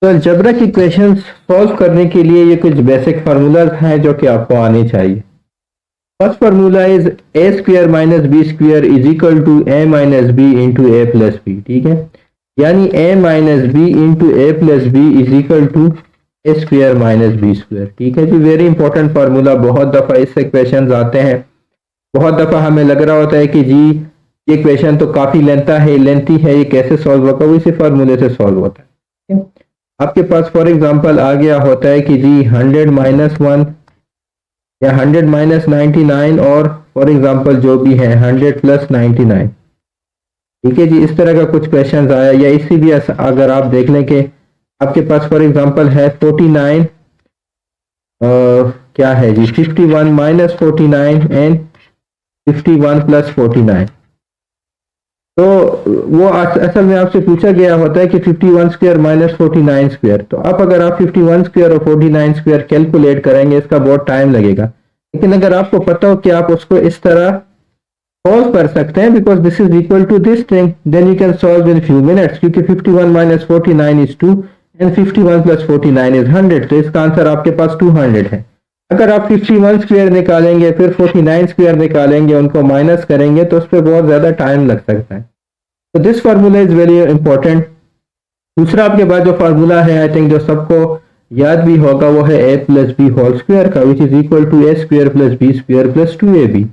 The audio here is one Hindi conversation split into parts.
तो अलजेब्रा की क्वेश्चंस सॉल्व करने के लिए ये कुछ बेसिक फार्मूलाज हैं जो कि आपको आने चाहिए। First formula is A square minus B square is equal to A minus B into A plus B. ठीक है, यानी A minus B into A plus B is equal to A square minus B square. ठीक है जी, वेरी इंपॉर्टेंट फार्मूला। बहुत दफ़ा इससे क्वेश्चन आते हैं, बहुत दफ़ा हमें लग रहा होता है कि जी ये क्वेश्चन तो काफ़ी लेंथी है, ये कैसे सॉल्व होगा, वो इसी फार्मूले से सॉल्व होता है। ठीक है? आपके पास फॉर एग्जांपल आ गया होता है कि जी 100 माइनस 1 या 100 माइनस 99 और फॉर एग्जांपल जो भी है 100 प्लस 99। ठीक है जी, इस तरह का कुछ क्वेश्चन आया, या इसी भी अगर आप देख लें कि आपके पास फॉर एग्जांपल है 49 क्या है जी 51 माइनस 49 एंड 51 प्लस 49। तो वो असल में आपसे पूछा गया होता है कि 51 स्क्वायर माइनस 49 स्क्वायर। तो अगर आप 51 स्क्वायर और 49 स्क्वायर कैलकुलेट करेंगे इसका बहुत टाइम लगेगा, लेकिन अगर आपको पता हो कि आप उसको इस तरह सॉल्व कर सकते हैं because this is equal to this thing, then you can solve in few minutes, क्योंकि 51 minus 49 is 2 and 51 plus 49 is 100। तो इसका आंसर आपके पास 200 है। अगर आप 51 स्क्वायर निकालेंगे फिर 49 स्क्वायर निकालेंगे, उनको माइनस करेंगे तो उस पर बहुत ज़्यादा टाइम लग सकता है। तो this formula is very important. दूसरा आपके पास जो फार्मूला है आई थिंक जो सबको याद भी होगा वो है a plus B whole square का, which is equal to A square plus B square plus 2ab।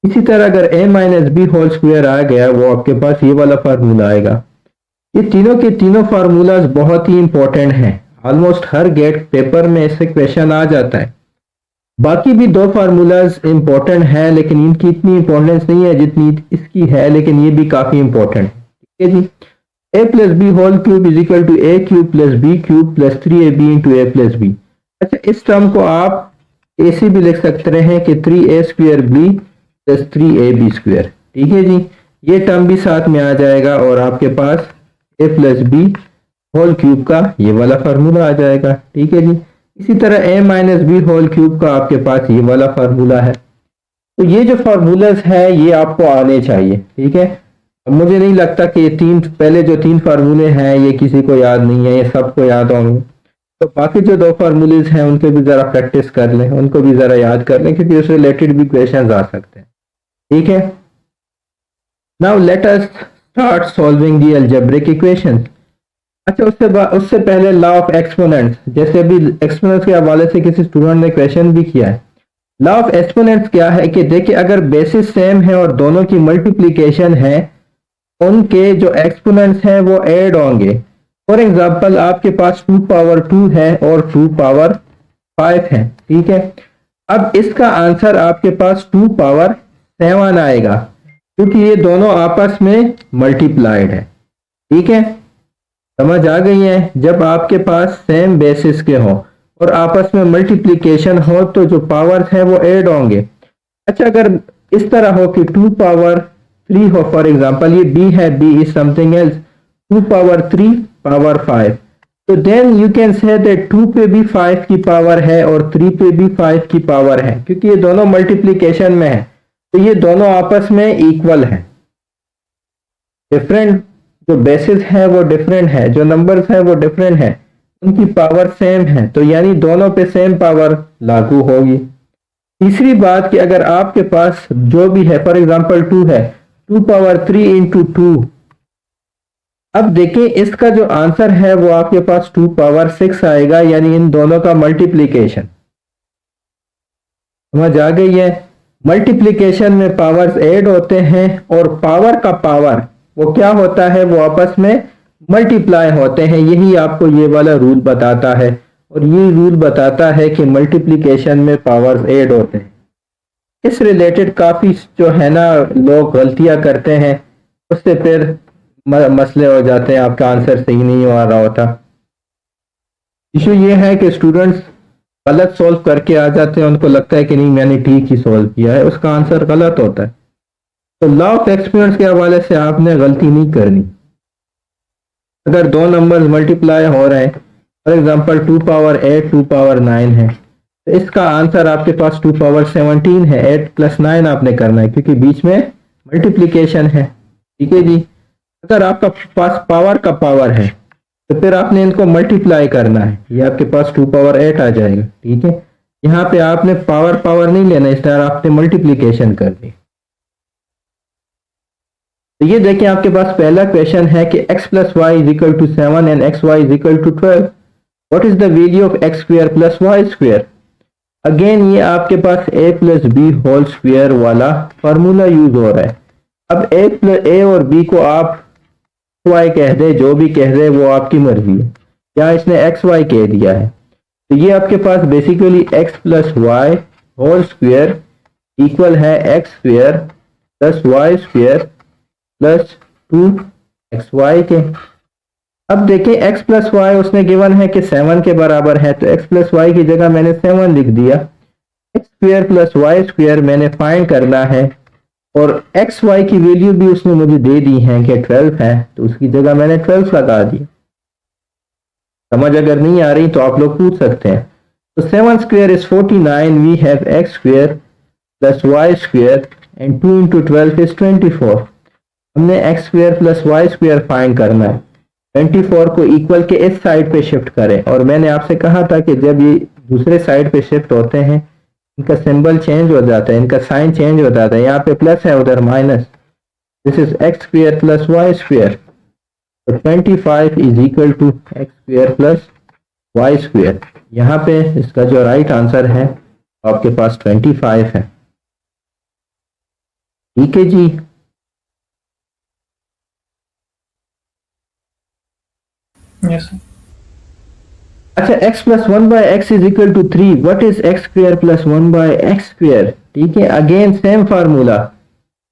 इसी तरह अगर a minus b whole square आ गया वो आपके पास ये वाला फार्मूला आएगा। ये तीनों के तीनों फार्मूलाज बहुत ही इंपॉर्टेंट हैं, ऑलमोस्ट हर गेट पेपर में इससे क्वेश्चन आ जाता है। बाकी भी दो फार्मूलाज इंपॉर्टेंट हैं लेकिन इनकी इतनी इंपॉर्टेंस नहीं है जितनी इसकी है, लेकिन ये भी काफी इंपॉर्टेंट है। ठीक है जी, A plus B whole cube is equal to A cube plus B cube plus 3ab into A plus B. अच्छा, इस टर्म को आप ऐसे भी लिख सकते हैं कि 3a square B plus 3ab square. ठीक है जी, ये टर्म भी साथ में आ जाएगा और आपके पास ए प्लस बी होल क्यूब का ये वाला फार्मूला आ जाएगा। ठीक है जी, इसी तरह ए माइनस बी होल क्यूब का आपके पास ये वाला फार्मूला है। तो ये जो फार्मूलाज है ये आपको आने चाहिए। ठीक है, अब मुझे नहीं लगता कि ये पहले जो तीन फार्मूले हैं ये किसी को याद नहीं है, ये सबको याद होंगे। तो बाकी जो दो फार्मूलेज हैं उनके भी ज़रा प्रैक्टिस कर लें, उनको भी ज़रा याद कर लें, क्योंकि उससे रिलेटेड भी क्वेश्चन आ सकते हैं। ठीक है, now let us start solving the algebraic equations. अच्छा, उससे पहले लॉ ऑफ एक्सपोनेंट्स, जैसे अभी एक्सपोनेंट्स के हवाले से किसी स्टूडेंट ने क्वेश्चन भी किया है। लॉ ऑफ एक्सपोनेंट्स क्या है कि देखिए अगर बेसिस सेम है और दोनों की मल्टीप्लिकेशन है, उनके जो एक्सपोनेंट्स हैं वो ऐड होंगे। फॉर एग्जांपल आपके पास 2 पावर 2 है और 2 पावर 5 है। ठीक है, अब इसका आंसर आपके पास 2 पावर 7 आएगा क्योंकि ये दोनों आपस में मल्टीप्लाइड है। ठीक है, समझ आ गई है? जब आपके पास सेम बेसिस के हो और आपस में मल्टीप्लिकेशन हो तो जो पावर्स हैं वो ऐड होंगे। अच्छा, अगर इस तरह हो कि 2 पावर 3 हो, फॉर एग्जांपल ये b है, b is something else, 2 power 3 power 5, तो then you can say that 2 पे भी 5 की पावर है और 3 पे भी 5 की पावर है, क्योंकि ये दोनों मल्टीप्लिकेशन में है तो ये दोनों आपस में इक्वल है। डिफरेंट जो बेसिस है वो डिफरेंट है, जो नंबर्स है वो डिफरेंट है, उनकी पावर सेम है, तो यानी दोनों पे सेम पावर लागू होगी। तीसरी बात कि अगर आपके पास जो भी है, फॉर एग्जांपल 2 है, 2 पावर 3 इंटू 2, अब देखिए इसका जो आंसर है वो आपके पास 2 पावर 6 आएगा, यानी इन दोनों का मल्टीप्लिकेशन। समझ आ गई है? मल्टीप्लिकेशन में पावर्स ऐड होते हैं और पावर का पावर वो क्या होता है, वो आपस में मल्टीप्लाई होते हैं। यही आपको ये वाला रूल बताता है, और ये रूल बताता है कि मल्टीप्लिकेशन में पावर्स ऐड होते हैं। इस रिलेटेड काफ़ी जो है ना लोग गलतियां करते हैं, उससे फिर मसले हो जाते हैं, आपका आंसर सही नहीं आ रहा होता। इशू ये है कि स्टूडेंट्स गलत सॉल्व करके आ जाते हैं, उनको लगता है कि नहीं मैंने ठीक ही सॉल्व किया है, उसका आंसर गलत होता है। तो लॉ ऑफ एक्सपोनेंट्स के हवाले से आपने गलती नहीं करनी। अगर दो नंबर्स मल्टीप्लाई हो रहे हैं, फॉर एग्जांपल 2 पावर 8 2 पावर 9 है, तो इसका आंसर आपके पास 2 पावर 17 है। 8 प्लस 9 आपने करना है क्योंकि बीच में मल्टीप्लिकेशन है। ठीक है जी, अगर आपका पास पावर का पावर है तो फिर आपने इनको मल्टीप्लाई करना है, ये आपके पास 2 पावर 8 आ जाएगा। ठीक है, यहाँ पे आपने पावर पावर नहीं लेना, इस तरह आपने मल्टीप्लीकेशन करनी। तो ये देखिए आपके पास पहला क्वेश्चन है कि x plus y is equal to 7 and x y is equal to 12, what is the value of x square plus Y square. Again ये आपके पास a plus B whole square वाला फार्मूला यूज हो रहा है। अब a और b को आप y कह दे, जो भी कह दे वो आपकी मर्जी है, या इसने एक्स वाई कह दिया है। तो ये आपके पास basically x plus Y whole square equal है X square plus Y square plus 2xy के। अब देखें x प्लस वाई उसने गिवन है कि 7 के बराबर है, तो x प्लस वाई की जगह मैंने 7 लिख दिया। X square plus Y square मैंने फाइंड करना है, और एक्स वाई की वैल्यू भी उसने मुझे दे दी है कि 12 है, तो उसकी जगह मैंने 12 लगा दी। समझ अगर नहीं आ रही तो आप लोग पूछ सकते हैं। तो 7 square is 49, we have x square plus Y square and 2 into 12 is 24। हमने x square plus Y square find करना है। 24 को इक्वल के इस साइड पे शिफ्ट करें, और मैंने आपसे कहा था कि जब ये दूसरे साइड पे शिफ्ट होते हैं इनका सिंबल चेंज हो जाता है, इनका साइन चेंज हो जाता है। यहाँ पे प्लस है, उधर minus. This is x square plus Y square, तो 25 is equal to x square plus Y square. यहाँ पे इसका जो राइट आंसर है आपके पास 25 है। ठीक है जी। Yes, sir. अच्छा, x plus 1 by x is equal to 3, what is x square plus 1 by x square. ठीक है, again same formula,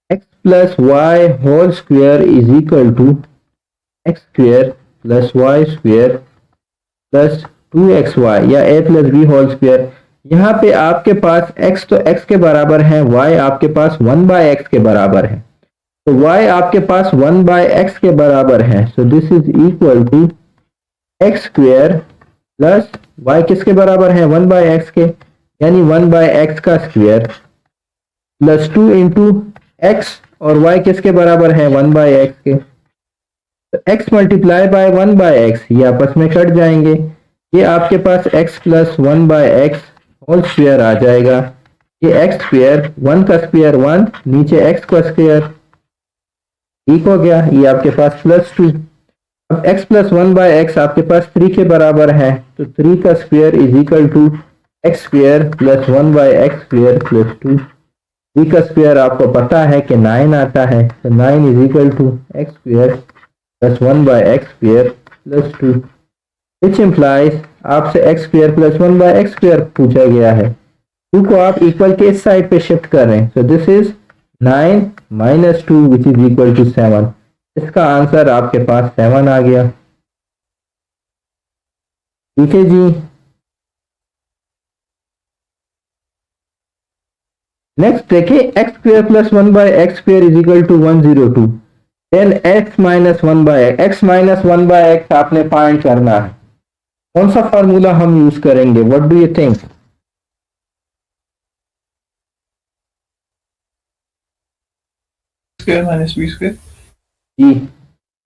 x plus Y whole square is equal to x square plus Y square plus 2xy, या a plus B whole square. यहाँ पे आपके पास x तो x के बराबर है, y आपके पास 1 बाय एक्स के बराबर है, तो y आपके पास 1 बाय एक्स के बराबर है। So this is equal to x square plus Y किसके बराबर है, 1 बाय एक्स के, यानी 1 बाय एक्स का स्क्वायर प्लस 2 इंटू एक्स, और वाई किसके बराबर है, 1 बाय एक्स के। तो X multiply by 1 by X, ये आपस में कट जाएंगे। ये आपके पास X plus 1 by x whole square आ जाएगा। ये एक्स स्क्वायर 1 का स्क्वायर 1, नीचे एक्स का स्क्वायर, ठीक हो गया। ये आपके पास प्लस 2। अब x प्लस 1 बाय एक्स आपके पास 3 के बराबर है, तो 3 का square is equal to x square plus 1 by x square plus 2। 3 का स्क्वायर आपको पता है कि 9 आता है, तो 9 is equal to x square plus 1 by x square plus 2, which implies आपसे X square plus 1 by x square पूछा गया है। 2 को आप इक्वल के इस साइड पे शिफ्ट कर रहे हैं, so this is 9 minus 2 which is equal to 7। इसका आंसर आपके पास 7 आ गया। ठीक है जी। नेक्स्ट देखिए, x square plus 1 by x square is equal to 102, then x minus 1 by x minus 1 by x आपने फाइंड करना है। कौन सा फार्मूला हम यूज करेंगे, what do you think. Square minus b square. जी,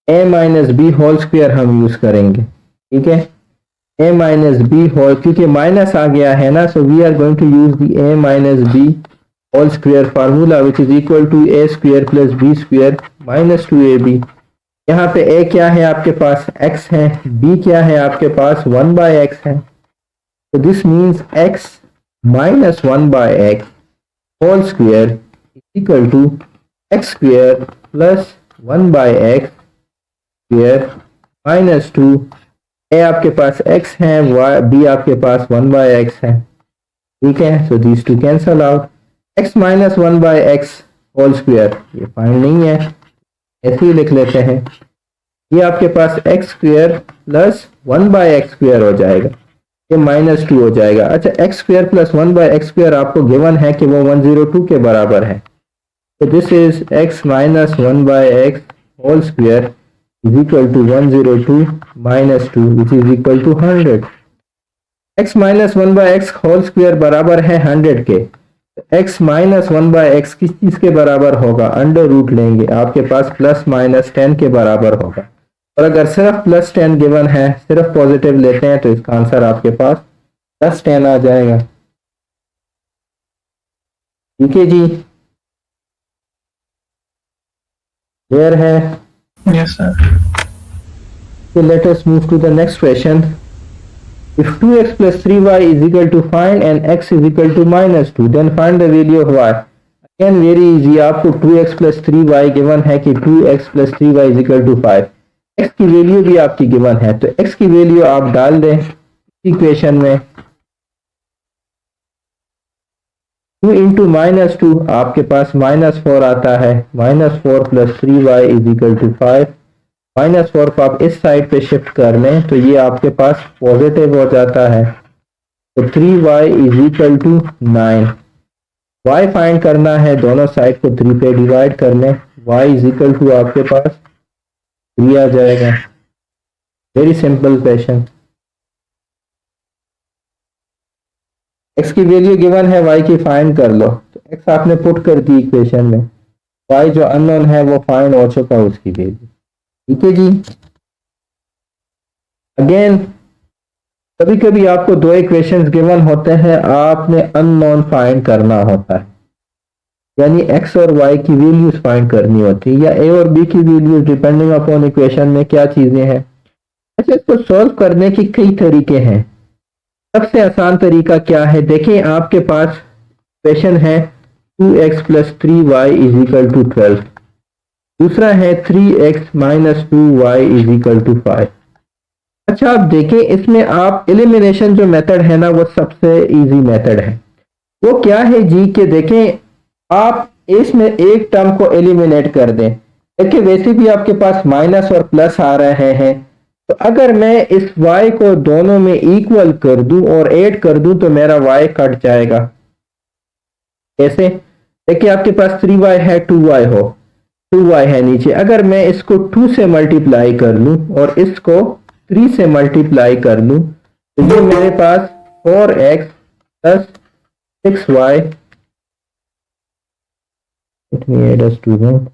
a minus b whole square हम यूज करेंगे। ठीक है, a माइनस बी होल, क्योंकि माइनस आ गया है ना, so we are going to use the a minus b whole square formula which is equal to a square plus b square minus 2ab। यहाँ पे a क्या है आपके पास, x है, b क्या है आपके पास 1 बाय x है, तो this means x minus 1 by x whole square is equal to x square plus 1 by x square minus 2। ए आपके पास x है, b आपके पास 1 बाय x है। ठीक है, so these two cancel out. x minus 1 by x whole square ये फाइंड नहीं है, ऐसे ही लिख लेते हैं। ये आपके पास X square plus 1 by x square हो जाएगा, ये माइनस 2 हो जाएगा। अच्छा, X square plus 1 by x square आपको गिवन है कि वो 102 के बराबर है, तो this is x minus 1 by x whole square is equal to 102 minus 2 which is equal to 100। x minus 1 by x whole square बराबर है 100 के, x माइनस 1 बाय एक्स किस चीज के बराबर होगा, अंडर रूट लेंगे, आपके पास प्लस माइनस 10 के बराबर होगा। और अगर सिर्फ +10 गिवन है, सिर्फ पॉजिटिव लेते हैं, तो इसका आंसर आपके पास +10 आ जाएगा। ठीक है जी, क्लियर है? Yes, sir. So let us move to the next question. If 2x plus 3y is equal to find and x is equal to -2, then find the value of y. Again very easy, आपको 2x plus 3y गिवन है कि 2x plus 3y is equal to 5. x की वैल्यू भी आपकी गिवन है, तो x की वैल्यू आप डाल दें इक्वेशन में। 2 इंटू -2 आपके पास -4 आता है, -4 plus 3y is equal to 5। -4 को आप इस साइड पे शिफ्ट कर लें तो ये आपके पास पॉजिटिव हो जाता है, तो 3y is equal to 9। y find करना है, दोनों साइड को 3 पे डिवाइड कर लें, y इज इक्वल टू आपके पास 3 आ जाएगा। Very simple question. x की वैल्यू गिवन है, y की फाइंड कर लो, तो x आपने पुट कर दी इक्वेशन में, y जो अननोन है वो फाइंड हो चुका है उसकी वैल्यू। ठीक है जी। अगेन कभी कभी आपको दो इक्वेशंस गिवन होते हैं, आपने अननोन फाइंड करना होता है, यानी x और y की वैल्यूज फाइंड करनी होती है, या a और b की वैल्यूज डिपेंडिंग अपॉन इक्वेशन में क्या चीजें हैं। अच्छा, इसको सॉल्व करने की कई तरीके हैं। सबसे आसान तरीका क्या है, देखिए आपके पास इक्वेशन है 2x plus 3y is equal to 12, दूसरा है 3x minus 2y is equal to 5। अच्छा, आप देखें इसमें आप एलिमिनेशन जो मेथड है ना, वो सबसे इजी मेथड है। वो क्या है जी, के देखें आप इसमें एक टर्म को एलिमिनेट कर दें। देखिए वैसे भी आपके पास माइनस और प्लस आ रहे हैं, तो अगर मैं इस y को दोनों में इक्वल कर दूं और ऐड कर दूं तो मेरा y कट जाएगा। कैसे? देखिए आपके पास 3y है, 2y हो, 2y है नीचे, अगर मैं इसको 2 से मल्टीप्लाई कर लूं और इसको 3 से मल्टीप्लाई कर लूं तो ये मेरे पास 4x plus 6y, let me add a student,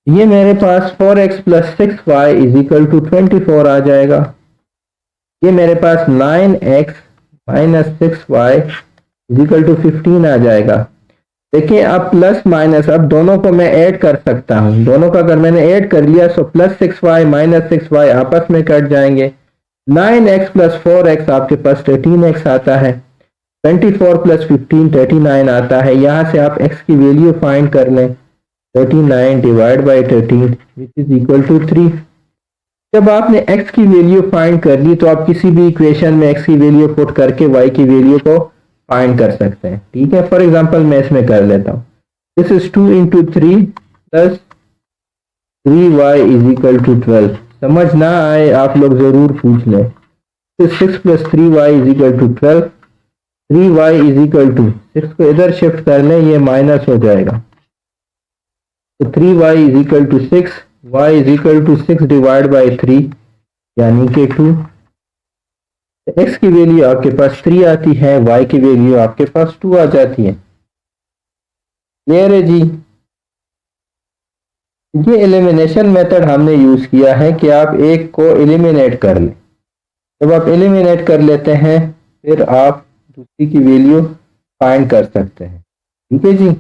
ये मेरे पास 4x plus 6y is equal to 24 आ जाएगा। ये मेरे पास 9x minus 6y is equal to 15 आ जाएगा। देखिए अब प्लस माइनस, अब दोनों को मैं ऐड कर सकता हूं, दोनों का अगर मैंने ऐड कर लिया तो प्लस 6y माइनस 6y आपस में कट जाएंगे। 9x प्लस 4x आपके पास 13x आता है, 24 प्लस 15 39 आता है। यहां से आप x की वैल्यू फाइंड कर लें, 39 divide by 13 which is equal to 3। जब आपने x की वैल्यू फाइंड कर ली तो आप किसी भी इक्वेशन में x की वैल्यू पुट करके y की वैल्यू को फाइंड कर सकते हैं। ठीक है, फॉर एग्जांपल मैं इसमें कर लेता हूं, this is 2 into 3 plus 3y is equal to 12। समझ ना आए आप लोग जरूर पूछ लें। 6 plus 3y is equal to 12, 3y is equal to 6 को इधर शिफ्ट कर लें, ये माइनस हो जाएगा, तो 3y is equal to 6, y is equal to 6 divide by 3 यानी कि 2। x की वैल्यू आपके पास 3 आती है, y की वैल्यू आपके पास 2 आ जाती है। क्लियर है जी? ये एलिमिनेशन मेथड हमने यूज किया है कि आप एक को एलिमिनेट कर लें। जब आप एलिमिनेट कर लेते हैं फिर आप दूसरी की वैल्यू फाइंड कर सकते हैं। ठीक है जी।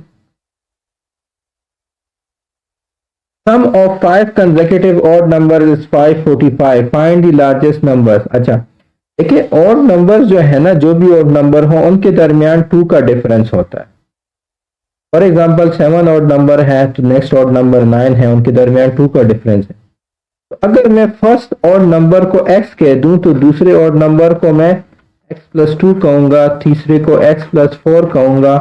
Sum of 5 consecutive odd numbers is 545, find the largest numbers। अच्छा देखिए, ऑड नंबर्स जो है ना, जो भी ऑड नंबर हो उनके दरमियान 2 का डिफरेंस होता है। फॉर एग्जांपल 7 ऑड नंबर है तो नेक्स्ट ऑड नंबर 9 है, उनके दरमियान 2 का डिफरेंस है। तो अगर मैं फर्स्ट ऑड नंबर को x कह दूं तो दूसरे ऑड नंबर को मैं x प्लस 2 कहूंगा, तीसरे को x प्लस 4 कहूंगा,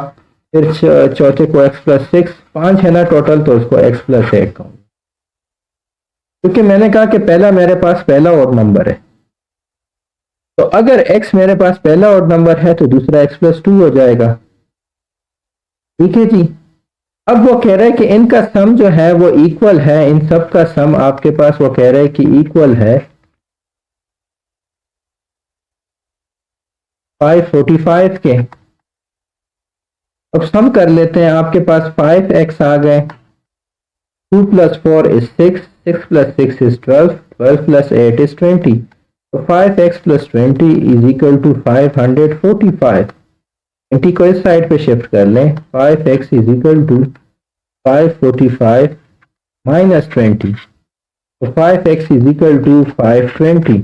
फिर चौथे को x प्लस 6, 5 है ना टोटल, तो उसको x प्लस 8 कहूंगा, क्योंकि मैंने कहा कि पहला मेरे पास पहला ऑड नंबर है। तो अगर x मेरे पास पहला ऑड नंबर है तो दूसरा x प्लस 2 हो जाएगा। ठीक है जी। अब वो कह रहा है कि इनका सम जो है वो इक्वल है, इन सब का सम आपके पास वो कह रहा है कि इक्वल है 545 के। अब सम कर लेते हैं। आपके पास 5x आ गए, 2 + 4 is 6, 6 + 6 is 12, 12 + 8 is 20. तो 5x + 20 is equal to 545। 20 को इस साइड पे शिफ्ट कर लें, 5x is equal to 545 minus 20, तो 5x is equal to 520,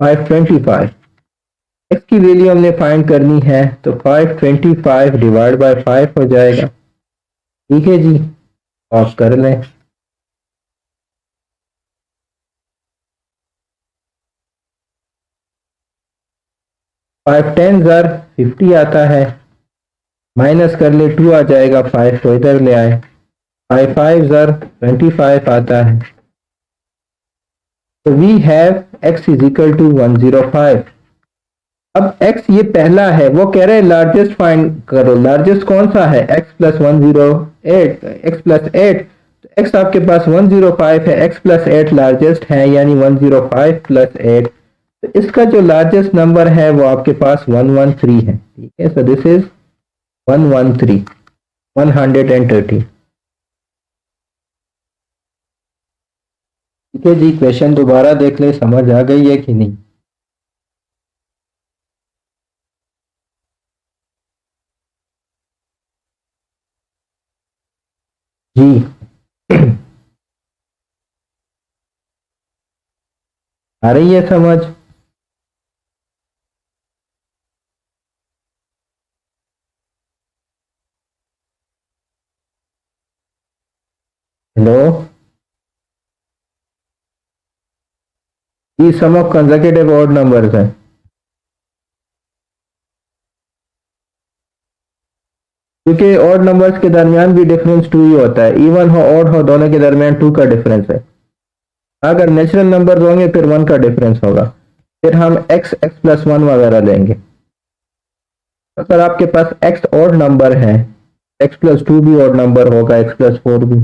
525। x की वैल्यू हमने फाइंड करनी है, तो 525 डिवाइड बाय 5 हो जाएगा। ठीक है जी, ऑफ कर लें। 5 10 ज़र 50 आता है, माइनस कर ले 2 आ जाएगा, 5 को इधर ले आए, 5 5 ज़र 25 आता है। तो we have x is equal to 105। अब x ये पहला है, वो कह रहे हैं लार्जेस्ट फाइंड करो। लार्जेस्ट कौन सा है? x + 108, x + 8। x आपके पास 105 है, x + 8 लार्जेस्ट है, यानी 105 + 8। तो इसका जो लार्जेस्ट नंबर है वो आपके पास 113 है। ठीक है, सो दिस इज 113, 130। ठीक है जी, क्वेश्चन दोबारा देख ले, समझ आ गई है कि नहीं? जी आ रही है समझ? हेलो जी, sum of consecutive odd numbers हैं। क्योंकि ऑड नंबर्स के दरमियान भी डिफरेंस 2 ही होता है, इवन हो ऑड हो, दोनों के दरमियान 2 का डिफरेंस है। अगर नेचुरल नंबर होंगे फिर 1 का डिफरेंस होगा, फिर हम x x + 1 वगैरह लेंगे। अगर आपके पास x ऑड नंबर है, x + 2 भी ऑड नंबर होगा, x + 4 भी।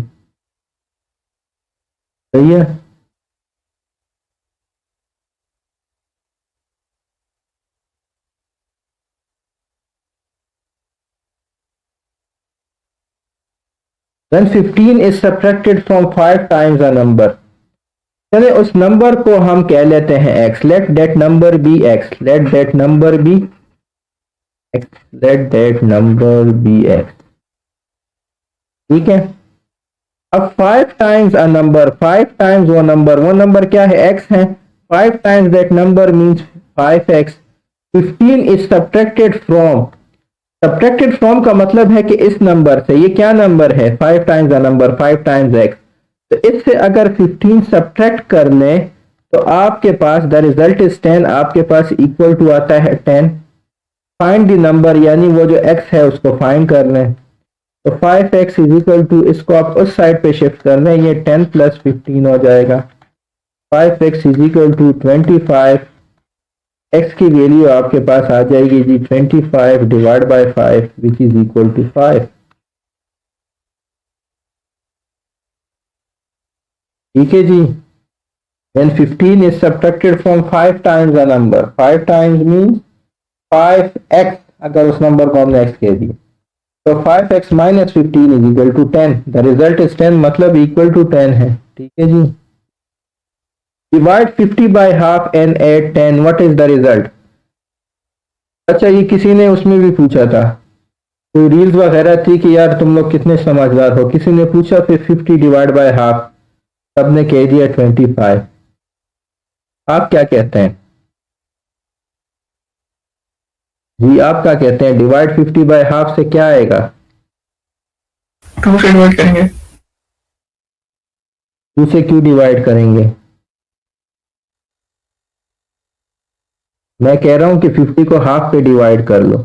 सही है। When 15 is subtracted from 5 times a number, चले उस नंबर को हम कह लेते हैं x। Let that number be x, let that number be x, let that number be x। ठीक है। अब 5 टाइम्स अ नंबर, 5 टाइम्स वो नंबर क्या है? x है। 5 times that number means 5x। 15 is subtracted from का मतलब है कि इस नंबर से, ये क्या नंबर है? 5 times a number, 5 times x। तो इससे अगर 15 सब्ट्रैक्ट कर लें तो आपके पास द रिजल्ट इज 10, आपके पास इक्वल टू आता है 10। फाइंड द नंबर, यानी वो जो x है उसको फाइंड कर लें। तो 5x इज इक्वल टू, इसको आप उस साइड पे शिफ्ट कर लें, ये 10 + 15 हो जाएगा। 5x is equal to 25। x की वैल्यू आपके पास आ जाएगी जी 25 divide by 5 which is equal to 5। ठीक है जी। When 15 is subtracted from 5 times a number, 5 times means 5x, अगर उस नंबर को हमने x कह दिया, तो 5x minus 15 is equal to 10। The result is 10, मतलब equal to 10 है। ठीक है जी। Divide 50 by half and add 10, what is the result? अच्छा, ये किसी ने उसमें भी पूछा था, कोई रील्स वगैरह थी कि यार तुम लोग कितने समझदार हो, किसी ने पूछा फिर 50 डिवाइड बाय हाफ, सबने कह दिया 25। आप क्या कहते हैं जी? आप क्या कहते हैं? डिवाइड 50 बाय हाफ से क्या आएगा? 2 से डिवाइड करेंगे। 2 से क्यों डिवाइड करेंगे? मैं कह रहा हूं कि 50 को हाफ पे डिवाइड कर लो।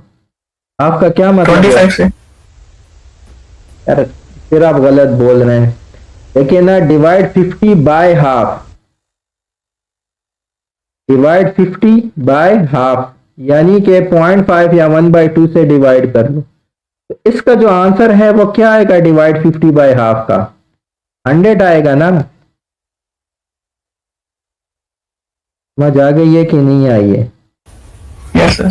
आपका क्या मतलब है? 25 से। यार फिर आप गलत बोल रहे हैं। देखिए ना, divide 50 by half, divide 50 by half यानी कि 0.5 या 1/2 से डिवाइड कर लो। तो इसका जो आंसर है वो क्या आएगा? डिवाइड 50 बाय हाफ का 100 आएगा ना। समझ आ गई है कि नहीं आई है? Yes sir.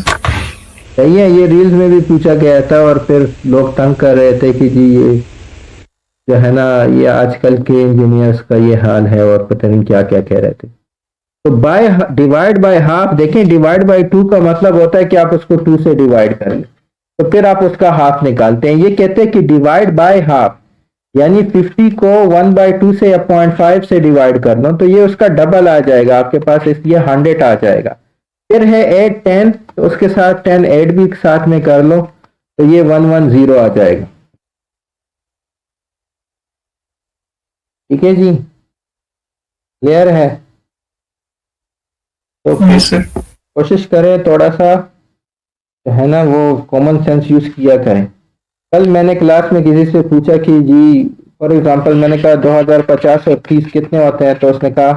सही है, ये रील्स में भी पूछा गया था और फिर लोग तंग कर रहे थे कि जी ये जो है ना, ये आजकल के इंजीनियर्स का ये हाल है और पता नहीं क्या क्या कह रहे थे। तो बाय डिवाइड बाय हाफ, देखें डिवाइड बाय 2 का मतलब होता है कि आप उसको 2 से डिवाइड कर लें, तो फिर आप उसका हाफ निकालते हैं। ये कहते हैं कि डिवाइड बाय हाफ, यानी 50 को 1/2 से या 0.5 से डिवाइड कर लो तो ये उसका डबल आ जाएगा आपके पास, इसलिए 100 आ जाएगा। फिर है ऐड 10, तो उसके साथ 10 ऐड भी साथ में कर लो तो ये 110 आ जाएगा। ठीक है जी, क्लियर है? तो यस सर। कोशिश करें थोड़ा सा जो है ना वो कॉमन सेंस यूज किया करें। कल मैंने क्लास में किसी से पूछा कि जी फॉर एग्जांपल मैंने कहा 2050 और 30 कितने होते हैं, तो उसने कहा,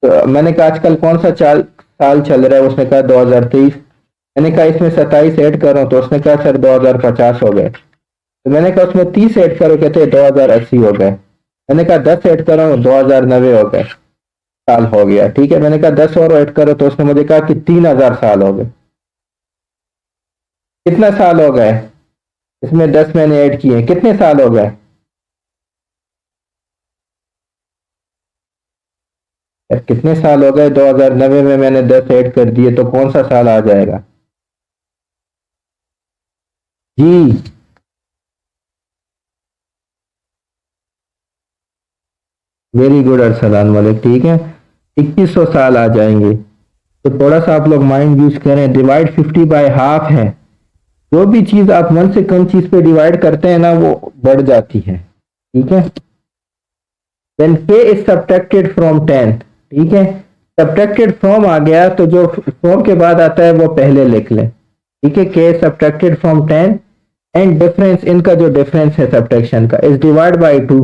तो मैंने कहा आजकल कौन सा साल चल रहा है, उसने कहा 2023। मैंने कहा इसमें 27 ऐड करो, तो उसने कहा सर 2050 हो गए। तो मैंने कहा उसमें 30 ऐड करो, कहते 2080 हो गए। मैंने कहा 10 ऐड करो, 2090 हो गए, साल हो गया। ठीक है, मैंने कहा 10 और ऐड करो, तो उसने मुझे कहा कि 3000 साल हो गए। कितना साल हो गए? इसमें 10 मैंने ऐड किए, कितने साल हो गए? यार कितने साल हो गए? 2090 में मैंने 10 ऐड कर दिए, तो कौन सा साल आ जाएगा जी? वेरी गुड अरसलान मलिक, ठीक है, 2100 साल आ जाएंगे। तो थोड़ा सा आप लोग माइंड यूज करें। डिवाइड 50 बाय हाफ है, जो भी चीज आप 1 से कम चीज पे डिवाइड करते हैं ना वो बढ़ जाती है। ठीक है, then k is subtracted from 10। ठीक है, सब्ट्रैक्टेड फ्रॉम आ गया तो जो फ्रॉम के बाद आता है वो पहले लिख लें। ठीक है, k subtracted from 10 and difference, इनका जो डिफरेंस है सब्ट्रैक्शन का, is divide by 2,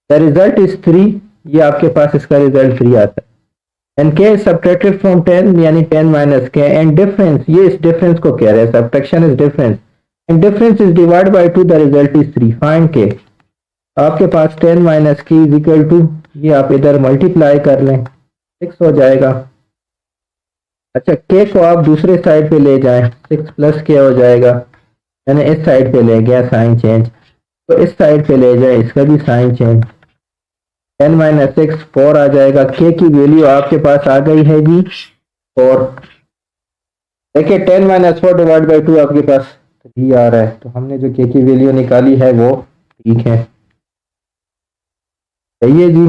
the result is 3। ये आपके पास इसका रिजल्ट 3 आता है। And k is subtracted from 10 यानी 10 minus k, एंड डिफरेंस, ये इस डिफरेंस को कह रहे हैं, subtraction is difference, and difference is divide by 2, the result is 3। Find k। आपके पास 10 minus k is equal to, ये आप इधर मल्टीप्लाई कर लें, 6 हो जाएगा। अच्छा, k को आप दूसरे साइड पे ले जाएं, 6 प्लस k हो जाएगा। मैंने इस साइड पे ले गया, साइन चेंज, तो इस साइड पे ले जाए, इसका भी साइन चेंज। 10 माइनस 6 4 आ जाएगा। k की वैल्यू आपके पास आ गई है जी 4। देखिए 10 माइनस 4 डिवाइड बाई 2 आपके पास 3 आ रहा है, तो हमने जो k की वैल्यू निकाली है वो ठीक है। सही है जी।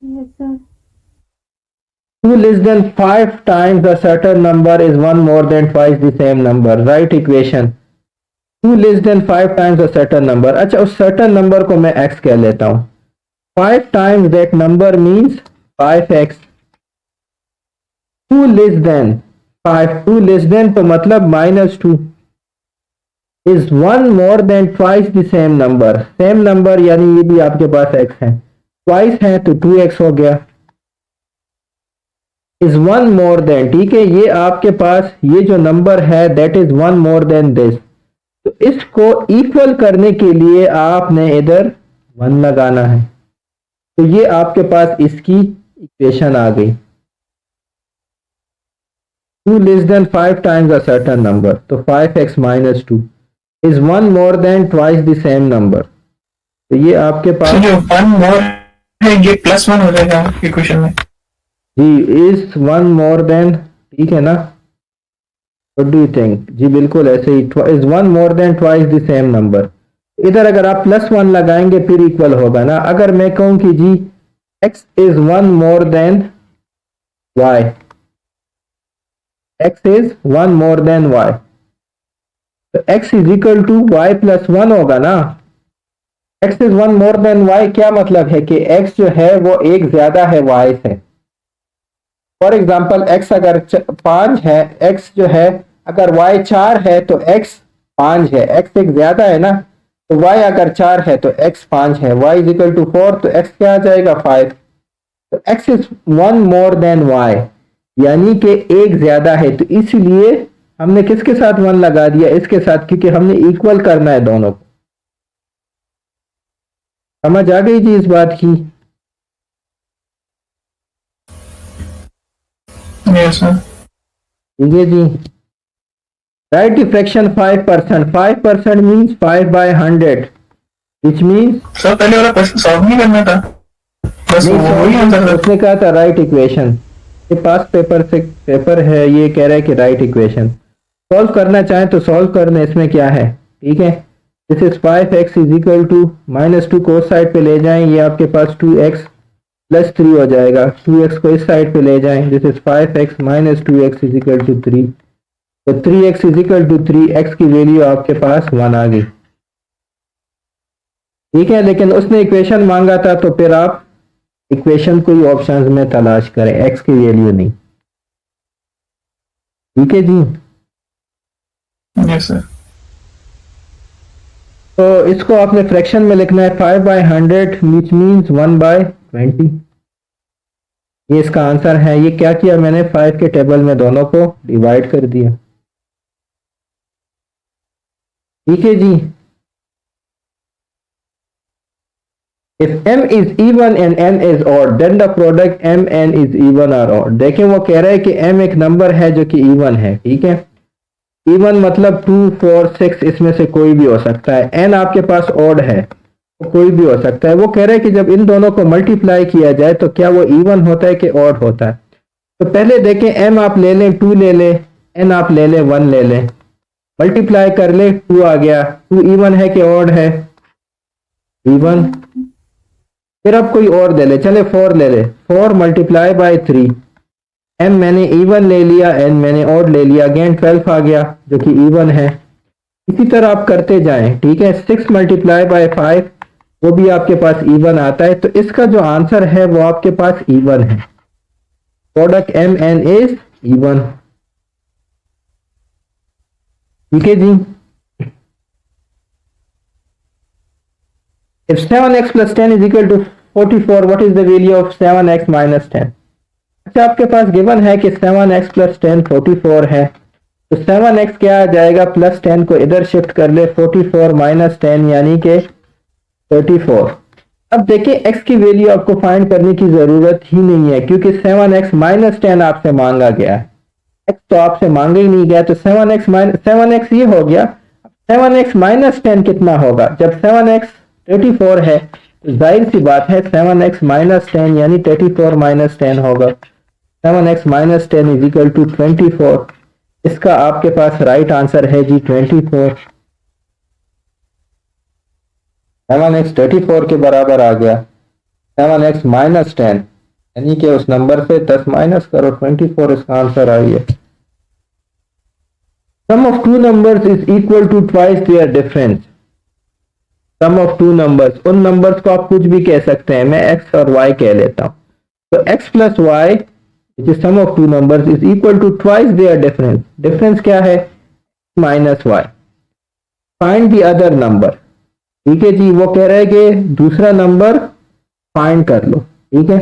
Yes, sir. 2 less than 5 times a certain number is 1 more than twice the same number, right equation। 2 less than 5 times a certain number, अच्छा उस certain number को मैं x कह लेता हूँ। 5 times that number means 5x। 2 less than 5, 2 less than तो मतलब -2, is 1 more than twice the same number। Same number यानी ये भी आपके पास x है, twice है तो 2x हो गया। is 1 more than, ठीक है, ये आपके पास ये जो नंबर है that is 1 more than this, तो इसको इक्वल करने के लिए आपने इधर 1 लगाना है, तो ये आपके पास इसकी इक्वेशन आ गई। 2 less than 5 times a certain number, तो 5x minus 2 is 1 more than twice the same number, तो ये आपके तो पास जो 1 मोर है ये +1 हो जाएगा इक्वेशन में। जी इज 1 मोर देन, ठीक है ना, व्हाट डू यू थिंक जी? बिल्कुल ऐसे ही, is 1 more than twice the same number. इधर अगर आप +1 लगाएंगे फिर इक्वल होगा ना। अगर मैं कहूं कि जी x is 1 more than y, x is 1 more than y, तो x is equal to y plus 1 होगा ना। x is 1 more than y क्या मतलब है कि x जो है वो एक ज्यादा है y से। फॉर एग्जाम्पल x अगर 5 है, x जो है अगर y 4 है तो x 5 है, x एक ज्यादा है ना, तो y अगर 4 है तो x 5 है, y इज इक्वल टू 4, तो x क्या आ जाएगा 5। तो x is 1 more than y, यानी कि एक ज्यादा है, तो इसलिए हमने किसके साथ 1 लगा दिया? इसके साथ, क्योंकि हमने इक्वल करना है दोनों को। समझ आ गई जी इस बात की? Yes, sir. ठीक है जी। Write the fraction 5%। 5% means 5/100 which means sir पहले वाला क्वेश्चन सॉल्व नहीं करना था, बस नहीं वही आंसर सॉल्व, था। उसने कहा था राइट इक्वेशन। ये पास पेपर से पेपर है, ये कह रहा है कि राइट इक्वेशन सॉल्व करना चाहे तो सॉल्व कर लें, इसमें क्या है। ठीक है, this is 5x is equal to -2 को उस साइड पे ले जाएं, ये आपके पास 2x प्लस 3 हो जाएगा। 2x को इस साइड पे ले जाएं, this is 5x minus 2x is equal to 3। तो 3x is equal to 3, x की वैल्यू आपके पास 1 आ गई। ठीक है, लेकिन उसने इक्वेशन मांगा था तो फिर आप इक्वेशन कोई ऑप्शंस में तलाश करें, x की वैल्यू नहीं। ठीक है जी। Yes sir. तो इसको आपने फ्रैक्शन में लिखना है 5/100 विच मीन्स 1/20। ये इसका आंसर है। ये क्या किया मैंने, 5 के टेबल में दोनों को डिवाइड कर दिया। ठीक है जी। If m is even and n is odd, then the product m n is even or odd। देखें वो कह रहा है कि m एक नंबर है जो कि even है। ठीक है, even मतलब 2, 4, 6 इसमें से कोई भी हो सकता है। n आपके पास odd है, तो कोई भी हो सकता है। वो कह रहा है कि जब इन दोनों को मल्टीप्लाई किया जाए तो क्या वो even होता है कि odd होता है। तो पहले देखें, m आप ले लें 2 ले लें, n आप ले लें 1 ले लें, मल्टीप्लाई कर ले 2 आ गया। 2 इवन है कि ऑड है, इवन। फिर अब कोई और ले ले, चले 4 ले ले, 4 मल्टीप्लाई बाय 3, m मैंने इवन ले लिया, n मैंने ऑड ले लिया, अगेन 12 आ गया जो कि इवन है। इसी तरह आप करते जाएं। ठीक है, 6 मल्टीप्लाई बाय 5 वो भी आपके पास इवन आता है। तो इसका जो आंसर है वो आपके पास इवन है, product m n is even. ठीक है जी। If 7x plus 10 is equal to 44, what is the value of 7x minus 10? अच्छा, आपके पास गिवन है कि 7x plus 10 44 है, तो 7x क्या आ जाएगा, प्लस 10 को इधर शिफ्ट कर ले, 44 माइनस 10 यानी कि 34। अब देखिए x की वैल्यू आपको फाइंड करने की जरूरत ही नहीं है, क्योंकि 7x माइनस 10 आपसे मांगा गया है। x तो आपसे मांगा ही नहीं गया, तो 7x ये हो गया। 7x माइनस 10 कितना होगा, जब 7x 34 है तो जाहिर सी बात है 7x माइनस 10 यानी 34 माइनस 10 होगा। 7x minus 10 is equal to 24। इसका आपके पास राइट आंसर है जी 24। 7x 34 के बराबर आ गया। 7x माइनस 10 यानी कि उस नंबर से 10 माइनस करो, 24 इसका आंसर आई है। Sum of two numbers is equal to twice their difference. Sum of two numbers, उन नंबर्स को आप कुछ भी कह सकते हैं, मैं x और y कह लेता हूं। तो x plus y which is sum of two numbers is equal to twice their difference. Difference क्या है, minus y. Find the other number. ठीक है जी, वो कह रहा है कि दूसरा नंबर फाइंड कर लो। ठीक है,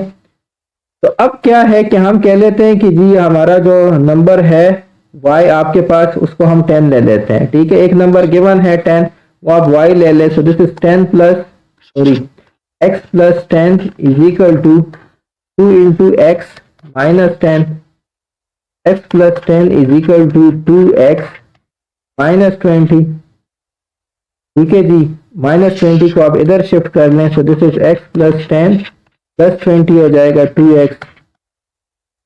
तो अब क्या है कि हम कह लेते हैं कि जी हमारा जो नंबर है y आपके पास, उसको हम 10 ले लेते हैं। ठीक है, एक नंबर गिवन है 10, वो आप y ले ले। So this is 10 plus x plus 10 is equal to 2 into x minus 10। x plus 10 is equal to 2x minus 20। ठीक है जी, माइनस 20 को आप इधर शिफ्ट कर लें, so this is x plus 10 plus 20 हो जाएगा 2x।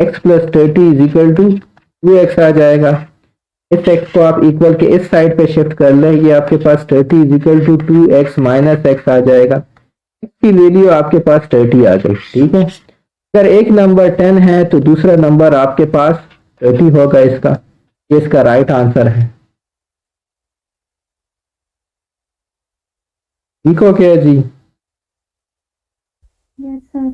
x plus 30 is equal to 2x आ जाएगा। इस x को आप इक्वल के इस साइड पे शिफ्ट कर लें, ये आपके पास 30 is equal to 2x minus x आ जाएगा। x की वैल्यू आपके पास 30 आ गई। ठीक है, अगर एक नंबर 10 है तो दूसरा नंबर आपके पास 30 होगा। इसका राइट आंसर है। ठीक हो गया जी। Yes, sir.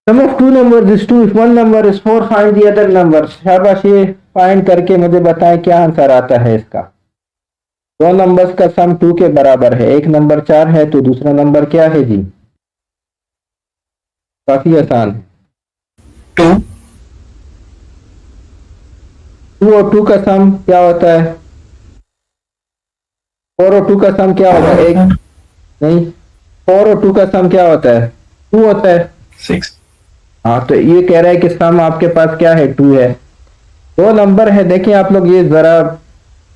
Sum of two numbers is 2. If one number is 4, find the other numbers। शाबाश, ये फाइंड करके मुझे बताएं क्या आंसर आता है इसका। दो नंबर्स का सम 2 के बराबर है, एक नंबर 4 है तो दूसरा नंबर क्या है जी, काफी आसान है। 2। 2 और 2 का सम क्या होता है, 4 और 2 का सम क्या होता है, एक नहीं, 4 और 2 का सम क्या होता है, 2 होता है। 6। हाँ, तो ये कह रहा है कि सम आपके पास क्या है, 2 है। दो नंबर है, देखिए आप लोग ये जरा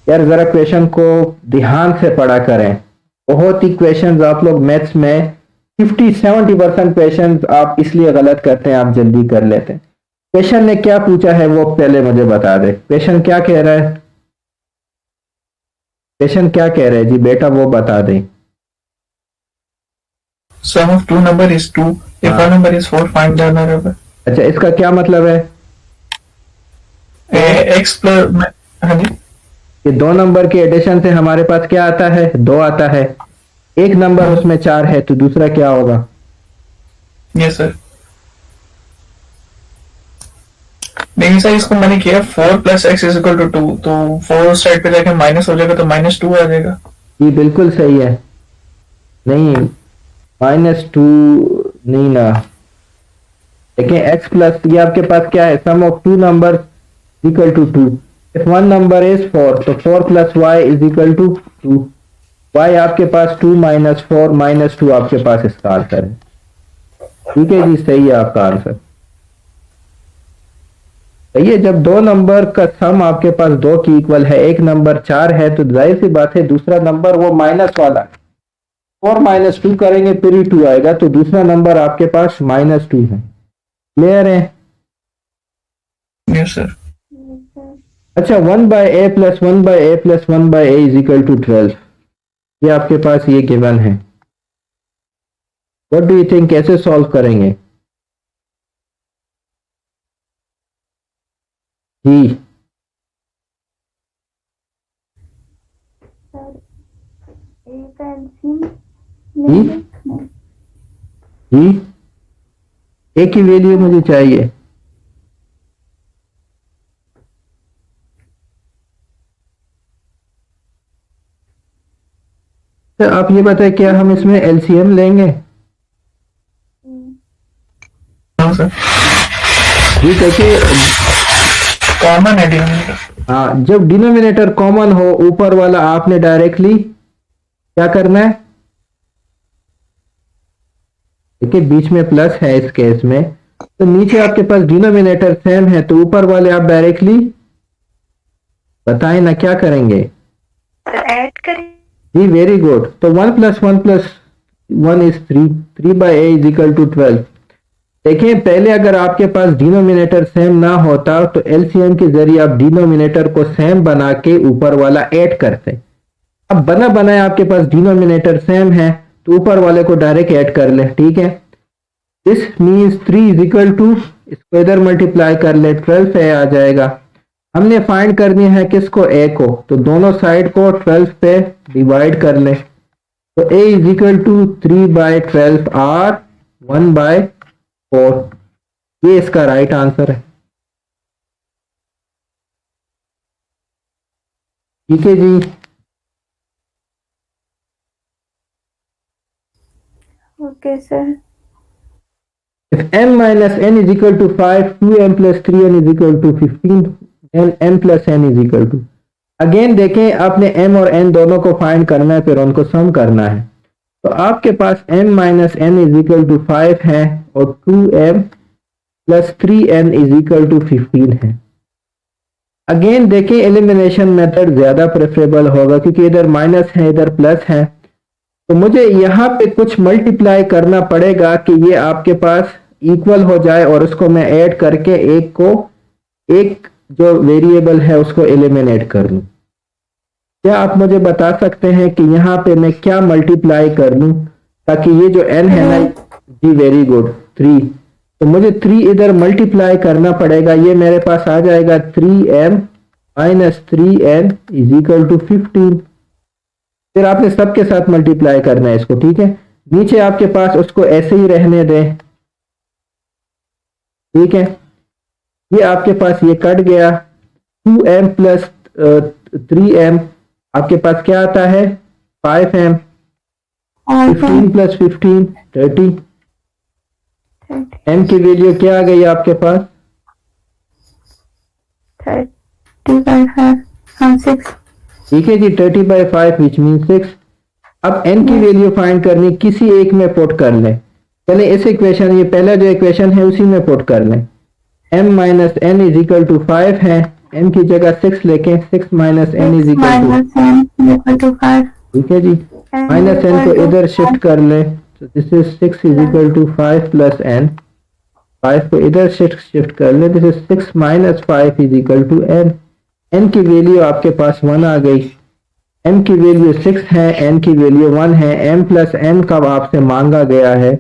यार जरा क्वेश्चन को ध्यान से पढ़ा करें। बहुत ही क्वेश्चंस आप लोग मैथ्स में 50-70% क्वेश्चंस आप इसलिए गलत करते हैं, आप जल्दी कर लेते हैं। क्वेश्चन ने क्या पूछा है वो पहले मुझे बता दे। क्वेश्चन क्या कह रहा है, क्वेश्चन क्या कह रहा है जी बेटा, वो बता दें। Sum of two number is 2. If हाँ। one number is 4, find the other number. अच्छा, इसका क्या मतलब है X plus, हाँ जी, कि दो नंबर के एडिशन से हमारे पास क्या आता है, 2 आता है। एक नंबर उसमें 4 है, तो दूसरा क्या होगा। Yes sir. नहीं सर, इसको मैंने किया 4 plus x is equal to 2, तो 4 साइड पे जाके माइनस हो जाएगा, तो -2 आ जाएगा। ये बिल्कुल सही है। नहीं, -2 नहीं ना, देखिए x प्लस ये आपके पास क्या है, sum of two number equal to 2। If one number is 4, तो 4 plus y is equal to 2। y आपके पास 2 माइनस 4 -2 आपके पास इसका आंसर है। ठीक है जी, सही है आपका आंसर। सही है, जब दो नंबर का सम आपके पास 2 की इक्वल है, एक नंबर 4 है, तो जाहिर सी बात है दूसरा नंबर वो माइनस वाला 4 -2 करेंगे फिर ही 2 आएगा, तो दूसरा नंबर आपके पास -2 है। क्लियर है। Yes sir. Yes, sir. अच्छा, 1/a plus 1/a plus 1/a is equal to 12, ये आपके पास ये गिवन है। व्हाट डू यू थिंक, कैसे सॉल्व करेंगे जी। Sir, A का LCM जी लेंगे? नहीं। जी, a की वैल्यू मुझे चाहिए। तो आप ये बताएं, क्या हम इसमें एलसीएम लेंगे। हाँ सर, जी देखिए, कॉमन है डिनोमिनेटर। हाँ, जब डिनोमिनेटर कॉमन हो, ऊपर वाला आपने डायरेक्टली क्या करना है, देखिए बीच में प्लस है इस केस में, तो नीचे आपके पास डिनोमिनेटर सेम है, तो ऊपर वाले आप डायरेक्टली बताएं ना क्या करेंगे। ऐड करें। जी वेरी गुड, तो 1 plus 1 plus 1 is 3, 3/a is equal to 12। देखिए पहले अगर आपके पास डिनोमिनेटर सेम ना होता तो एलसीएम के जरिए आप डिनोमिनेटर को सेम बना के ऊपर वाला ऐड करते। अब बना बनाया आपके पास डिनोमिनेटर सेम है, तो ऊपर वाले को डायरेक्ट ऐड कर ले। ठीक है, this means 3 is equal to, इसको इधर मल्टीप्लाई कर ले, 12 a आ जाएगा। हमने फाइंड करनी है किसको, a को, तो दोनों साइड को 12 पे डिवाइड कर ले, तो a इज इक्वल टू 3/12 और 1/4। ये इसका राइट आंसर है। ठीक है जी। Okay sir. If m minus n is equal to 5, 2m plus 3n is equal to 15, then m plus n is equal to, again देखें आपने m और n दोनों को फाइंड करना है, फिर उनको सम करना है। तो आपके पास m minus n is equal to 5 है और 2m plus 3n is equal to 15 है। अगेन देखें एलिमिनेशन मेथड ज्यादा प्रेफरेबल होगा, क्योंकि इधर माइनस है इधर प्लस है, तो मुझे यहाँ पे कुछ मल्टीप्लाई करना पड़ेगा कि ये आपके पास इक्वल हो जाए, और उसको मैं ऐड करके एक जो वेरिएबल है उसको एलिमिनेट कर लूं। क्या आप मुझे बता सकते हैं कि यहाँ पे मैं क्या मल्टीप्लाई कर लूं ताकि ये जो n है ना, जी वेरी गुड, 3, तो मुझे 3 इधर मल्टीप्लाई करना पड़ेगा। ये मेरे पास आ जाएगा 3m minus 3n is equal to 15। फिर आपने सबके साथ मल्टीप्लाई करना है इसको। ठीक है, नीचे आपके पास उसको ऐसे ही रहने दें। ठीक है, ये आपके पास ये कट गया, 2m प्लस 3m आपके पास क्या आता है, 5m, 15 प्लस 15 30, m की वैल्यू क्या आ गई आपके पास, 30/5, 6। ठीक है जी, 30/5 विच मीन 6। अब n की वैल्यू फाइंड करनी, किसी एक में पुट कर लें, चले इस इक्वेशन, ये पहला जो इक्वेशन है उसी में पुट कर लें। m minus n is equal to 5 है, m की जगह 6 लेके 6 minus n is equal to, minus n equal to 5, ठीक है जी। माइनस एन को इधर शिफ्ट कर ले, तो this is 6 is equal to 5 plus n, 5 को इधर शिफ्ट कर ले, this is 6 minus 5 is equal to n. N की वैल्यू आपके पास 1 आ गई, m की वैल्यू 6 है, n की वैल्यू 1 है, m प्लस n कब आपसे मांगा गया है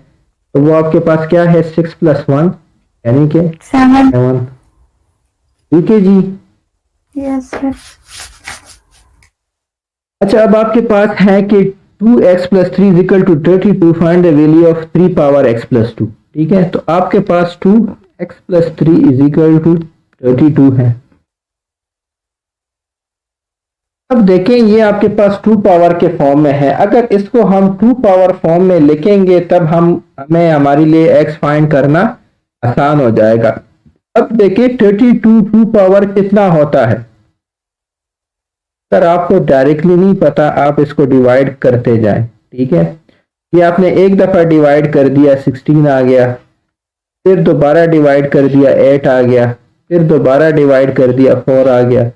तो वो आपके पास क्या है 6 प्लस 1 यानी कि 7, ठीक है जी। Yes sir. अच्छा, अब आपके पास है कि 2x plus 3 is equal to 32, find the value of 3 power x plus 2, ठीक है। तो आपके पास 2x plus 3 is equal to 32 है। अब देखें ये आपके पास 2 पावर के फॉर्म में है, अगर इसको हम 2 पावर फॉर्म में लिखेंगे तब हमें हमारे लिए x फाइंड करना आसान हो जाएगा। अब देखिए 32 2 पावर कितना होता है, सर आपको डायरेक्टली नहीं पता, आप इसको डिवाइड करते जाएं, ठीक है। ये आपने एक दफा डिवाइड कर दिया 16 आ गया, फिर दोबारा डिवाइड कर दिया 8 आ गया, फिर दोबारा डिवाइड कर दिया 4 आ गया,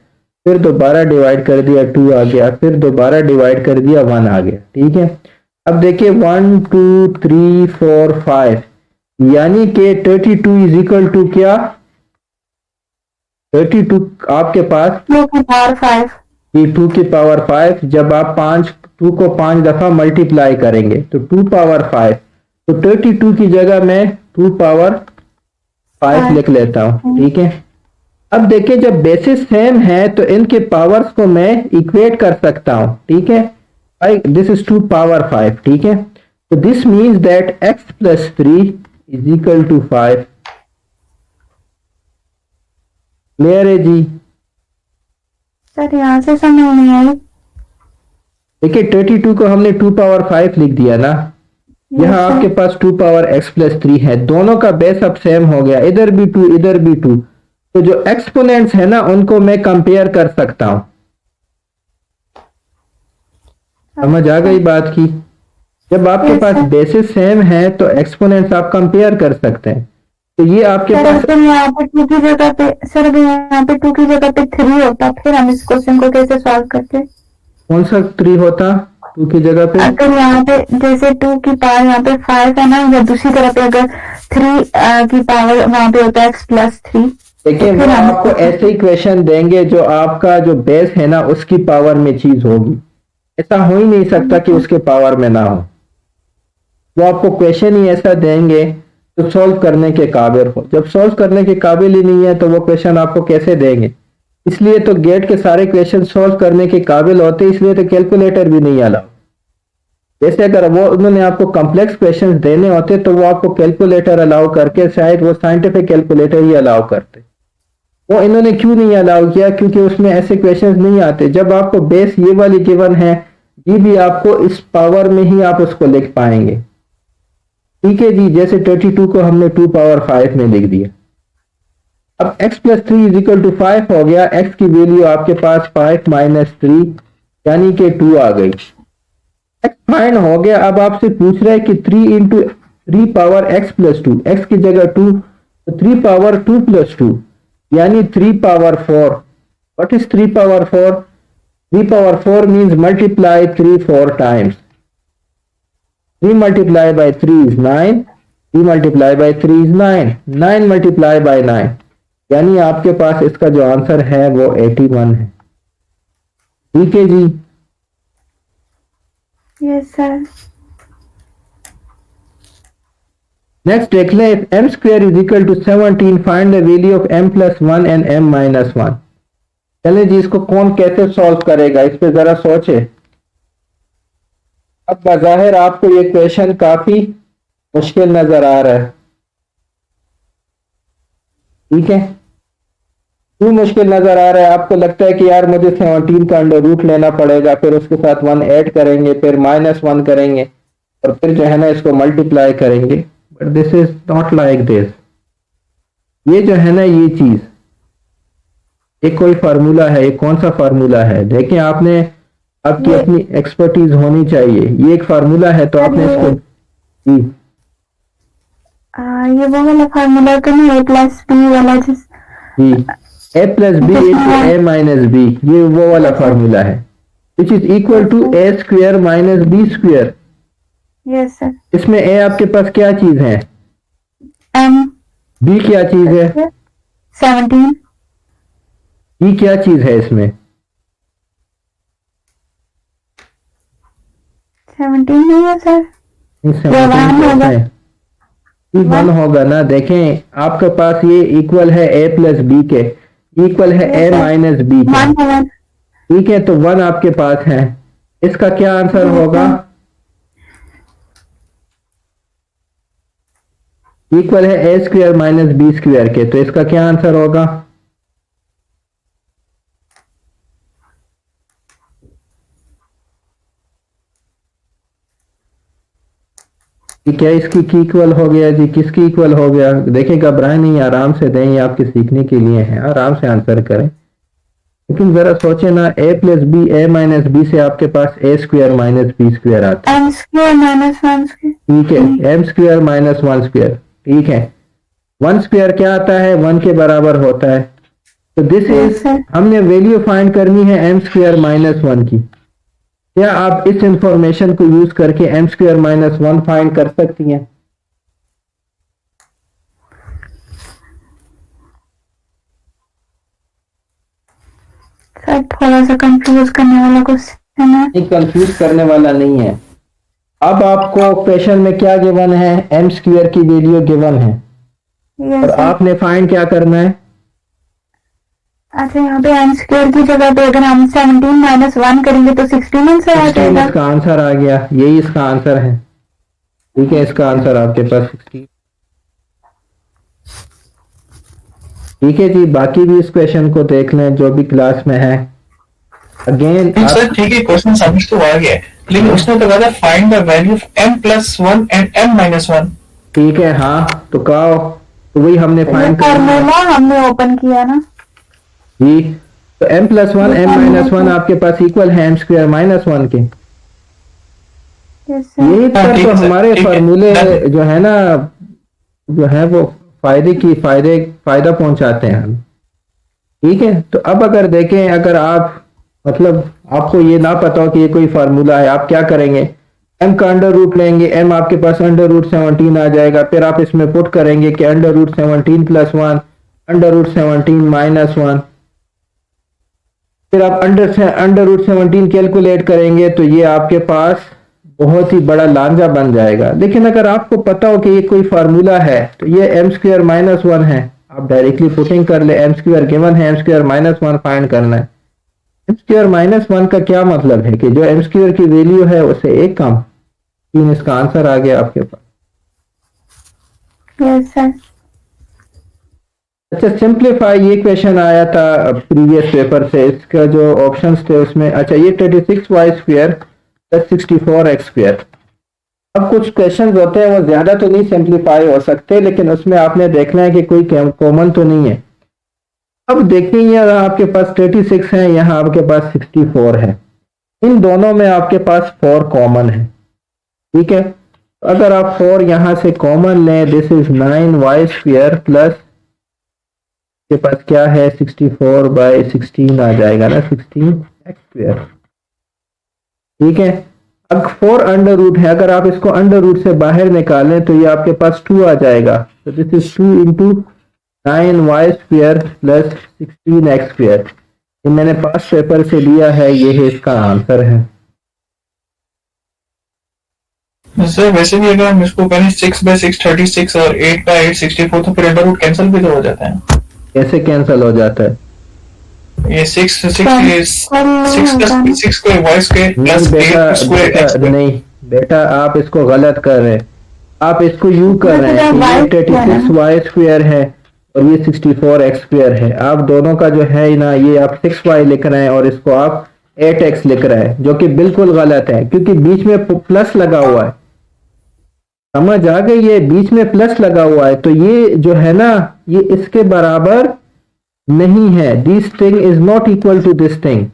फिर दोबारा डिवाइड कर दिया 2 आ गया, फिर दोबारा डिवाइड कर दिया 1 आ गया, ठीक है। अब देखिए 1 2 3 4 5 यानी कि 32 इज इक्वल टू क्या, 32 आपके पास 2 की पावर 5, 2 की पावर 5, जब आप 2 को 5 दफा मल्टीप्लाई करेंगे तो 2 पावर 5, तो 32 की जगह मैं 2 पावर 5 लिख लेता हूं, ठीक है। अब देखिए जब बेसिस सेम है तो इनके पावर्स को मैं इक्वेट कर सकता हूं, ठीक है। दिस इज 2 पावर 5, ठीक है। तो this means that x plus 3 is equal to 5। Clear है जी। सर यहाँ से समझ नहीं आई। देखिए 32 को हमने 2 पावर 5 लिख दिया ना, यहाँ आपके पास 2 पावर x प्लस 3 है, दोनों का बेस अब सेम हो गया, इधर भी 2 इधर भी 2, तो जो एक्सपोनेंट्स है ना उनको मैं कंपेयर कर सकता हूं। समझ आ गई बात की। जब आपके पास बेसिस सेम है तो एक्सपोनेंट्स आप कंपेयर कर सकते हैं। तो ये आपके पास सर यहाँ पे 2 की जगह पे, सर अगर यहाँ पे 2 की जगह पे 3 होता फिर हम इस क्वेश्चन को कैसे सॉल्व करते? कौन सा 3 होता 2 की जगह पे? अगर यहाँ पे जैसे 2 की पावर यहाँ पे 5 है ना, या दूसरी तरफ पे अगर 3 की पावर वहां पे होता है x प्लस 3। देखिए वो आपको ऐसे ही क्वेश्चन देंगे जो आपका जो बेस है ना उसकी पावर में चीज होगी, ऐसा हो ही नहीं सकता कि उसके पावर में ना हो। वो आपको क्वेश्चन ही ऐसा देंगे तो सॉल्व करने के काबिल हो, जब सॉल्व करने के काबिल ही नहीं है तो वो क्वेश्चन आपको कैसे देंगे। इसलिए तो गेट के सारे क्वेश्चन सॉल्व करने के काबिल होते, इसलिए तो कैलकुलेटर भी नहीं अलाउ। जैसे अगर वो उन्होंने आपको कॉम्प्लेक्स क्वेश्चंस देने होते तो वो आपको कैलकुलेटर अलाउ करके शायद वो साइंटिफिक कैलकुलेटर ही अलाउ करते। वो इन्होंने क्यों नहीं अलाउ किया? क्योंकि उसमें ऐसे क्वेश्चंस नहीं आते। जब आपको बेस ये वाली गिवन है, ये भी आपको इस पावर में ही आप उसको लिख पाएंगे, ठीक है जी। जैसे 32 को हमने 2 पावर 5 में लिख दिया। अब x plus 3 is equal to 5 हो गया, x की वैल्यू आपके पास 5 माइनस 3 यानी कि 2 आ गई। x फाइंड हो गया। अब आपसे पूछ रहा है कि 3 into 3 power x plus 2, x की जगह 2, तो 3 पावर 2 प्लस 2 यानी 3 power 4। What is 3 power 4? 3 power 4 means multiply 3 4 times. 3 multiplied by 3 is 9, 3 multiplied by 3 is 9, 9 multiplied by 9 यानी आपके पास इसका जो आंसर है वो 81 है, ठीक है जी। Yes sir. नेक्स्ट देख लें, if m square is equal to 17 find the value of m plus 1 and m minus 1। चलें जी, इसको कौन कैसे सॉल्व करेगा, इस पे जरा सोचे। अब बज़ाहिर आपको ये क्वेश्चन काफी मुश्किल नजर आ रहा है, ठीक है। क्यों मुश्किल नजर आ रहा है? आपको लगता है कि यार मुझे 17 का अंडर रूट लेना पड़ेगा, फिर उसके साथ 1 ऐड करेंगे, फिर -1 करेंगे और फिर जो है ना इसको मल्टीप्लाई करेंगे। But this is not like this. ये जो है ना ये चीज, एक कोई फार्मूला है। ये कौन सा फार्मूला है? देखें, आपने आपकी अपनी एक्सपर्टीज होनी चाहिए। ये एक फार्मूला है तो आपने इसको ये वो वाला फार्मूला तो नहीं, ए प्लस बी वाला जिस जी, a plus b into a minus b, ये वो वाला फार्मूला है, which is equal to A square minus B square. Yes sir. इसमें a आपके पास क्या चीज है, एम b क्या चीज है, 17 e क्या चीज है इसमें, 17 नहीं है सर, नहीं, 17 होगा। है, e 1 होगा ना। देखें आपके पास ये इक्वल है a प्लस बी के, इक्वल है a माइनस बी के, 1 होगा। ठीक है, तो 1 आपके पास है, इसका क्या आंसर होगा, इक्वल है ए स्क्वायर माइनस बी स्क्वायर के, तो इसका क्या आंसर होगा, कि क्या इसकी की इक्वल हो गया जी, किसकी इक्वल हो गया। देखिए घबराएं नहीं, आराम से दें, ये आपके सीखने के लिए है, आराम से आंसर करें। लेकिन जरा सोचे ना, ए प्लस बी, ए माइनस बी से आपके पास ए स्क्वायर माइनस बी स्क्वायर आता है, एम स्क्वायर माइनस 1 स्क्वायर, ठीक है, एम स्क्वायर माइनस 1 स्क्वायर, ठीक है। 1 स्क्वायर क्या आता है, 1 के बराबर होता है, तो दिस इज, हमने वैल्यू फाइंड करनी है एम स्क्वायर माइनस 1 की। क्या आप इस इंफॉर्मेशन को यूज करके एम स्क्वायर माइनस 1 फाइंड कर सकती हैं। सर थोड़ा सा कंफ्यूज करने वाला क्वेश्चन है। नहीं, कंफ्यूज करने वाला नहीं है। अब आपको क्वेश्चन में क्या गिवन है, एम स्क्वायर की वैल्यू गिवन है, और आपने फाइंड क्या करना है। अच्छा, यहाँ पे एम स्क्वायर की जगह पे अगर हम 17 माइनस 1 करेंगे तो 16 आंसर आ जाएगा। इसका आंसर आ गया, यही इसका आंसर है, ठीक है, इसका आंसर आपके पास 16, ठीक है जी। बाकी भी इस क्वेश्चन को देख लें जो भी क्लास में है। अगेन सर ठीक है, क्वेश्चन समझ तो आ गया है, लेकिन उसने तो कहा find the value of m plus 1 and m minus 1। ठीक है, हाँ, तो कहो, तो वही हमने फाइंड फार्मूला हमने ओपन किया ना जी। तो m प्लस 1 m माइनस 1 आपके पास इक्वल है m स्क्वायर माइनस 1 के। यही तो हमारे फार्मूले जो है ना, जो है वो फायदा पहुंचाते हैं हम, ठीक है। तो अब अगर देखें, अगर आप मतलब आपको ये ना पता हो कि ये कोई फार्मूला है, आप क्या करेंगे, m का अंडर रूट लेंगे, m आपके पास अंडर रूट 17 आ जाएगा, फिर आप इसमें पुट करेंगे कि under root 17 plus 1 under root 17 minus 1, फिर आप अंडर रूट 17 कैलकुलेट करेंगे, तो ये आपके पास बहुत ही बड़ा लांजा बन जाएगा। लेकिन अगर आपको पता हो कि ये कोई फार्मूला है, तो ये एम स्क्वायर माइनस 1 है, आप डायरेक्टली पुटिंग कर ले, एम स्क्वायर गिवन है, एम स्क्वायर माइनस 1 फाइंड करना है। एम स्क्वायर माइनस 1 का क्या मतलब है कि जो एम स्क्वायर की वैल्यू है उससे एक कम, 3, इसका आंसर आ गया आपके पास। Yes sir. अच्छा, सिंप्लीफाई, ये क्वेश्चन आया था प्रीवियस पेपर से, इसका जो ऑप्शंस थे उसमें, अच्छा ये 36y square plus 64x square. अब कुछ क्वेश्चंस होते हैं वो ज्यादा तो नहीं सिंप्लीफाई हो सकते, लेकिन उसमें आपने देखना है कि कोई कॉमन तो नहीं है। अब देखिए, यहाँ आपके पास 36 है, यहाँ आपके पास 64 है, इन दोनों में आपके पास 4 कॉमन है, ठीक है। अगर आप 4 यहां से कॉमन लें, this is 9y square plus के पास क्या है 64/16 आ जाएगा ना, 16x स्क्वायर, ठीक है। अब 4 अंडर रूट है, अगर आप इसको अंडर रूट से बाहर निकालें तो ये आपके पास 2 आ जाएगा, तो this is 2 into 9y square plus 16x square. ये मैंने पास्ट पेपर से लिया है, ये है इसका आंसर है। सर वैसे भी अगर हम इसको करें 6/6 36 और 8/8 64, तो फिर अंडर रूट कैंसिल भी तो हो जाता है। कैसे कैंसिल हो जाता है, ये 6 को y square plus 8 square x square. नहीं बेटा, आप इसको गलत कर रहे हैं, आप इसको यू कर रहे हैं कि ये 36y स्क्वायर है और ये 64x स्क्वायर है। आप दोनों का जो है ना, ये आप 6y लिख रहे हैं और इसको आप 8x लिख रहे हैं, जो कि बिल्कुल गलत है, क्योंकि बीच में प्लस लगा हुआ है। समझ आ गई, ये बीच में प्लस लगा हुआ है, तो ये जो है ना, ये इसके बराबर नहीं है। This thing is not equal to this thing.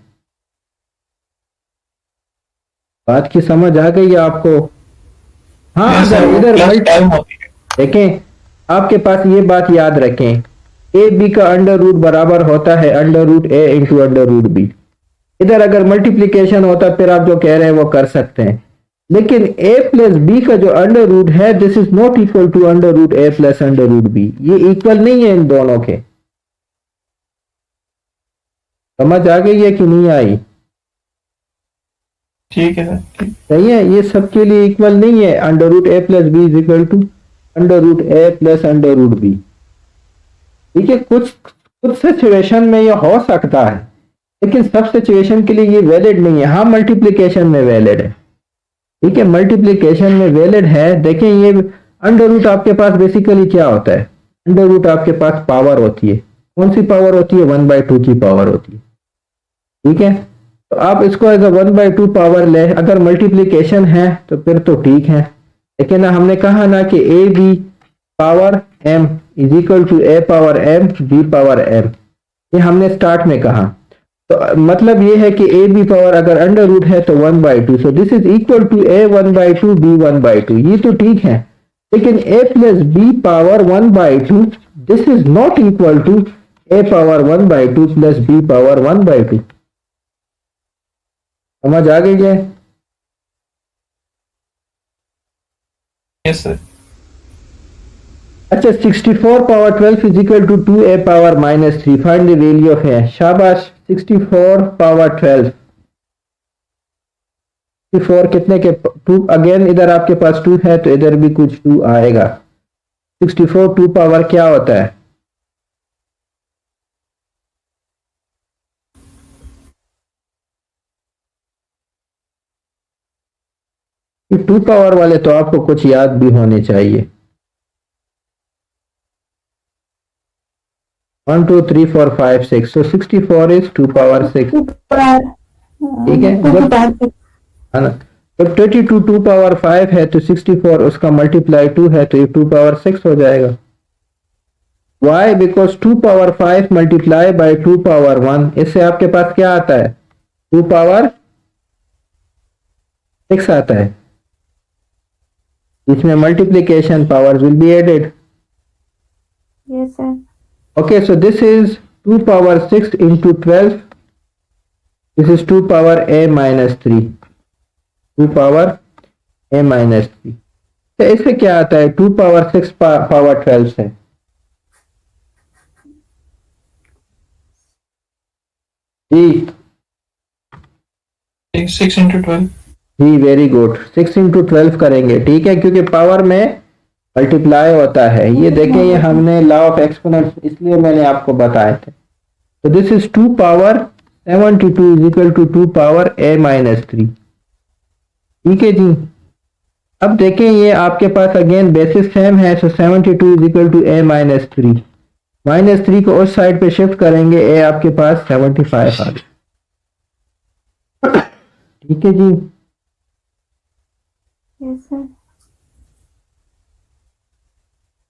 बात की समझ आ गई आपको। हाँ, अगर इधर देखें, आपके पास ये बात याद रखें, ए बी का अंडर रूट बराबर होता है अंडर रूट ए इंटू अंडर रूट बी। इधर अगर मल्टीप्लीकेशन होता फिर आप जो कह रहे हैं वो कर सकते हैं, लेकिन ए प्लस बी का जो अंडर रूट है this is not equal to under root a plus under root b, ये इक्वल नहीं है इन दोनों के। समझ आ गई है कि नहीं आई? ठीक है सर, ठीक। सही है, ये सबके लिए इक्वल नहीं है। Under root a plus B is equal to under root a plus under root b. ठीक है, कुछ कुछ सिचुएशन में ये हो सकता है, लेकिन सब सिचुएशन के लिए ये वैलिड नहीं है। हाँ, मल्टीप्लीकेशन में वैलिड है। ठीक है, मल्टीप्लीकेशन में वैलिड है। देखें, ये अंडर रूट आपके पास बेसिकली क्या होता है? अंडर रूट आपके पास पावर होती है। कौन सी पावर होती है? 1/2 की पावर होती है। ठीक है, तो आप इसको एज 1/2 पावर ले। अगर मल्टीप्लीकेशन है तो फिर तो ठीक है, लेकिन हमने कहा ना कि A B power m is equal to A power m B power m, ये हमने स्टार्ट में कहा। तो मतलब ये है कि ए बी पावर अगर अंडर रूट है तो 1/2, so this is equal to a 1/2 b 1/2, ये तो ठीक है। लेकिन a plus b power 1/2 this is not equal to a power 1/2 plus b power 1/2। समझ आ गई है? Yes sir. अच्छा, 64 power 12 is equal to 2a power -3, find the value of है। शाबाश, 64 पावर 12, 64 कितने के 2, अगेन इधर आपके पास 2 है तो इधर भी कुछ 2 आएगा। 64 2 पावर क्या होता है? ये 2 पावर वाले तो आपको कुछ याद भी होने चाहिए। 1 2 3 4 5 6, so 64 is 2 power 6। ठीक है, है ना? जब 32 2 पावर 5 है तो 64 उसका मल्टीप्लाई 2 है तो ये 2 पावर 6 हो जाएगा। Why? Because 2 power 5 multiply by 2 power 1, इससे आपके पास क्या आता है? 2 पावर 6 आता है। इसमें multiplication powers will be added. Yes, sir. Okay, so this is 2 power 6 into 12. This is 2 power a minus 3. 2 power a minus 3. तो इससे क्या आता है? 2 पावर 6 पावर 12 से। जी 6 into 12। जी, वेरी गुड, 6 इंटू 12 करेंगे। ठीक है, क्योंकि पावर में मल्टीप्लाई होता है। ये देखें, ये हमने लॉ ऑफ एक्सपोनेंट्स इसलिए मैंने आपको बताए थे। तो this is 2 power 72 is equal to 2 power a minus 3। ठीक है जी, अब देखें ये आपके पास अगेन बेसिस सेम है, so 72 is equal to a minus 3। Minus 3 को उस साइड पे शिफ्ट करेंगे, a आपके पास 75 आ गया। ठीक है जी, Yes, sir.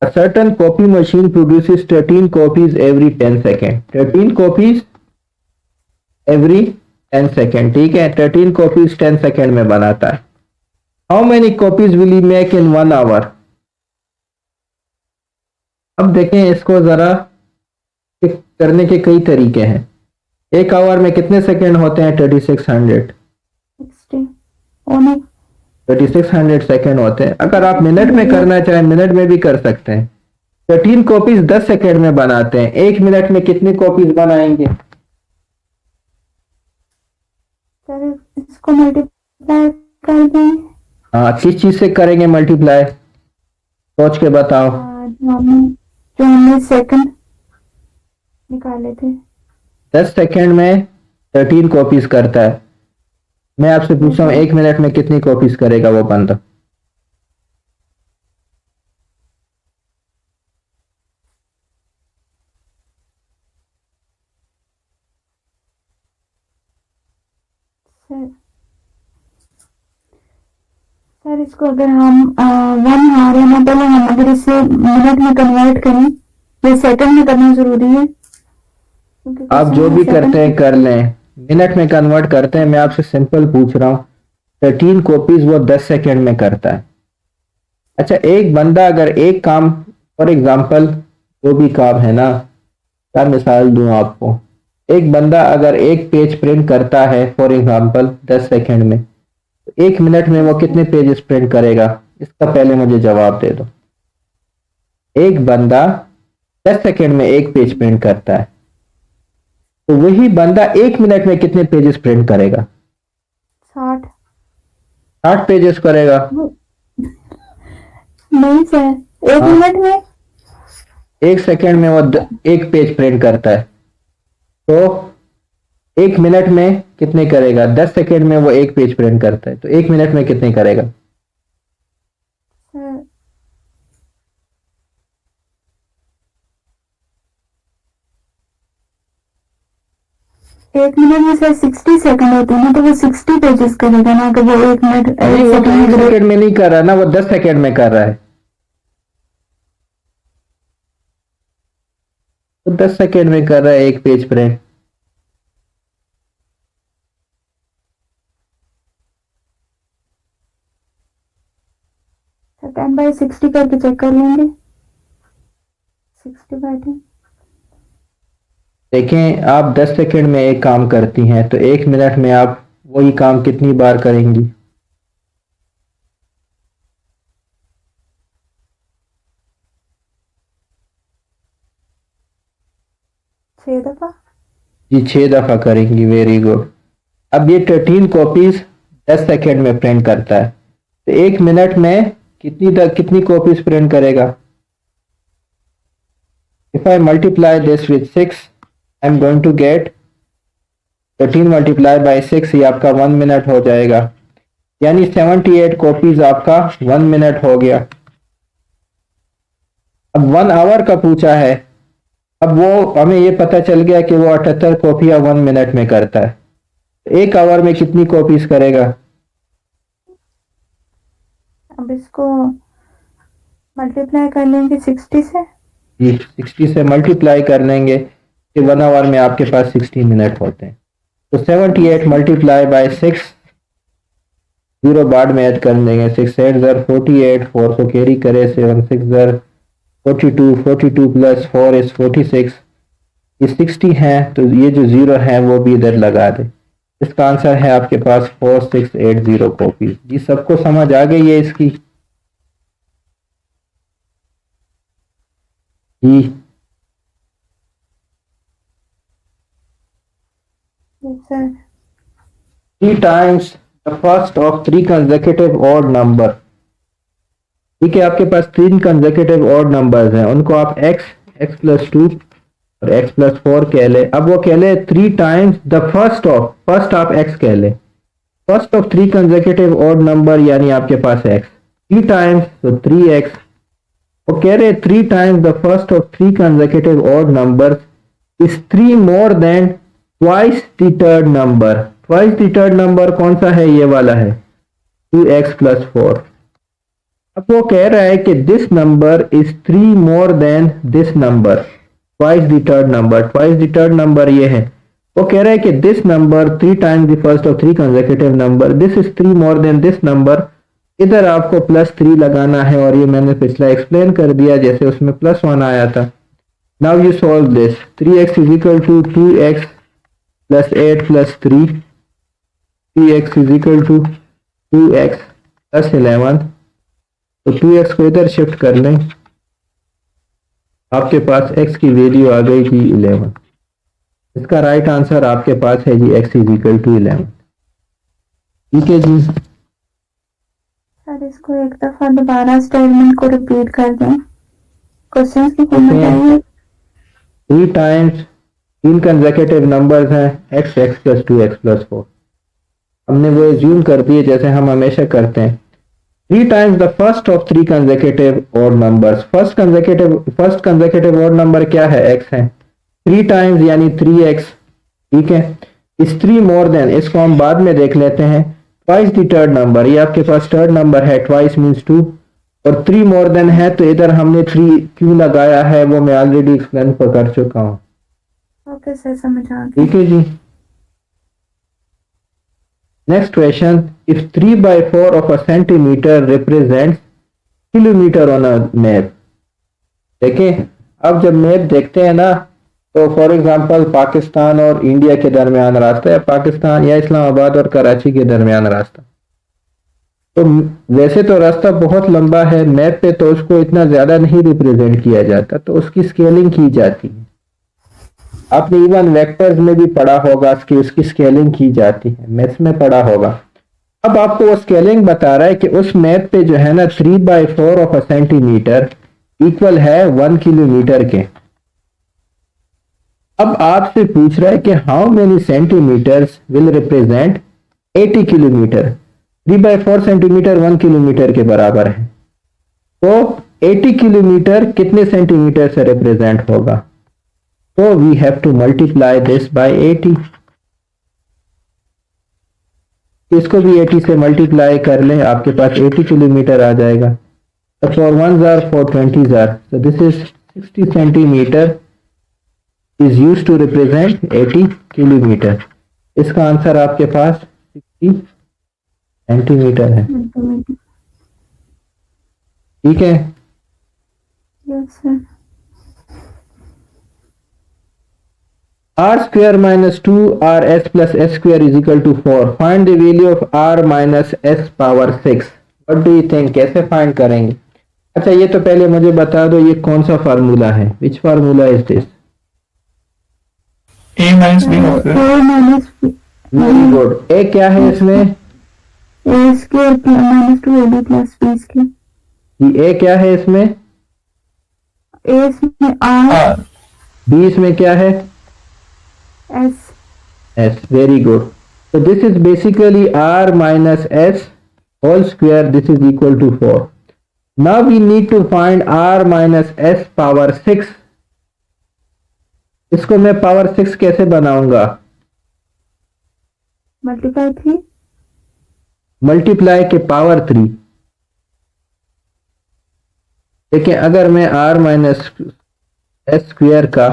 A certain copy machine produces 13 copies every 10 seconds. 13 copies every 10 seconds। ठीक है, 13 copies 10 सेकेंड में बनाता है। How many copies will he make in 1 hour? अब देखें इसको जरा, करने के कई तरीके हैं। एक आवर में कितने सेकेंड होते हैं? 3600। 60. Only 3600 सेकेंड होते हैं। अगर आप मिनट में करना चाहें मिनट में भी कर सकते हैं। 13 कॉपीज 10 सेकेंड में बनाते हैं। एक मिनट में कितनी कॉपीज बनाएंगे? सर इसको मल्टीप्लाई कर दें। हाँ, किस चीज से करेंगे मल्टीप्लाई? सोच के बताओ। जो हमने सेकंड निकाले थे। 10 सेकेंड में 13 कॉपीज करता है। मैं आपसे पूछ रहा हूँ एक मिनट में कितनी कॉपीज करेगा वो बंदा? सर इसको अगर हम 1 आवर है ना, पहले हम अगर इसे मिनट में कन्वर्ट करें, ये सेकंड में करना जरूरी है। आप जो भी करते हैं कर लें, मिनट में कन्वर्ट करते हैं। मैं आपसे सिंपल पूछ रहा हूँ, 13 कॉपीज वो 10 सेकेंड में करता है। अच्छा, एक बंदा अगर एक काम फॉर एग्जाम्पल जो भी काम है ना, क्या मिसाल दूं आपको, एक बंदा अगर एक पेज प्रिंट करता है फॉर एग्जाम्पल 10 सेकंड में, तो 1 मिनट में वो कितने पेजेस प्रिंट करेगा? इसका पहले मुझे जवाब दे दो। एक बंदा 10 सेकंड में एक पेज प्रिंट करता है, तो वही बंदा 1 मिनट में कितने पेजेस प्रिंट करेगा? 60। 60 पेजेस करेगा। नहीं सर, 1 मिनट में 1 सेकंड में वो एक पेज प्रिंट करता है, तो 1 मिनट में कितने करेगा? 10 सेकंड में वो एक पेज प्रिंट करता है, तो 1 मिनट में कितने करेगा? सर 1 मिनट में सर 60 सेकंड होते हैं ना, तो वो 60 पेजेस करेगा ना, अगर वो 1 मिनट नहीं, वो तो 1 सेकंड सेकंड में नहीं कर रहा ना, वो 10 सेकंड में कर रहा है, तो 10 सेकंड में कर रहा है एक पेज प्रिंट। सर 10/60 करके चेक कर लेंगे। 60/10। देखें, आप 10 सेकंड में एक काम करती हैं, तो 1 मिनट में आप वही काम कितनी बार करेंगी? 6 दफा। जी, 6 दफा करेंगी। Very good. अब ये 13 कॉपीज 10 सेकंड में प्रिंट करता है, तो 1 मिनट में कितनी कॉपीज प्रिंट करेगा? If I multiply this with 6, I am going to get 13 multiply by 6, ये आपका 1 मिनट हो जाएगा, यानी 78 कॉपीज आपका 1 मिनट हो गया। अब 1 आवर का पूछा है, अब वो हमें ये पता चल गया कि वो 78 कॉपियां 1 मिनट में करता है, 1 आवर में कितनी कॉपीज करेगा? अब इसको मल्टीप्लाई कर लेंगे 60 से। जी, 60 से मल्टीप्लाई कर लेंगे कि 1 आवर में आपके पास 60 मिनट होते हैं, तो 78 मल्टीप्लाई बाय 6, 0 बाद में ऐड कर देंगे। 6 8 ज़र 48, 4 को कैरी करे, 7 6 ज़र 42, 42 प्लस 4 इज 46, ये 60 है, तो ये जो 0 है वो भी इधर लगा दे। इसका आंसर है आपके पास 4680 कॉपीज। जी, सबको समझ आ गई है इसकी? जी, Yes, sir. 3 times the first of 3 consecutive odd number। ठीक है, आपके पास 3 consecutive odd numbers हैं, उनको आप x प्लस 2 और x प्लस 4 कह ले। अब वो कह ले 3 times the first of, first आप x कह ले, first of 3 consecutive odd number यानी आपके पास x, 3 times तो 3x। वो कह रहे 3 times the first of 3 consecutive odd numbers is 3 more than twice the third number। twice the third number कौन सा है? ये वाला है 2x प्लस 4। अब वो कह रहा है कि this number is 3 more than this number, twice the third number. Twice the third number ये है, वो कह रहा है कि this number 3 times the first of 3 consecutive number, this is 3 more than this number. इधर आपको +3 लगाना है, और ये मैंने पिछला एक्सप्लेन कर दिया, जैसे उसमें +1 आया था। Now you solve this. 3x is equal to 2x plus 8 plus 3, 3x is equal to 2x plus 11, तो 2x को इधर शिफ्ट कर लें, आपके पास x की वैल्यू आ गई जी 11। इसका राइट आंसर आपके पास है जी x इज इक्वल टू 11। ठीक है जी। सर इसको एक दफा दोबारा स्टेटमेंट को रिपीट कर दें, क्वेश्चंस की फॉर्मेट है। 3 टाइम्स 3 कंसेक्यूटिव नंबर्स हैं x प्लस 2x प्लस 4। हमने वो एज्यूम कर दिए जैसे हम हमेशा करते हैं। 3 times the first of 3 consecutive odd numbers। First consecutive odd number क्या है? x है। 3 times यानी 3x। ठीक है, इस 3 more than, इसको हम बाद में देख लेते हैं। twice the third number, ये आपके पास थर्ड नंबर है, twice means 2, और 3 more than है, तो इधर हमने 3 क्यों लगाया है वो मैं ऑलरेडी एक्सप्लेन कर चुका हूँ। ओके सर, समझ आ गया। ठीक है जी। Next question, if 3/4 of a centimeter represents kilometer on a map, देखें, अब जब मैप देखते हैं ना, तो फॉर एग्जांपल पाकिस्तान और इंडिया के दरमियान रास्ता, या पाकिस्तान या इस्लामाबाद और कराची के दरमियान रास्ता, तो वैसे तो रास्ता बहुत लंबा है मैप पे, तो उसको इतना ज्यादा नहीं रिप्रेजेंट किया जाता, तो उसकी स्केलिंग की जाती है। आपने इवन वेक्टर्स में भी पढ़ा होगा कि उसकी स्केलिंग की जाती है, मैथ्स में पढ़ा होगा। अब आपको वो स्केलिंग बता रहा है कि उस मैप पे जो है ना 3/4 ऑफ अ सेंटीमीटर इक्वल है 1 किलोमीटर के। अब आपसे पूछ रहा है कि how many centimetres will represent 80 kilometre. 3/4 centimetre 1 kilometre के बराबर है, तो 80 किलोमीटर कितने सेंटीमीटर से रिप्रेजेंट होगा? तो we have to multiply this by 80। इसको भी 80 से मल्टीप्लाई कर लें, आपके पास 80 किलोमीटर आ जाएगा। तो for 1 jar, for 20 jar, so this is 60 centimetre is used to represent 80 kilometre. इसका आंसर आपके पास 60 सेंटीमीटर है। ठीक है, yes sir. r square minus 2rs plus s square is equal to 4. Find the value of r minus s power 6. What do you think? कैसे फाइंड करेंगे? अच्छा, ये तो पहले मुझे बता दो, ये कौन सा फार्मूला है? Which formula is this? a minus b होगा। 4 माइनस Very good. a क्या है इसमें? A square minus 2ab plus B square. ये a क्या है इसमें? ए इसमें आर, b इसमें क्या है? S. s. Very good. So this is basically r minus s whole square. This is equal to 4. Now we need to find r minus s power 6. इसको मैं पावर 6 कैसे बनाऊंगा? मल्टीप्लाई 3। मल्टीप्लाई के पावर 3। देखिए, अगर मैं r माइनस एस स्क्वेयर का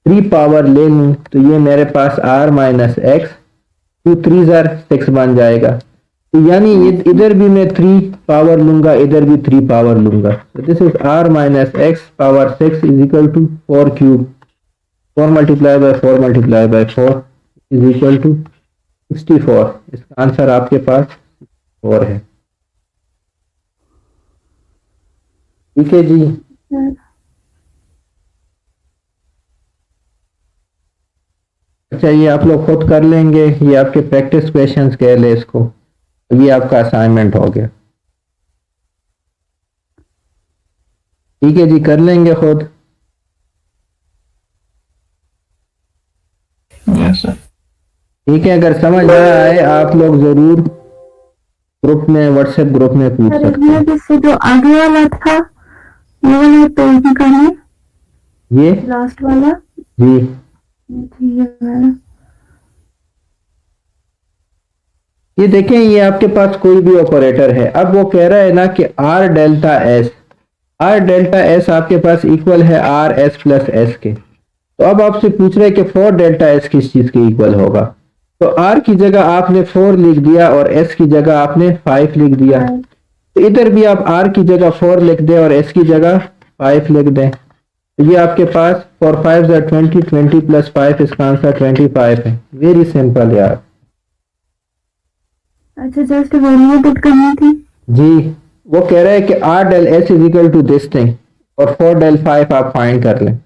3 पावर ले लूं, तो ये मेरे पास r माइनस एक्स 2 3 जार 6 बन जाएगा। तो यानी इधर भी मैं 3 पावर लूंगा, इधर भी 3 पावर लूंगा। तो this is r minus x power 6 is equal to 4 cube. 4 multiply by 4 multiply by 4 is equal to 64। इसका आंसर आपके पास 4 है। ठीक है जी। अच्छा, ये आप लोग खुद कर लेंगे, ये आपके प्रैक्टिस क्वेश्चंस कह ले इसको, ये आपका असाइनमेंट हो गया। ठीक है जी, कर लेंगे खुद। Yes sir. ठीक है, अगर समझ ना आए आप लोग जरूर ग्रुप में, व्हाट्सएप ग्रुप में पूछ सकते हैं। जिससे जो आगे वाला था ये वाला तो ही करना, ये लास्ट वाला जी, ये वाला। ये देखें, ये आपके पास कोई भी ऑपरेटर है। अब वो कह रहा है ना कि आर डेल्टा एस आपके पास इक्वल है आर एस प्लस एस के। तो अब आपसे पूछ रहे हैं कि 4 डेल्टा एस किस चीज के इक्वल होगा? तो आर की जगह आपने 4 लिख दिया और एस की जगह आपने 5 लिख दिया। तो इधर भी आप आर की जगह 4 लिख दें और एस की जगह 5 लिख दें। तो ये आपके पास 4 5 20, 20 प्लस 5, इसका आंसर 25 है। वेरी सिंपल यार। अच्छा, जस्ट वैल्यू पुट करनी थी जी, वो कह रहा है कि r del s is equal to this thing और 4 डेल 5 आप फाइंड कर लें।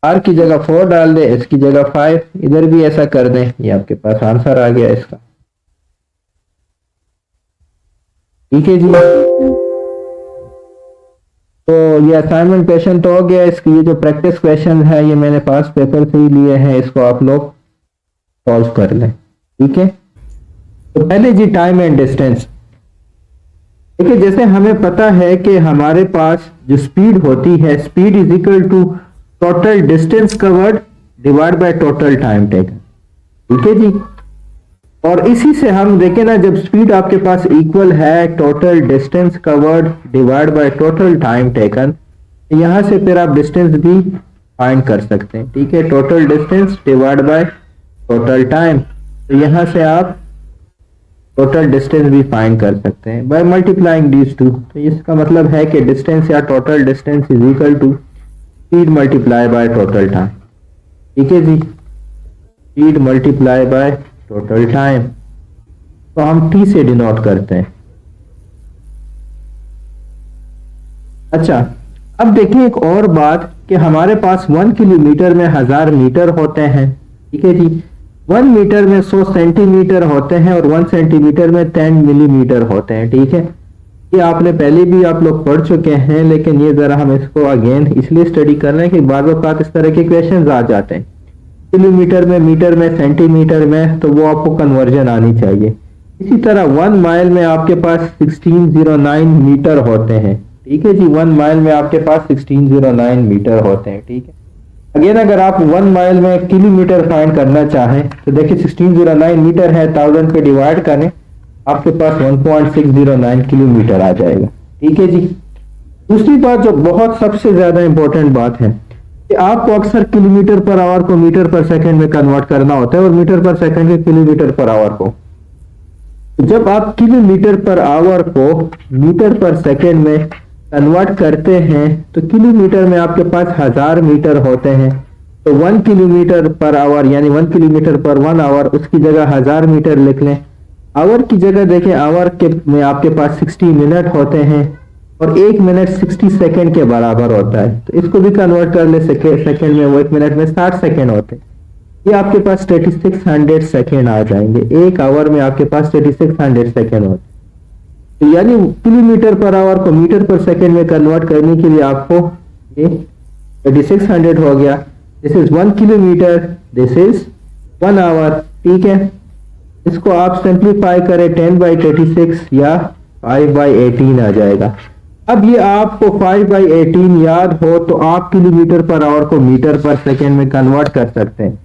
आर की जगह 4 डाल दें, एस की जगह 5, इधर भी ऐसा कर दें, ये आपके पास आंसर आ गया इसका। ठीक है जी। तो ये असाइनमेंट क्वेश्चन तो हो गया। इसकी ये जो प्रैक्टिस क्वेश्चन है ये मैंने पास पेपर से ही लिए हैं, इसको आप लोग सॉल्व कर लें। ठीक है, तो पहले जी टाइम एंड डिस्टेंस। देखिए, जैसे हमें पता है कि हमारे पास जो स्पीड होती है, speed is equal to total distance covered divide by total time taken. ठीक है जी। और इसी से हम देखें ना, जब स्पीड आपके पास इक्वल है total distance covered divide by total time taken, यहां से फिर आप डिस्टेंस भी फाइंड कर सकते हैं। ठीक है, total distance divide by total time. तो यहां से आप टोटल डिस्टेंस भी फाइंड कर सकते हैं बाय मल्टीप्लाइंग दीज टू। तो इसका मतलब है कि डिस्टेंस या total distance is equal to speed multiply by total time. ठीक है जी, speed multiply by total time, तो हम टी से डिनोट करते हैं। अच्छा, अब देखिए एक और बात कि हमारे पास 1 किलोमीटर में 1000 मीटर होते हैं। ठीक है जी, 1 मीटर में 100 सेंटीमीटर होते हैं और 1 सेंटीमीटर में 10 मिलीमीटर होते हैं। ठीक है, ये आपने पहले भी आप लोग पढ़ चुके हैं, लेकिन ये जरा हम इसको अगेन इसलिए स्टडी कर रहे हैं कि बार बार इस तरह के क्वेश्चंस आ जाते हैं, किलोमीटर में, मीटर में, सेंटीमीटर में, तो वो आपको कन्वर्जन आनी चाहिए। इसी तरह 1 माइल में आपके पास 1609 मीटर होते हैं। ठीक है जी, 1 माइल में आपके पास 1609 मीटर होते हैं। ठीक है, अगेन अगर आप 1 माइल में किलोमीटर फाइंड करना चाहें तो देखिए 1609 मीटर है, 1000 पे डिवाइड करें, आपके पास 1.609 किलोमीटर आ जाएगा। ठीक है जी, दूसरी बात जो बहुत सबसे ज्यादा इंपॉर्टेंट बात है कि आपको अक्सर किलोमीटर पर आवर को मीटर पर सेकंड में कन्वर्ट करना होता है और मीटर पर सेकंड के किलोमीटर पर आवर को। जब आप किलोमीटर पर आवर को मीटर पर सेकंड में कन्वर्ट करते हैं तो किलोमीटर में आपके पास 1000 मीटर होते हैं, तो 1 किलोमीटर पर आवर यानी 1 किलोमीटर पर 1 आवर, उसकी जगह 1000 मीटर लिख लें। आवर की जगह देखें, आवर के में आपके पास 60 मिनट होते हैं और 1 मिनट 60 सेकंड के बराबर होता है, तो इसको भी कन्वर्ट कर ले सेकंड में, वो 1 मिनट में 60 सेकंड होते हैं। ये आपके पास 3600 सेकंड आ जाएंगे। 1 आवर में आपके पास 3600 सेकंड होते हैं। तो यानी किलोमीटर पर आवर को मीटर पर सेकंड में कन्वर्ट करने के लिए आपको ये 3600 हो गया। This is 1 kilometre, this is 1 hour. ठीक है, इसको आप सिंप्लीफाई करें 10/36 या 5/18 आ जाएगा। अब ये आपको 5/18 याद हो तो आप किलोमीटर पर आवर को मीटर पर सेकंड में कन्वर्ट कर सकते हैं।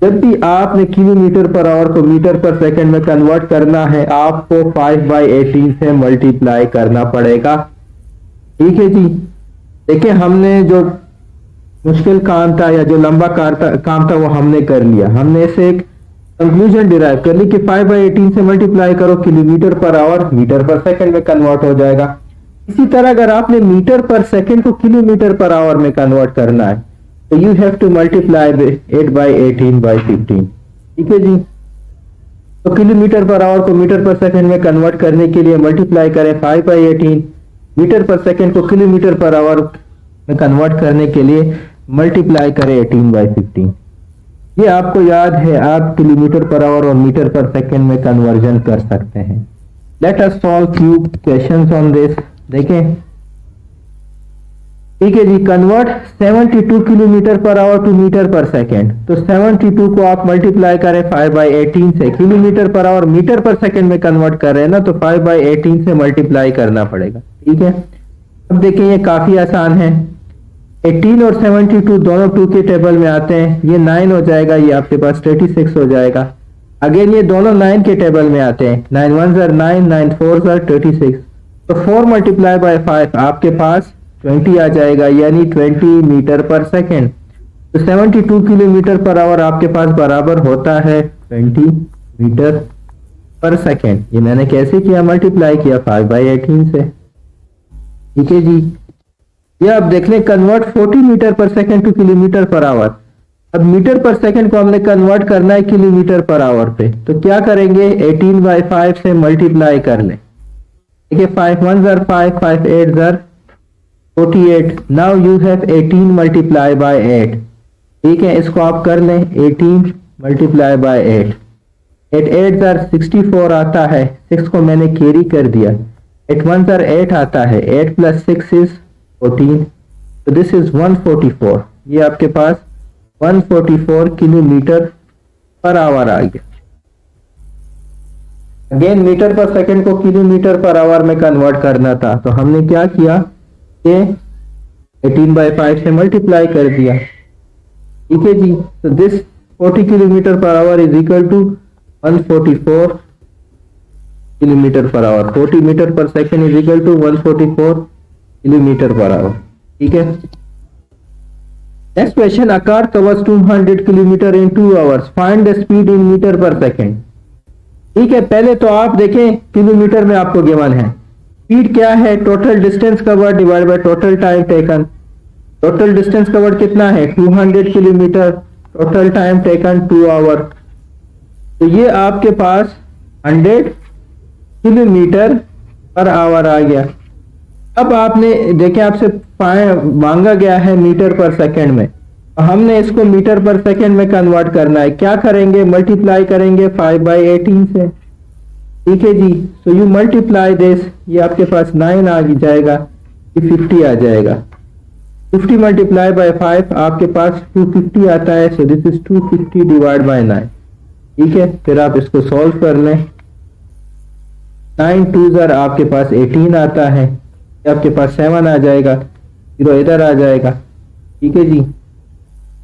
जब भी आपने किलोमीटर पर आवर को मीटर पर सेकंड में कन्वर्ट करना है, आपको 5/18 से मल्टीप्लाई करना पड़ेगा। ठीक है जी, देखिए हमने जो मुश्किल काम था या जो लंबा काम था वो हमने कर लिया। हमने इसे एक कंक्लूजन डिराइव कर ली कि 5/18 से मल्टीप्लाई करो, kilometre per hour meter per second में कन्वर्ट हो जाएगा। इसी तरह अगर आपने मीटर पर सेकंड को किलोमीटर पर आवर में कन्वर्ट करना है तो यू हैव टू मल्टीप्लाई 8/18/15। ठीक है जी, तो किलोमीटर पर आवर को मीटर पर सेकंड में कन्वर्ट करने के लिए मल्टीप्लाई करें 5/18, मीटर पर सेकंड को किलोमीटर पर आवर में कन्वर्ट करने के लिए मल्टीप्लाई करें 18/15। ये आपको याद है, आप किलोमीटर पर आवर और मीटर पर सेकंड में कन्वर्जन कर सकते हैं। Let us solve few questions on this. देखें, ठीक है जी, convert 72 kilometre per hour to metre per second. तो 72 को आप मल्टीप्लाई करें 5/18 से, kilometre per hour meter per second में कन्वर्ट कर रहे हैं ना, तो 5/18 से मल्टीप्लाई करना पड़ेगा। ठीक है, अब देखें ये काफी आसान है। 18 और 72 दोनों 2 के टेबल में आते हैं, ये 9 हो जाएगा, ये आपके पास 36 हो जाएगा। अगेन ये दोनों 9 के टेबल में आते हैं, 9 1 are 9, 9 4 are 36, तो 4 मल्टीप्लाई बाय 5 आपके पास 20 आ जाएगा, यानी 20 मीटर पर सेकेंड। तो 72 किलोमीटर पर आवर आपके पास बराबर होता है 20 मीटर पर सेकेंड। ये मैंने कैसे किया, मल्टीप्लाई किया 5/18 से। ठीक है जी, ये अब देख लें, convert 40 metre per second two kilometre per our. अब मीटर पर सेकेंड को हमने कन्वर्ट करना है किलोमीटर पर आवर पे, तो क्या करेंगे, 18/5 से मल्टीप्लाई कर लें। देखिए 5 1 are 5, 5 8 are 48। Now you have 18 multiply by 8। ठीक है, इसको आप कर लें 18 मल्टीप्लाई बाय 8। 8 8 are 64 आता है, 6 को मैंने कैरी कर दिया। 8 1 are 8 आता है, 8 + 6 is 14, तो दिस इज 144। ये आपके पास 144 किलोमीटर पर आवर आ गया। अगेन मीटर पर सेकंड को किलोमीटर पर आवर में कन्वर्ट करना था, तो हमने क्या किया कि 18/5 से मल्टीप्लाई कर दिया। ठीक है जी, तो this 40 kilometre per hour is equal to 144 kilometre per hour. 40 metre per second is equal to 144 kilometre per hour. ठीक है, next question, a car covers 200 kilometre in 2 hours, find the speed in metre per second. ठीक है, पहले तो आप देखें किलोमीटर में आपको गिवन है। स्पीड क्या है? Total distance covered divide by total time taken. Total distance covered कितना है? 200 kilometre. Total time taken 2 hour. तो ये आपके पास 100 किलोमीटर पर आवर आ गया। अब आपने देखें आपसे मांगा गया है मीटर पर सेकंड में, हमने इसको मीटर पर सेकंड में कन्वर्ट करना है। क्या करेंगे? मल्टीप्लाई करेंगे 5/18 से। ठीक है जी, सो यू मल्टीप्लाई दिस, ये आपके पास 9 आ जाएगा, ये 50 आ जाएगा। 50 मल्टीप्लाई बाय 5 आपके पास 250 आता है। So this is 250 divide by 9। ठीक है, फिर आप इसको सॉल्व कर लें। 9 2 ज़र आपके पास 18 आता है, आपके पास 7 आ जाएगा, 0 इधर आ जाएगा। ठीक है जी,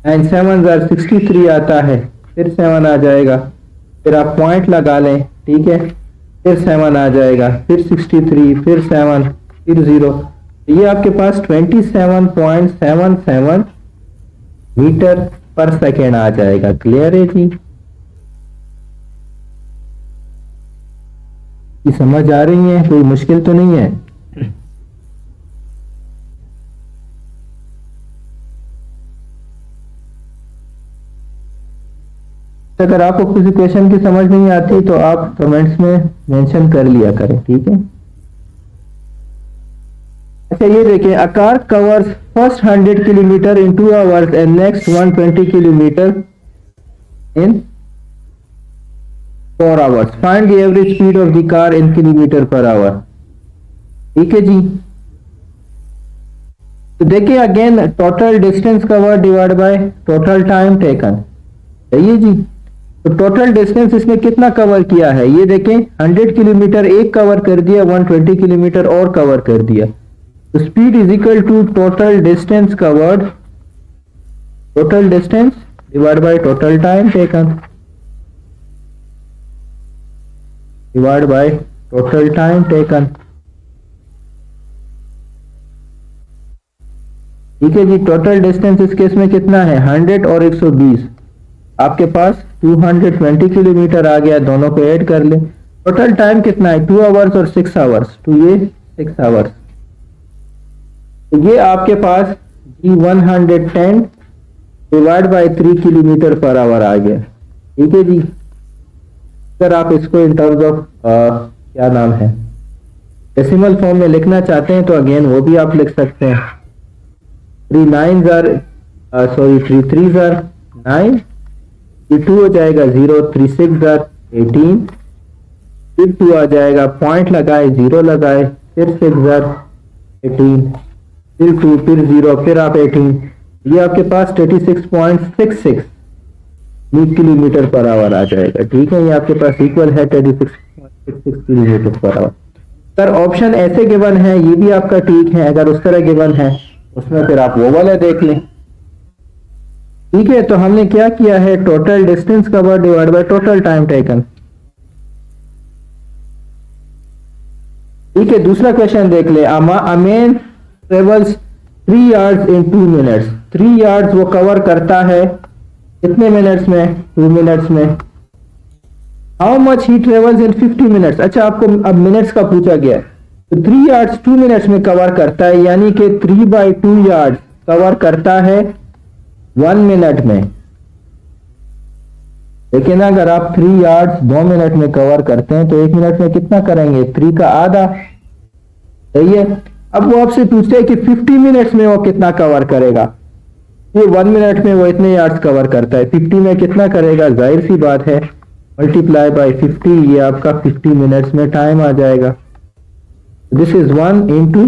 9 7 ज़र 63 आता है, फिर 7 आ जाएगा, फिर आप पॉइंट लगा लें। ठीक है, फिर 7 आ जाएगा, फिर 63, फिर 7, फिर 0। ये आपके पास 27.77 मीटर पर सेकेंड आ जाएगा। क्लियर है जी? ये समझ आ रही है? कोई मुश्किल तो नहीं है? अगर आपको किसी क्वेश्चन की समझ नहीं आती तो आप कमेंट्स में मेंशन कर लिया करें। ठीक है, अच्छा ये देखिए, अ car covers first 100 kilometre in 2 hours and next 120 kilometre in 4 hours. Find the average speed of the car in kilometre per hour. ठीक है जी, तो देखिए again total distance cover divide by total time taken. सही है जी, तो टोटल डिस्टेंस इसने कितना कवर किया है? ये देखें 100 किलोमीटर एक कवर कर दिया, 120 किलोमीटर और कवर कर दिया। तो speed is equal to total distance covered, total distance divide by total time taken, divide by total time taken. ठीक है जी, टोटल डिस्टेंस इस केस में कितना है? 100 और 120, आपके पास 220 किलोमीटर आ गया। दोनों को ऐड कर ले। टोटल टाइम कितना है? 2 आवर्स और 6 आवर्स, तो ये 6 आवर्स। तो ये आपके पास 110 divide by 3 kilometre per hour आ गया। ठीक है जी, अगर आप इसको इन टर्म्स ऑफ क्या नाम है डेसिमल फॉर्म में लिखना चाहते हैं तो अगेन वो भी आप लिख सकते हैं। 3 9 ज़र 3 3 ज़र 9, ये 2 हो जाएगा 0, 3 6 ज़र 18, फिर 2 आ जाएगा, पॉइंट लगाए, 0 लगाए, फिर 6 ज़र 18, फिर 2, फिर 0, फिर आप 18। ये आपके पास 36.66 किलोमीटर पर आवर आ जाएगा। ठीक है, ये आपके पास इक्वल है 36.66 kilometre per our. Sir option ऐसे गिवन है, ये भी आपका ठीक है। अगर उस तरह गिवन है उसमें फिर आप वो वाला देख लें। ठीक है, तो हमने क्या किया है? Total distance cover divide by total time taken. ठीक है, दूसरा क्वेश्चन देख ले। A man travels 3 yards in 2 minutes. 3 yards वो कवर करता है कितने मिनट्स में? 2 मिनट्स में। How much he travels in 50 minutes. अच्छा, आपको अब मिनट्स का पूछा गया है, तो 3 यार्ड्स 2 मिनट्स में कवर करता है, यानी कि 3/2 यार्ड कवर करता है 1 मिनट में। लेकिन अगर आप 3 यार्ड्स 2 मिनट में कवर करते हैं तो 1 मिनट में कितना करेंगे? 3 का आधा। सही है, अब वो आपसे पूछते हैं कि 50 मिनट्स में वो कितना कवर करेगा। ये 1 मिनट में वो इतने यार्ड्स कवर करता है, 50 में कितना करेगा? जाहिर सी बात है, मल्टीप्लाई बाय 50, ये आपका 50 मिनट्स में टाइम आ जाएगा। दिस इज 1 इंटू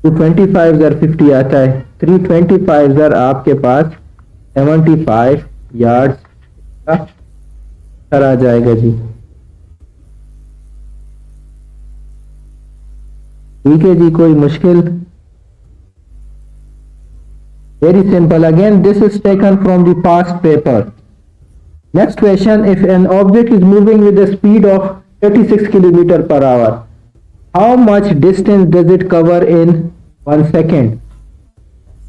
225 ज़र 50 आता है, 325 ज़र आपके पास 75 यार्ड्स का सर आ जाएगा जी। ठीक है जी, कोई मुश्किल? Very simple. Again, this is taken from the past paper. Next question, if an object is moving with a speed of 36 km per hour, how much distance does it cover in 1 second?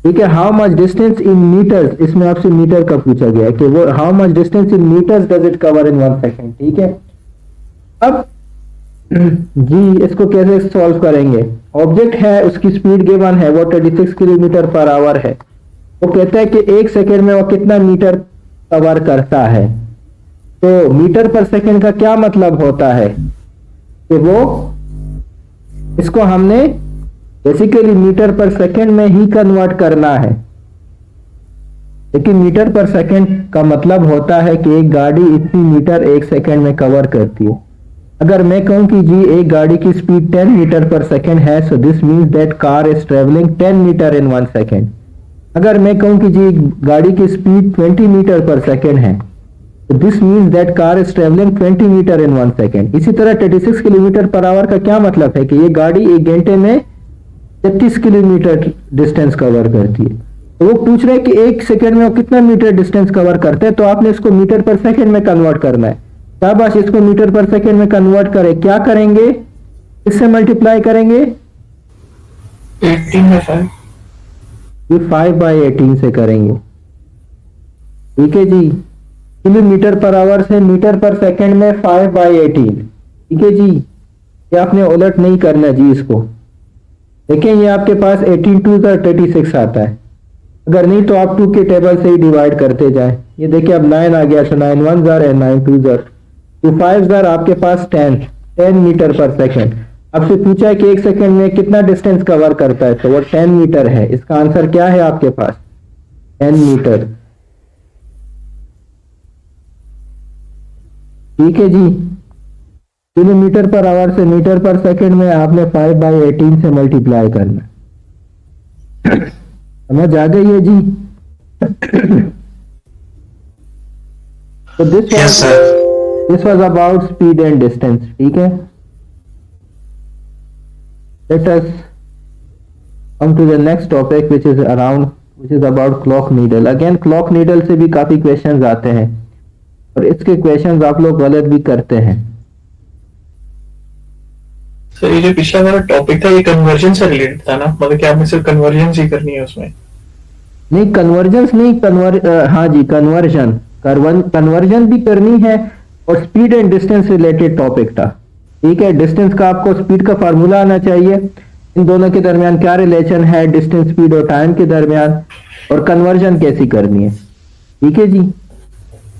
ठीक है, how much distance in meters, इसमें आपसे मीटर का पूछा गया है कि वो how much distance in meters does it cover in 1 second. ठीक है, अब जी इसको कैसे सॉल्व करेंगे। ऑब्जेक्ट है, उसकी स्पीड गिवन है, वो 36 किलोमीटर पर आवर है। वो कहता है कि 1 सेकेंड में वो कितना मीटर कवर करता है। तो मीटर पर सेकेंड का क्या मतलब होता है कि वो, इसको हमने बेसिकली मीटर पर सेकेंड में ही कन्वर्ट करना है। लेकिन मीटर पर सेकेंड का मतलब होता है कि एक गाड़ी इतनी मीटर 1 सेकेंड में कवर करती है। अगर मैं कहूं कि जी एक गाड़ी की स्पीड 10 मीटर पर सेकेंड है, so this means that car is travelling 10 meter in 1 second. अगर मैं कहूं कि जी गाड़ी की स्पीड 20 मीटर पर सेकेंड है, तो this means that car is travelling 20 meter in 1 second. इसी तरह 36 किलोमीटर पर आवर का क्या मतलब है कि ये गाड़ी 1 घंटे में 33 किलोमीटर डिस्टेंस कवर करती है। तो वो पूछ रहे हैं कि 1 सेकेंड में वो कितना मीटर डिस्टेंस कवर करते हैं, तो आपने इसको मीटर पर सेकेंड में कन्वर्ट करना है। शाबाश, इसको मीटर पर सेकेंड में कन्वर्ट करें। क्या करेंगे, इससे मल्टीप्लाई करेंगे, 18 में 5। ये 5/18 से करेंगे। ठीक है जी, किलोमीटर पर आवर से मीटर पर सेकेंड में 5/18। ठीक है जी, ये आपने उलट नहीं करना जी इसको। देखें ये आपके पास 18 2 36 आता है। अगर नहीं तो आप 2 के टेबल से ही डिवाइड करते जाएं। ये देखिए अब 9 आ गया, तो 9 1 जार है, 9 2 जार, तो 5 जार आपके पास 10 मीटर पर सेकेंड। आपसे पूछा है कि 1 सेकेंड में कितना डिस्टेंस कवर करता है, तो वो 10 मीटर है। इसका आंसर क्या है आपके पास, 10 मीटर। ठीक है जी, किलोमीटर पर आवर से मीटर पर सेकेंड में आपने 5/18 से मल्टीप्लाई करना। समझ आ गई है जी। तो Yes, sir. This was about speed and distance. ठीक है, let us come to the next topic which is about clock needle. Again clock needle से भी काफी क्वेश्चंस आते हैं और इसके क्वेश्चंस आप लोग गलत भी करते हैं। सर ये जो पिछला वाला टॉपिक था ये कन्वर्जन से रिलेटेड था ना, मतलब कि आपने सिर्फ कन्वर्जन ही करनी है उसमें। नहीं कन्वर्जेंस नहीं, हाँ जी कन्वर्जन भी करनी है और speed and distance related topic था। ठीक है, डिस्टेंस का आपको स्पीड का फार्मूला आना चाहिए, इन दोनों के दरमियान क्या रिलेशन है डिस्टेंस स्पीड और टाइम के दरमियान, और कन्वर्जन कैसी करनी है। ठीक है जी,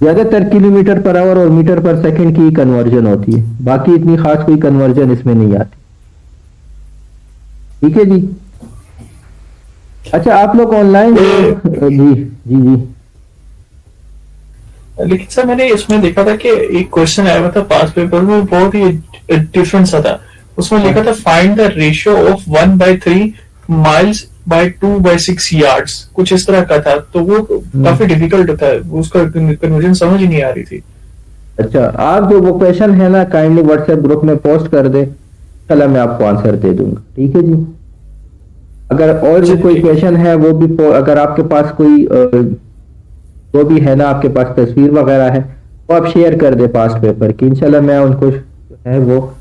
ज्यादातर किलोमीटर पर आवर और मीटर पर सेकंड की कन्वर्जन होती है, बाकी इतनी खास कोई कन्वर्जन इसमें नहीं आती। ठीक है जी, अच्छा आप लोग ऑनलाइन जी जी जी लेकिन सर मैंने इसमें देखा था कि एक क्वेश्चन आया हुआ था पास पेपर में, बहुत ही डिफरेंट सा था। उसमें लिखा था find the ratio of 1/3 miles by 2/6 yards, कुछ इस तरह का था। तो वो काफी डिफिकल्ट था, उसका कन्वर्जन समझ ही नहीं आ रही थी। अच्छा, आप जो वो क्वेश्चन है ना काइंडली व्हाट्सएप ग्रुप में पोस्ट कर दे, कल मैं आपको आंसर दे दूंगा। ठीक है जी, अगर और भी कोई क्वेश्चन है वो भी अगर आपके पास कोई वो भी है ना, आपके पास तस्वीर वगैरह है, वो आप शेयर कर दे पास्ट पेपर की, इंशाल्लाह मैं उनको जो है वो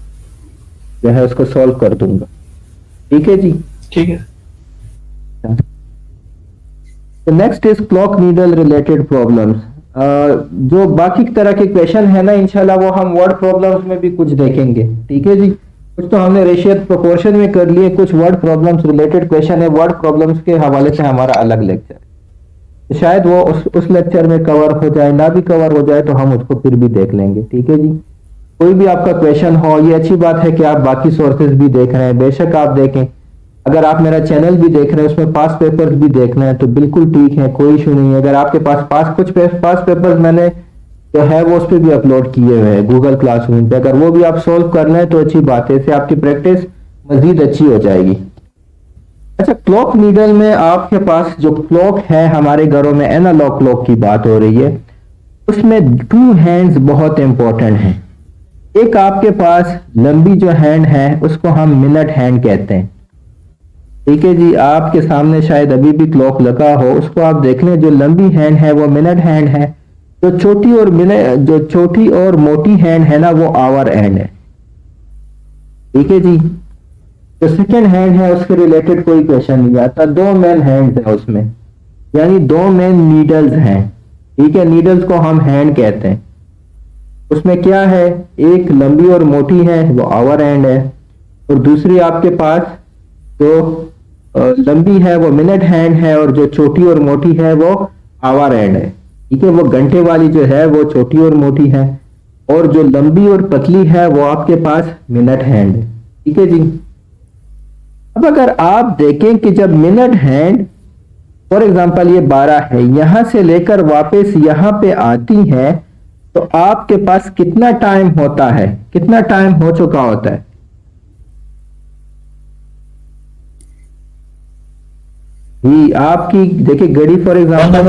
जो है उसको सॉल्व कर दूंगा। ठीक है जी, ठीक है। तो next is clock needle related problems. जो बाकी तरह के क्वेश्चन है ना इंशाल्लाह वो हम वर्ड प्रॉब्लम्स में भी कुछ देखेंगे। ठीक है जी, कुछ तो हमने रेशियो प्रोपोर्शन में कर लिए, कुछ वर्ड प्रॉब्लम्स रिलेटेड क्वेश्चन है, वर्ड प्रॉब्लम्स के हवाले से हमारा अलग लेक्चर, शायद वो उस लेक्चर में कवर हो जाए, ना भी कवर हो जाए तो हम उसको फिर भी देख लेंगे। ठीक है जी, कोई भी आपका क्वेश्चन हो, ये अच्छी बात है कि आप बाकी सोर्सेज भी देख रहे हैं, बेशक आप देखें। अगर आप मेरा चैनल भी देख रहे हैं उसमें पास पेपर्स भी देखना है तो बिल्कुल ठीक है, कोई इशू नहीं है। अगर आपके पास कुछ पास पेपर्स मैंने जो है वो उस पर भी अपलोड किए हुए हैं गूगल क्लासरूम पे, अगर वो भी आप सोल्व करना है तो अच्छी बात है, इससे आपकी प्रैक्टिस मजीद अच्छी हो जाएगी। अच्छा, क्लॉक नीडल में आपके पास जो क्लॉक है, हमारे घरों में एनालॉग क्लॉक की बात हो रही है, उसमें 2 हैंड्स बहुत इंपॉर्टेंट हैं। एक आपके पास लंबी जो हैंड है उसको हम मिनट हैंड कहते हैं। ठीक है जी, आपके सामने शायद अभी भी क्लॉक लगा हो, उसको आप देख लें, जो लंबी हैंड है वो मिनट हैंड है, जो छोटी और मोटी हैंड है ना वो आवर हैंड है। ठीक है जी, जो सेकेंड हैंड है उसके रिलेटेड कोई क्वेश्चन नहीं आता, दो मेन हैंड्स है उसमें, यानी दो मेन नीडल्स हैं, ठीक है, नीडल्स को हम हैंड कहते हैं। उसमें क्या है, एक लंबी और मोटी है वो आवर हैंड है, और दूसरी आपके पास जो लंबी है वो मिनट हैंड है, और जो छोटी और मोटी है वो आवर हैंड है, ठीक है। वो घंटे वाली जो है वो छोटी और मोटी है, और जो लंबी और पतली है वो आपके पास मिनट हैंड है, ठीक है जी। अब अगर आप देखें कि जब मिनट हैंड फॉर एग्जांपल ये 12 है, यहां से लेकर वापस यहां पे आती है, तो आपके पास कितना टाइम होता है, कितना टाइम हो चुका होता है? जी आपकी देखिए घड़ी फॉर एग्जांपल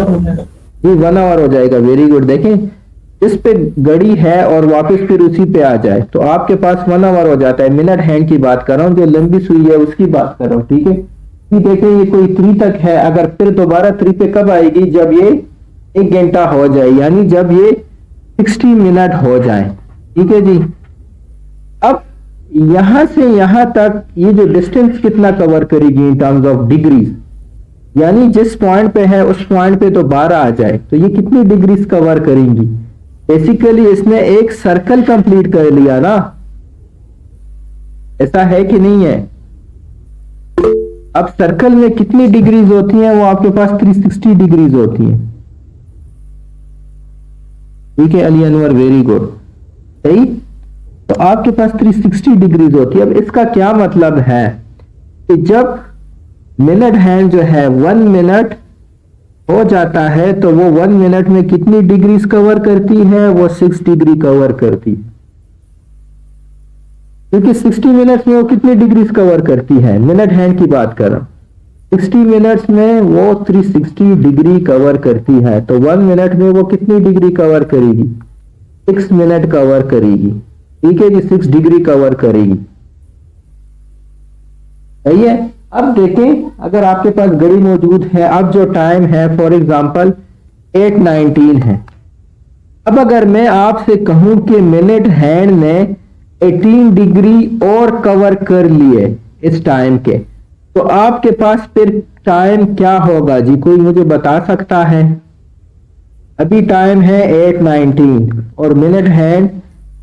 जी 1 आवर हो जाएगा, वेरी गुड। देखें इस पे घड़ी है और वापस फिर उसी पे आ जाए तो आपके पास 1 आवर हो जाता है। मिनट हैंड की बात कर रहा हूं, जो लंबी सुई है उसकी बात कर रहा हूं, ठीक है। देखें ये कोई 3 तक है, अगर फिर दोबारा 3 पे कब आएगी, जब ये 1 घंटा हो जाए, यानी जब ये 60 मिनट हो जाए, ठीक है जी। अब यहां से यहां तक ये जो डिस्टेंस कितना कवर करेगी इन टर्म्स ऑफ डिग्रीज, यानी जिस पॉइंट पे है उस पॉइंट पे तो 12 आ जाए तो ये कितनी डिग्रीज कवर करेंगी? बेसिकली इसने एक सर्कल कंप्लीट कर लिया ना, ऐसा है कि नहीं है? अब सर्कल में कितनी डिग्रीज होती हैं, वो आपके पास 360 डिग्रीज होती हैं, ठीक है अली अनवर, वेरी गुड, सही। तो आपके पास 360 डिग्रीज होती है। अब इसका क्या मतलब है कि जब मिनट हैंड जो है 1 मिनट हो जाता है तो वो 1 मिनट में कितनी डिग्रीज कवर करती है, वो 6 डिग्री कवर करती है, क्योंकि 60 मिनट्स में वो कितनी डिग्रीज कवर करती है, मिनट हैंड की बात कर रहा हूं, 60 मिनट्स में वो 360 डिग्री कवर करती है, तो 1 मिनट में वो कितनी डिग्री कवर करेगी, 6 मिनट कवर करेगी, ठीक है जी, 6 डिग्री कवर करेगी, सही है। अब देखें अगर आपके पास घड़ी मौजूद है, अब जो टाइम है फॉर एग्जांपल 8:19 है। अब अगर मैं आपसे कहूं कि मिनट हैंड ने 18 डिग्री और कवर कर लिए इस टाइम के, तो आपके पास फिर टाइम क्या होगा जी, कोई मुझे बता सकता है? अभी टाइम है 8:19 और मिनट हैंड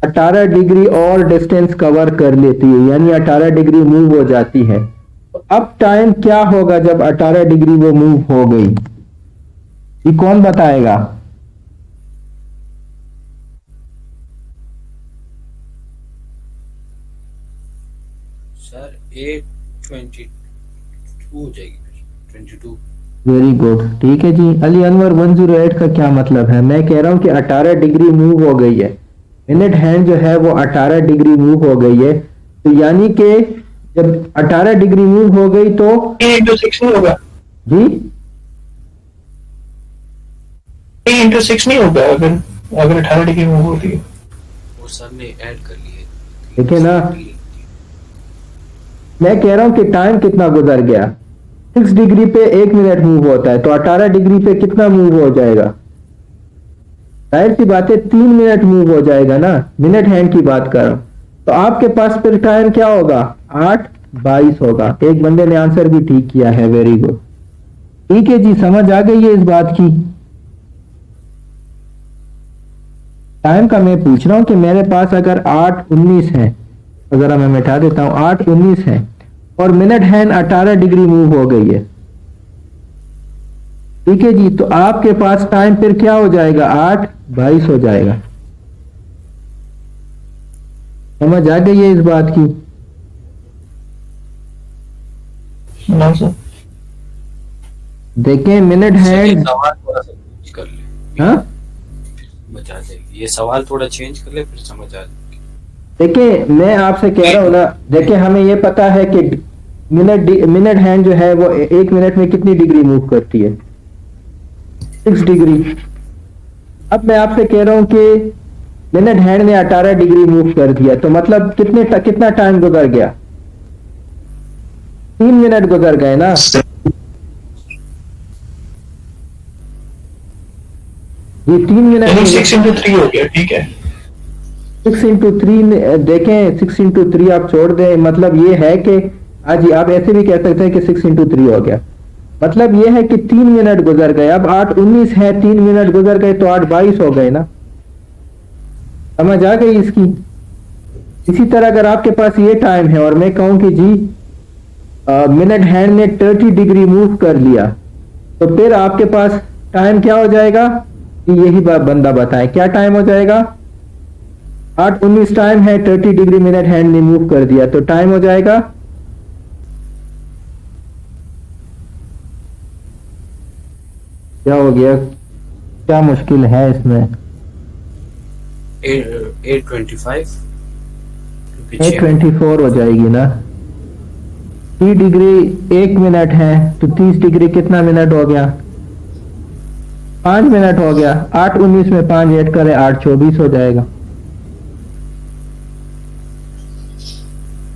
18 डिग्री और डिस्टेंस कवर कर लेती है, यानी 18 डिग्री मूव हो जाती है। तो अब टाइम क्या होगा जब 18 डिग्री वो मूव हो गई, ये कौन बताएगा? सर 8:22 हो जाएगी, 22। वेरी गुड, ठीक है जी। अली अनवर 108 का क्या मतलब है? मैं कह रहा हूं कि 18 डिग्री मूव हो गई है, मिनट हैंड जो है वो 18 डिग्री मूव हो गई है, तो यानी कि जब 18 डिग्री मूव हो गई तो 3 into 6 नहीं होगा जी 3 into 6 नहीं होगा अगर अगर 18 डिग्री मूव होती है। वो सर ने ऐड कर लिए, ठीक है ना, मैं कह रहा हूं कि टाइम कितना गुजर गया, 6 डिग्री पे 1 मिनट मूव होता है, तो 18 डिग्री पे कितना मूव हो जाएगा? जाहिर सी बात है 3 मिनट मूव हो जाएगा ना, मिनट हैंड की बात कर रहा हूं। तो आपके पास फिर टाइम क्या होगा, 8:22 होगा। एक बंदे ने आंसर भी ठीक किया है, वेरी गुड, ठीक है जी, समझ आ गई है इस बात की। टाइम का मैं पूछ रहा हूं कि मेरे पास अगर 8:19 है, तो जरा मैं मिटा देता हूं, 8:19 है और मिनट हैंड 18 डिग्री मूव हो गई है, ठीक है जी, तो आपके पास टाइम फिर क्या हो जाएगा, 8:22 हो जाएगा। समझ आ गई है इस बात की? ना सर, देखें मिनट हैंड, सवाल थोड़ा सा चेंज कर ले, हाँ समझ आ जाएगी। ये सवाल थोड़ा चेंज कर ले फिर समझ आ जाएगी। देखिए मैं आपसे कह रहा हूं ना, देखिए हमें यह पता है कि मिनट हैंड जो है वो 1 मिनट में कितनी डिग्री मूव करती है, 6 डिग्री। अब मैं आपसे कह रहा हूं कि मिनट हैंड ने 18 डिग्री मूव कर दिया, तो मतलब कितना टाइम गुजर गया, 3 मिनट गुजर गए ना। जी 3 मिनट, 6 into 3 हो गया, ठीक है। 6 into 3 देखें, 6 into 3 आप छोड़ दें, मतलब ये है कि हाँ जी, आप ऐसे भी कह सकते हैं कि 6 × 3 हो गया। मतलब ये है कि 3 मिनट गुजर गए। अब 8:19 है, 3 मिनट गुजर गए तो 8:22 हो गए ना। समझ आ गई इसकी। इसी तरह अगर आपके पास ये टाइम है और मैं कहूं कि जी मिनट हैंड ने 30 डिग्री मूव कर लिया, तो फिर आपके पास टाइम क्या हो जाएगा, कि यही बंदा बताए क्या टाइम हो जाएगा। 8:19 टाइम है, 30 डिग्री मिनट हैंड ने मूव कर दिया, तो टाइम हो जाएगा क्या हो गया, क्या मुश्किल है इसमें। 8:25 8:24 हो जाएगी ना। 30 डिग्री 1 मिनट है, तो 30 डिग्री कितना मिनट हो गया, 5 मिनट हो गया। 8:19 में 5 ऐड करें, 8:24 हो जाएगा।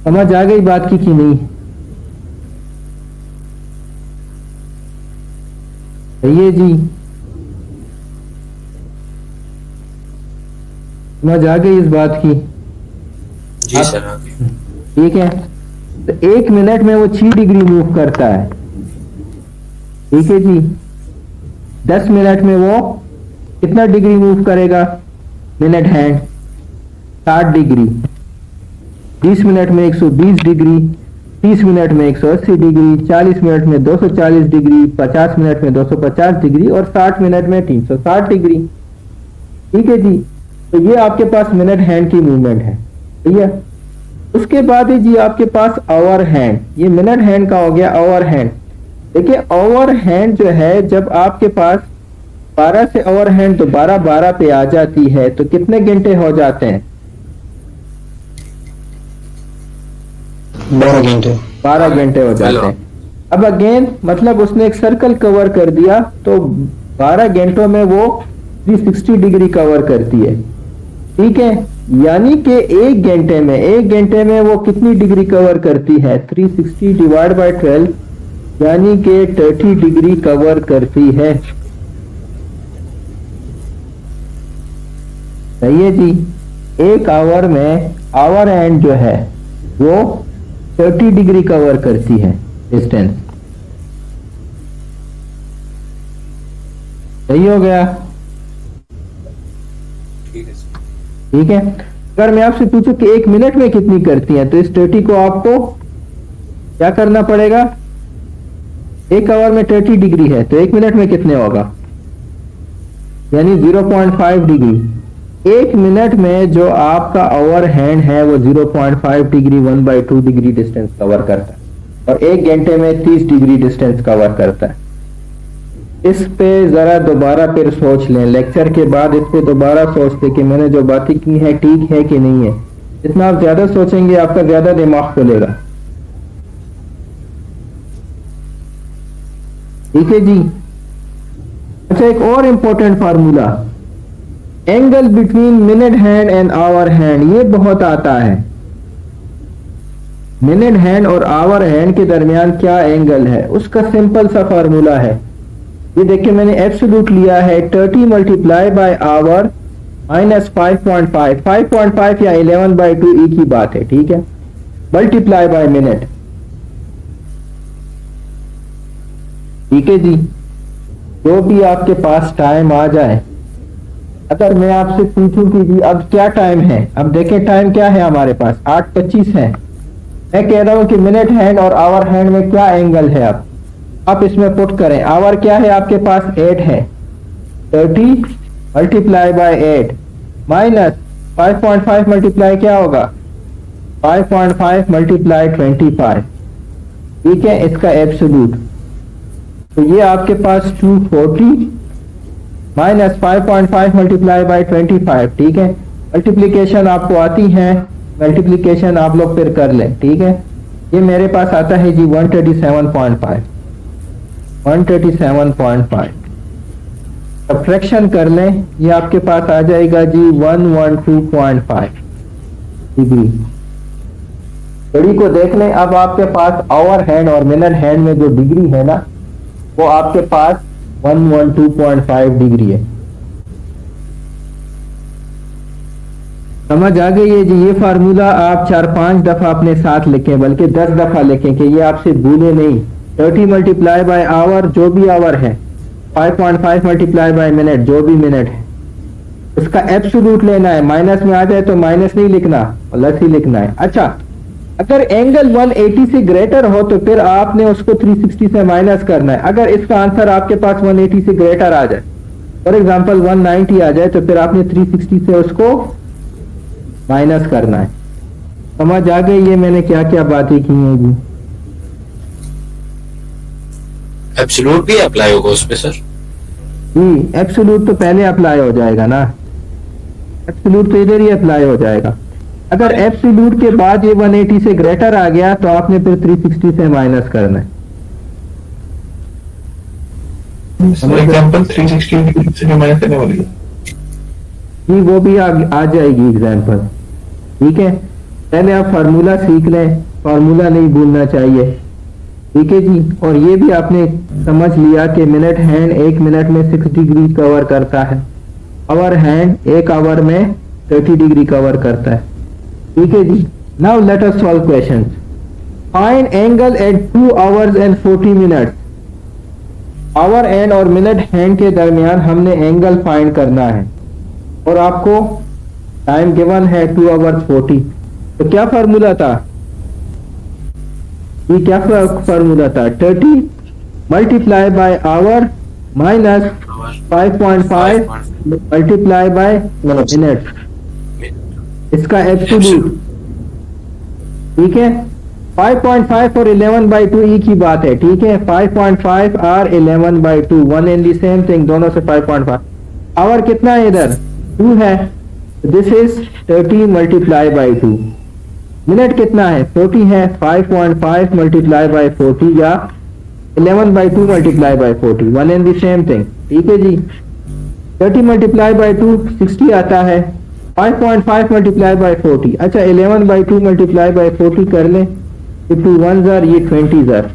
समझ आ गई बात की कि नहीं। सही है जी, समझ आ गई इस बात की। जी सर आगे। ठीक है, तो 1 मिनट में वो 6 डिग्री मूव करता है। ठीक है जी, 10 मिनट में वो कितना डिग्री मूव करेगा, मिनट हैंड 60 डिग्री। 20 मिनट में 120 डिग्री, 30 मिनट में 180 डिग्री, 40 मिनट में 240 डिग्री, 50 मिनट में 250 डिग्री और 60 मिनट में 360 डिग्री। ठीक है जी, तो ये आपके पास मिनट हैंड की मूवमेंट है। ठीक है, उसके बाद ही जी आपके पास आवर हैंड, ये मिनट हैंड का हो गया आवर हैंड। देखिए आवर हैंड जो है, जब आपके पास 12 से आवर हैंड तो 12 पे आ जाती है, तो कितने घंटे हो जाते हैं, 12 घंटे। 12 घंटे हो जाते हैं। अब अगेन मतलब उसने एक सर्कल कवर कर दिया, तो 12 घंटों में वो 360 डिग्री कवर करती है। ठीक है, यानी कि 1 घंटे में वो कितनी डिग्री कवर करती है, 360 डिवाइड बाय 12, यानी कि 30 डिग्री कवर करती है। सही है जी, 1 आवर में आवर एंड जो है वो 30 डिग्री कवर करती है डिस्टेंस। सही हो गया। ठीक है सर। ठीक है, अगर मैं आपसे पूछूं कि 1 मिनट में कितनी करती है, तो इस 30 को आपको क्या करना पड़ेगा। 1 आवर में 30 डिग्री है, तो 1 मिनट में कितने होगा, यानी 0.5 डिग्री। 1 मिनट में जो आपका आवर हैंड है वो 0.5 डिग्री 1/2 डिग्री डिस्टेंस कवर करता है, और 1 घंटे में 30 डिग्री डिस्टेंस कवर करता है। इस पे जरा दोबारा फिर सोच लें, लेक्चर के बाद इस पे दोबारा सोच लें कि मैंने जो बातें की है ठीक है कि नहीं है। जितना आप ज्यादा सोचेंगे आपका ज्यादा दिमाग खुलेगा। ठीक है जी। अच्छा, एक और important formula, angle between minute hand and hour hand, ये बहुत आता है। मिनट हैंड और आवर हैंड के दरमियान क्या एंगल है, उसका सिंपल सा फार्मूला है। ये देखिए मैंने एब्सोल्यूट लिया है 30 मल्टीप्लाई बाय आवर माइनस 5.5, 5.5 या 11/2 ई की बात है। ठीक है, मल्टीप्लाई बाय मिनट। ठीक है जी, जो भी आपके पास टाइम आ जाए। अगर मैं आपसे पूछूं कि जी अब क्या टाइम है, अब देखें टाइम क्या है हमारे पास, 8:25 है। मैं कह रहा हूं कि मिनट हैंड और आवर हैंड में क्या एंगल है, अब आप इसमें पुट करें। आवर क्या है आपके पास, 8 है, 30 मल्टीप्लाई बाय 8 माइनस 5.5 मल्टीप्लाई क्या होगा, 5.5 मल्टीप्लाई 25। ठीक है, इसका एब्सोल्यूट, तो ये आपके पास 240 माइनस 5.5 मल्टीप्लाई बाय 25। ठीक है, मल्टीप्लीकेशन आपको आती है, मल्टीप्लीकेशन आप लोग फिर कर लें। ठीक है, ये मेरे पास आता है जी 137.5, 137.5। सब्ट्रैक्शन कर लें, ये आपके पास आ जाएगा जी 112.5 डिग्री। घड़ी को देख लें, अब आपके पास आवर हैंड और मिनट हैंड में जो डिग्री है ना, वो आपके पास 112.5 डिग्री है। समझ आ गई है जी। ये फार्मूला आप 4-5 दफा अपने साथ लिखें, बल्कि 10 दफा लिखें कि ये आपसे भूले नहीं। 30 मल्टीप्लाई बाय आवर, जो भी आवर है, 5.5 मल्टीप्लाई बाय मिनट, जो भी मिनट है, इसका एब्सोल्यूट लेना है। माइनस में आ जाए तो माइनस नहीं लिखना, प्लस ही लिखना है। अच्छा, अगर एंगल 180 से ग्रेटर हो तो फिर आपने उसको 360 से माइनस करना है। अगर इसका आंसर आपके पास 180 से ग्रेटर आ जाए, फॉर एग्जांपल 190 आ जाए, तो फिर आपने 360 से उसको माइनस करना है। समझ आ गई ये मैंने क्या क्या बातें की हैं जी? एब्सोल्यूट भी अप्लाई होगा उस पे सर? जी, एब्सोल्यूट तो पहले अप्लाई हो जाएगा ना, एब्सोल्यूट तो इधर ही अप्लाई हो जाएगा। अगर एब्सोल्यूट के बाद ये 180 से ग्रेटर आ गया तो आपने फिर 360 से माइनस करना है। एग्जांपल 360 से माइनस करने वाली है जी, वो भी आ जाएगी एग्जाम्पल। ठीक है, पहले आप फार्मूला सीख लें, फार्मूला नहीं भूलना चाहिए। ठीक है जी। और ये भी आपने समझ लिया कि मिनट हैंड 1 मिनट में 6 डिग्री कवर करता है, आवर हैंड 1 आवर में 30 डिग्री कवर करता है। ठीक है जी। Now let us solve question. Find angle at 2 hours and 40 minutes. Hour hand और मिनट हैंड के दरमियान हमने एंगल फाइंड करना है और आपको टाइम गिवन है 2 आवर्स 40। तो क्या फार्मूला था? ये क्या फार्मूला था? 30 multiply by our minus 5.5 multiply by minute, इसका एब्सोल्यूट। ठीक है, 5.5 और 11/2 ई की बात है। ठीक है, 5.5 और 11/2 one and the same thing, दोनों से 5.5। आवर कितना है इधर? 2 है, this is 30 multiply by 2। Minute कितना है? 40 है, 5.5 मल्टीप्लाई बाय 40 या 11/2 multiply by 40, one and the same thing. ठीक है जी। 30 मल्टीप्लाई बाय 2 60 आता है, 5.5 मल्टीप्लाई बाय 40। अच्छा, 11/2 मल्टीप्लाई बाय 40 कर लें, 2 1 जार, ये 20 जार।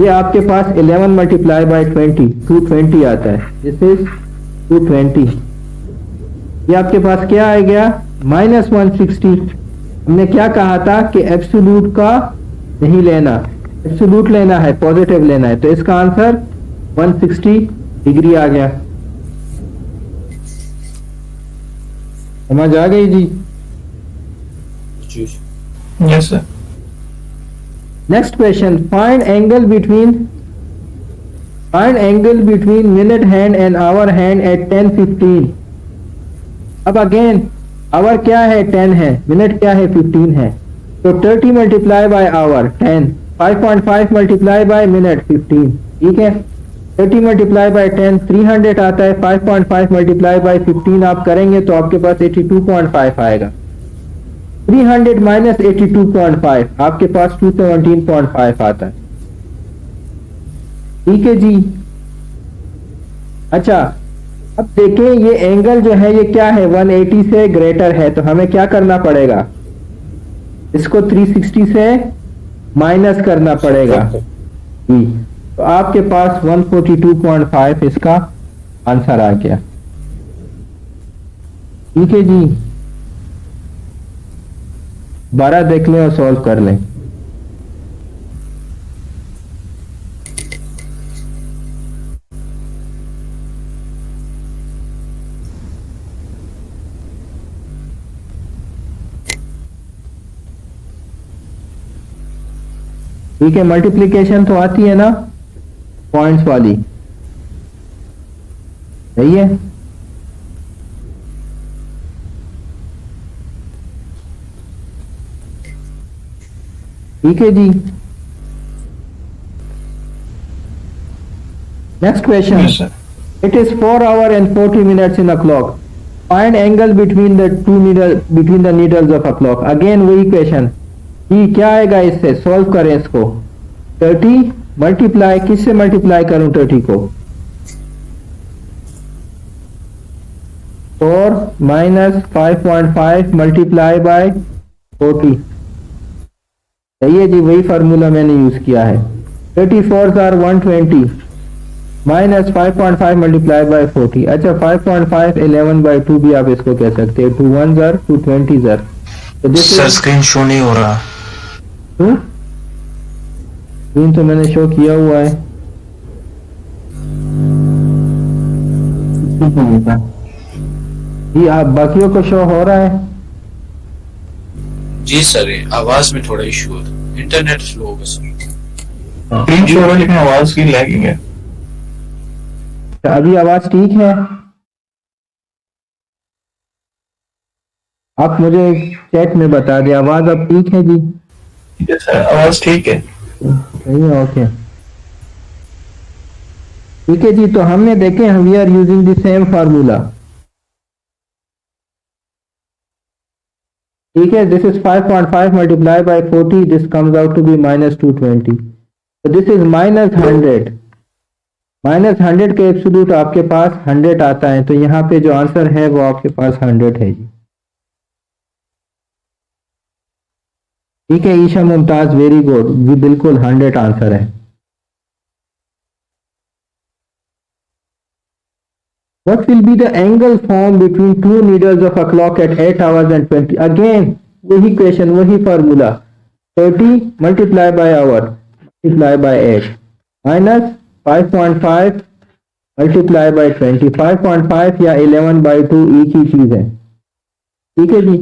ये आपके पास 11 मल्टीप्लाई बाय 20 220 आता है, दिस इज 220। ये आपके पास क्या आ गया? -160। हमने क्या कहा था कि एब्सोल्यूट का नहीं लेना, एब्सोल्यूट लेना है, पॉजिटिव लेना है। तो इसका आंसर 160 डिग्री आ गया। समझ आ गई जी? Yes sir. Next question, find angle between minute hand and hour hand at 10:15। अब अगेन आवर क्या है? 10 है, मिनट क्या है? 15 है। तो 30 multiply by hour 10, 5.5 multiply by minute 15। ठीक है, 30 मल्टीप्लाई बाय 10 300 आता है, 5.5 मल्टीप्लाई बाय 15 आप करेंगे तो आपके पास 82.5 आएगा। 300 माइनस 82.5 आपके पास 217.5 आता है। ठीक है जी। अच्छा, अब देखें ये एंगल जो है ये क्या है? 180 से ग्रेटर है, तो हमें क्या करना पड़ेगा? इसको 360 से माइनस करना पड़ेगा जी। तो आपके पास 142.5 इसका आंसर आ गया। ठीक है जी, 12 देख लें और सॉल्व कर लें। ठीक है, मल्टीप्लिकेशन तो आती है ना पॉइंट्स वाली, सही है। ठीक है जी। Next question, Yes, sir. It is 4 hours and 40 minutes in a clock. Find angle between the between the needles of a clock. Again वही क्वेश्चन, ये क्या आएगा? इससे सॉल्व करें इसको। 30 मल्टीप्लाई, किससे मल्टीप्लाई करूं 30 को? 4 माइनस 5.5 मल्टीप्लाई बाय 40। सही है जी, वही फार्मूला मैंने यूज किया है। 34 आर 120 माइनस 5.5 मल्टीप्लाई बाय 40। अच्छा 5.5 11/2 भी आप इसको कह सकते हैं, 2 1 ज़र 2 20 ज़र। तो this sir is screen show नहीं हो रहा। स्क्रीन तो मैंने शो किया हुआ है। जी आप बाकियों को शो हो रहा है? जी सर, आवाज में थोड़ा इशू है, इंटरनेट स्लो होगा सर। स्क्रीन शो हो रहा है लेकिन आवाज की लैगिंग है। अभी आवाज ठीक है? आप मुझे चैट में बता दें, आवाज अब ठीक है जी? ठीक है सर, आवाज ठीक है। सही है, ओके ठीक है जी। तो हमने देखे we are using the same formula. ठीक है, this is 5.5 multiply by 40, this comes out to be minus 220। तो दिस इज माइनस 100। माइनस 100 के एब्सोल्यूट आपके पास 100 आता है, तो यहाँ पे जो आंसर है वो आपके पास 100 है जी। ठीक है ईशा मुमताज, वेरी गुड जी, बिल्कुल 100 आंसर है। What will be the angle formed between two needles of a clock at 8 hours and 20? Again, वही क्वेश्चन, वही formula, 30 multiply by hour multiply by 8 minus 5.5 multiply by 20। 5.5 या 11/2 एक ही चीज है। ठीक है जी,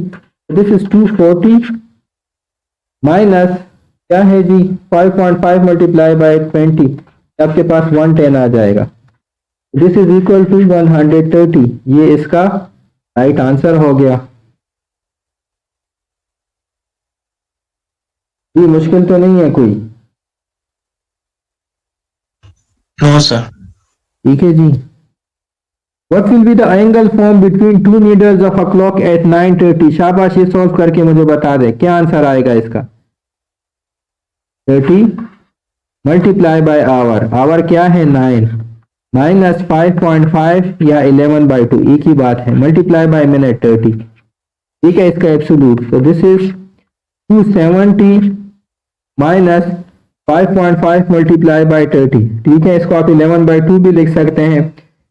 दिस इज 240 माइनस क्या है जी 5.5 मल्टीप्लाई बाय 20, आपके पास 110 आ जाएगा। This is equal to 130। ये इसका राइट आंसर हो गया। ये मुश्किल तो नहीं है कोई? No sir. ठीक है जी। What will be the angle formed between two needles of a clock at 9:30? शाबाश, ये सॉल्व करके मुझे बता दे क्या आंसर आएगा इसका। 30 मल्टीप्लाई बाय आवर, आवर क्या है 9, माइनस 5.5 या 11/2 एक ही बात है, मल्टीप्लाई बाय मिनट 30। ठीक है, इसका एब्सोल्यूट, तो this is 270 minus 5.5 multiply bye 30। ठीक है, इसको आप 11/2 भी लिख सकते हैं,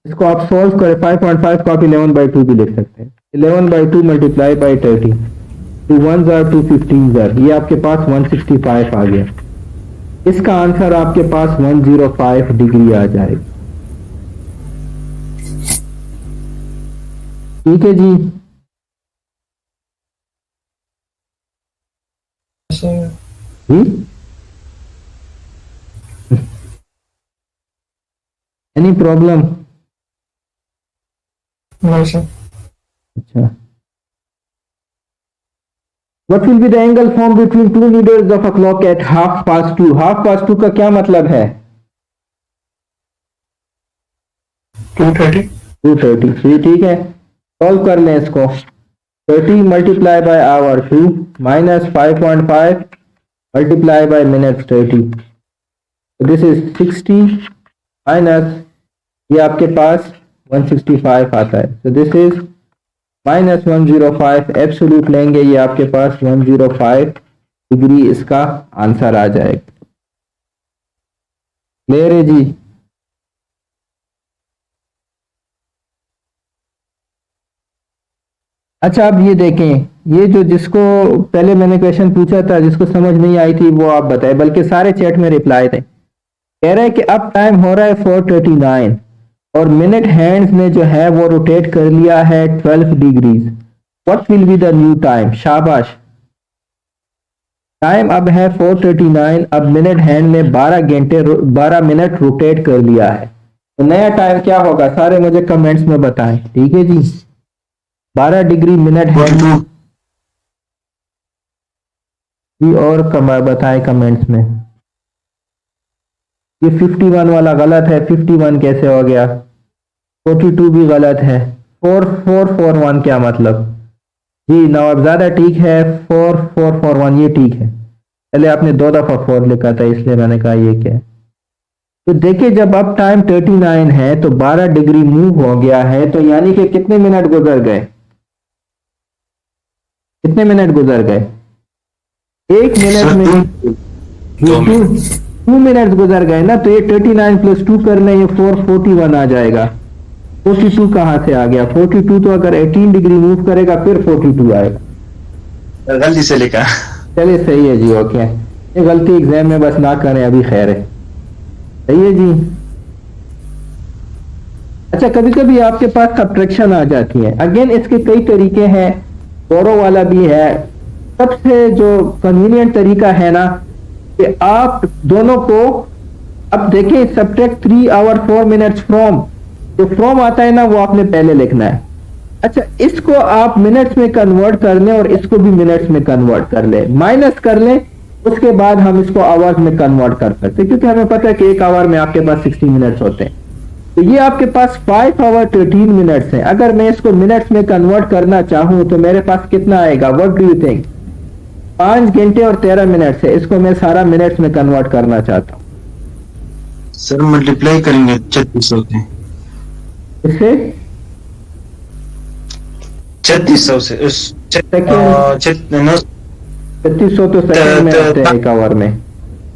इसको आप सॉल्व करें 5.5 को आप 11/2 भी लिख सकते हैं। 11/2 मल्टीप्लाई बाय 30, 2 1 ज़र 2 15 ज़र, ये आपके पास 165 आ गया। इसका आंसर आपके पास 105 डिग्री आ जाएगा। ठीक है जी। Any problem? No sir. अच्छा, What will be the angle formed between two needles of a clock at 2:30? 2:30 का क्या मतलब है? 230। 230। ठीक है, सॉल्व कर लें इसको। 30 multiply by hour 2 minus 5.5 multiply by minute 30, this is 60 minus ये आपके पास 165 आता है, तो दिस इज माइनस 105। एब्सोल्यूट लेंगे, ये आपके पास 105 डिग्री इसका आंसर आ जाएगा। क्लियर है जी? अच्छा अब ये देखें, ये जो जिसको पहले मैंने क्वेश्चन पूछा था जिसको समझ नहीं आई थी वो आप बताए, बल्कि सारे चैट में रिप्लाई थे। कह रहे हैं कि अब टाइम हो रहा है 4:39 और मिनट हैंड्स ने जो है वो रोटेट कर लिया है 12 degrees. What will be the new time? शाबाश, टाइम अब है 4:39, अब मिनट हैंड ने 12 मिनट रोटेट कर लिया है, तो नया टाइम क्या होगा? सारे मुझे कमेंट्स में बताएं। ठीक है जी, 12 डिग्री मिनट हैंड जी, और बताएं कमेंट्स में। ये 51 वाला गलत है, 51 कैसे हो गया? 42 भी गलत है। 4441 क्या मतलब? जी नवाब ज़्यादा ठीक है, 4441 ये ठीक है। पहले आपने 2 दफा 4 लिखा था इसलिए मैंने कहा ये क्या है। तो देखिए जब अब टाइम 39 है तो 12 डिग्री मूव हो गया है, तो यानी कि कितने मिनट गुजर गए? कितने मिनट गुजर गए? 1 मिनट में 2 मिनट। 2 मिनट्स गुजर गए ना, तो ये 39 प्लस 2 करने ये 441 आ जाएगा। 42 कहाँ से आ गया? 42 तो अगर 18 डिग्री मूव करेगा फिर 42 आएगा। गलती से लिखा। चलिए सही है जी, ओके। ये गलती एग्जाम में बस ना करें, अभी खैर है। सही है जी। अच्छा, कभी कभी आपके पास सब्ट्रैक्शन आ जाती है। अगेन इसके कई तरीके हैं, बोरो वाला भी है। सबसे जो कन्वीनियंट तरीका है ना कि आप दोनों को, अब देखिए सब्ट्रैक्ट 3 आवर 4 मिनट्स फ्रॉम, जो फ्रॉम आता है ना वो आपने पहले लिखना है। अच्छा, इसको आप मिनट्स में कन्वर्ट कर लें और इसको भी मिनट्स में कन्वर्ट कर लें, माइनस कर लें, उसके बाद हम इसको आवर्स में कन्वर्ट कर सकते हैं, क्योंकि हमें पता है कि एक आवर में आपके पास 60 मिनट्स होते हैं। तो ये आपके पास 5 आवर 13 मिनट्स है। अगर मैं इसको मिनट्स में कन्वर्ट करना चाहूं तो मेरे पास कितना आएगा? What do you think? 5 घंटे और 13 मिनट है। इसको मैं सारा मिनट्स में कन्वर्ट करना चाहता हूँ। सर मल्टीप्लाई करेंगे 3600 से। इससे 3600 से उस 3600 तो सेकंड में होते हैं एक आवर में।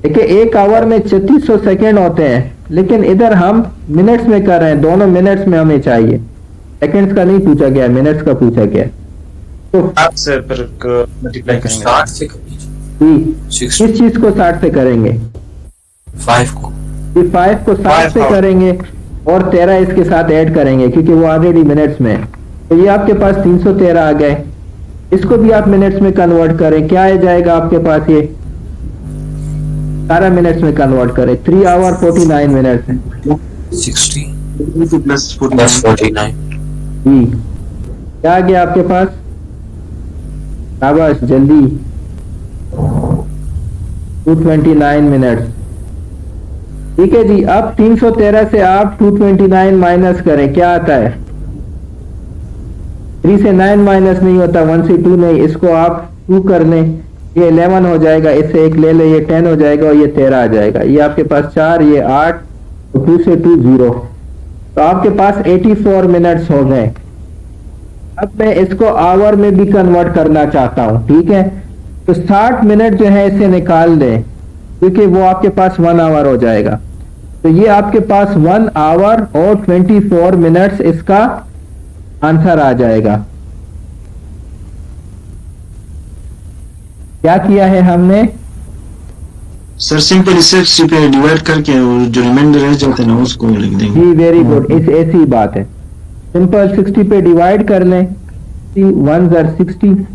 देखिए एक आवर में 3600 सेकंड होते हैं, लेकिन इधर हम मिनट्स में कर रहे हैं। दोनों मिनट्स में हमें चाहिए, सेकंड्स का नहीं पूछा गया, मिनट्स का पूछा गया। तो 7 से पर मल्टीप्लाई करेंगे। 60 से किस चीज को 60 से करेंगे? 5 को 5 को 60 से करेंगे और 13 इसके साथ ऐड करेंगे, क्योंकि वो ऑलरेडी मिनट्स में है। तो ये आपके पास 313 आ गए। इसको भी आप मिनट्स में कन्वर्ट करें, क्या आ जाएगा आपके पास? ये सारा मिनट्स में कन्वर्ट करें। 3 आवर 49 मिनट्स है। 60 प्लस प्लस 49 जी, क्या आ गया आपके पास? शाबाश, जल्दी। 229 मिनट्स। ठीक है जी। अब 313 से आप 229 माइनस करें, क्या आता है? 3 से 9 माइनस नहीं होता, 1 से 2 नहीं। इसको आप 2 कर लें, ये 11 हो जाएगा। इससे 1 ले ले, ये 10 हो जाएगा और ये 13 आ जाएगा। ये आपके पास 4, ये 8, तो 2 से 2 0। तो आपके पास 84 मिनट्स हो गए। अब मैं इसको आवर में भी कन्वर्ट करना चाहता हूं, ठीक है? तो 60 मिनट जो है इसे निकाल दें, क्योंकि वो आपके पास 1 आवर हो जाएगा। तो ये आपके पास 1 आवर और 24 मिनट्स इसका आंसर आ जाएगा। क्या किया है हमने? सर सिंपल इसे पे डिवाइड करके और जो रिमाइंडर रह जाते हैं ना उसको लिख देंगे। जी वेरी गुड, इस ऐसी बात है। सिंपल 60 पे डिवाइड कर लें, 1 ज़र 60,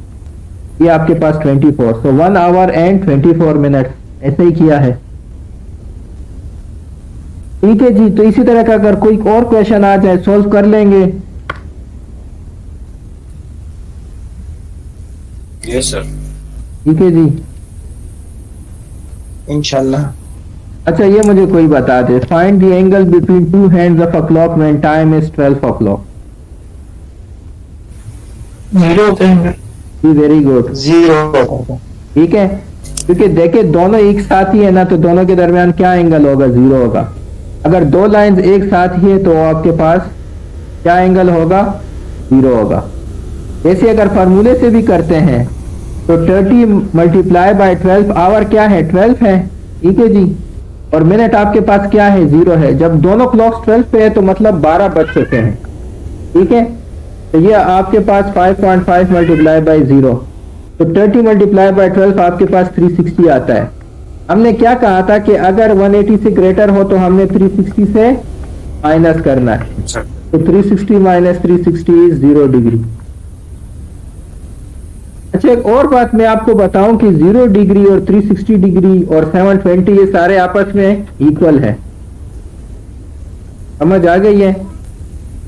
ये आपके पास 24। सो 1 आवर एंड 24 मिनट, ऐसे ही किया है। ठीक है जी। तो इसी तरह का अगर कोई और क्वेश्चन आ जाए सॉल्व कर लेंगे। Yes sir. ठीक है जी, इंशाल्लाह। अच्छा ये मुझे कोई बता दे, find the angle between 2 hands of a clock when time is 12 o'clock। 0 होते हैं। जी वेरी गुड, 0। ठीक है। क्योंकि देखे दोनों एक साथ ही है ना, तो दोनों के दरमियान क्या एंगल होगा? 0 होगा। अगर दो लाइंस एक साथ ही है तो आपके पास क्या एंगल होगा? 0 होगा। जैसे अगर फार्मूले से भी करते हैं तो 30 मल्टीप्लाई बाय 12, आवर क्या है? 12 है, ठीक है जी। और मिनट आपके पास क्या है? 0 है। जब दोनों क्लॉक्स 12 पे है तो मतलब 12 बज चुके हैं, ठीक है। तो ये आपके पास 5.5 मल्टीप्लाई बाय 0, तो 30 मल्टीप्लाई बाय 12 आपके पास 360 आता है। हमने क्या कहा था कि अगर 180 से ग्रेटर हो तो हमने 360 से माइनस करना है। तो 360 माइनस 360 इज 0 डिग्री। अच्छा एक और बात मैं आपको बताऊं कि 0 डिग्री और 360 डिग्री और 720 ये सारे आपस में इक्वल है। समझ आ गई है?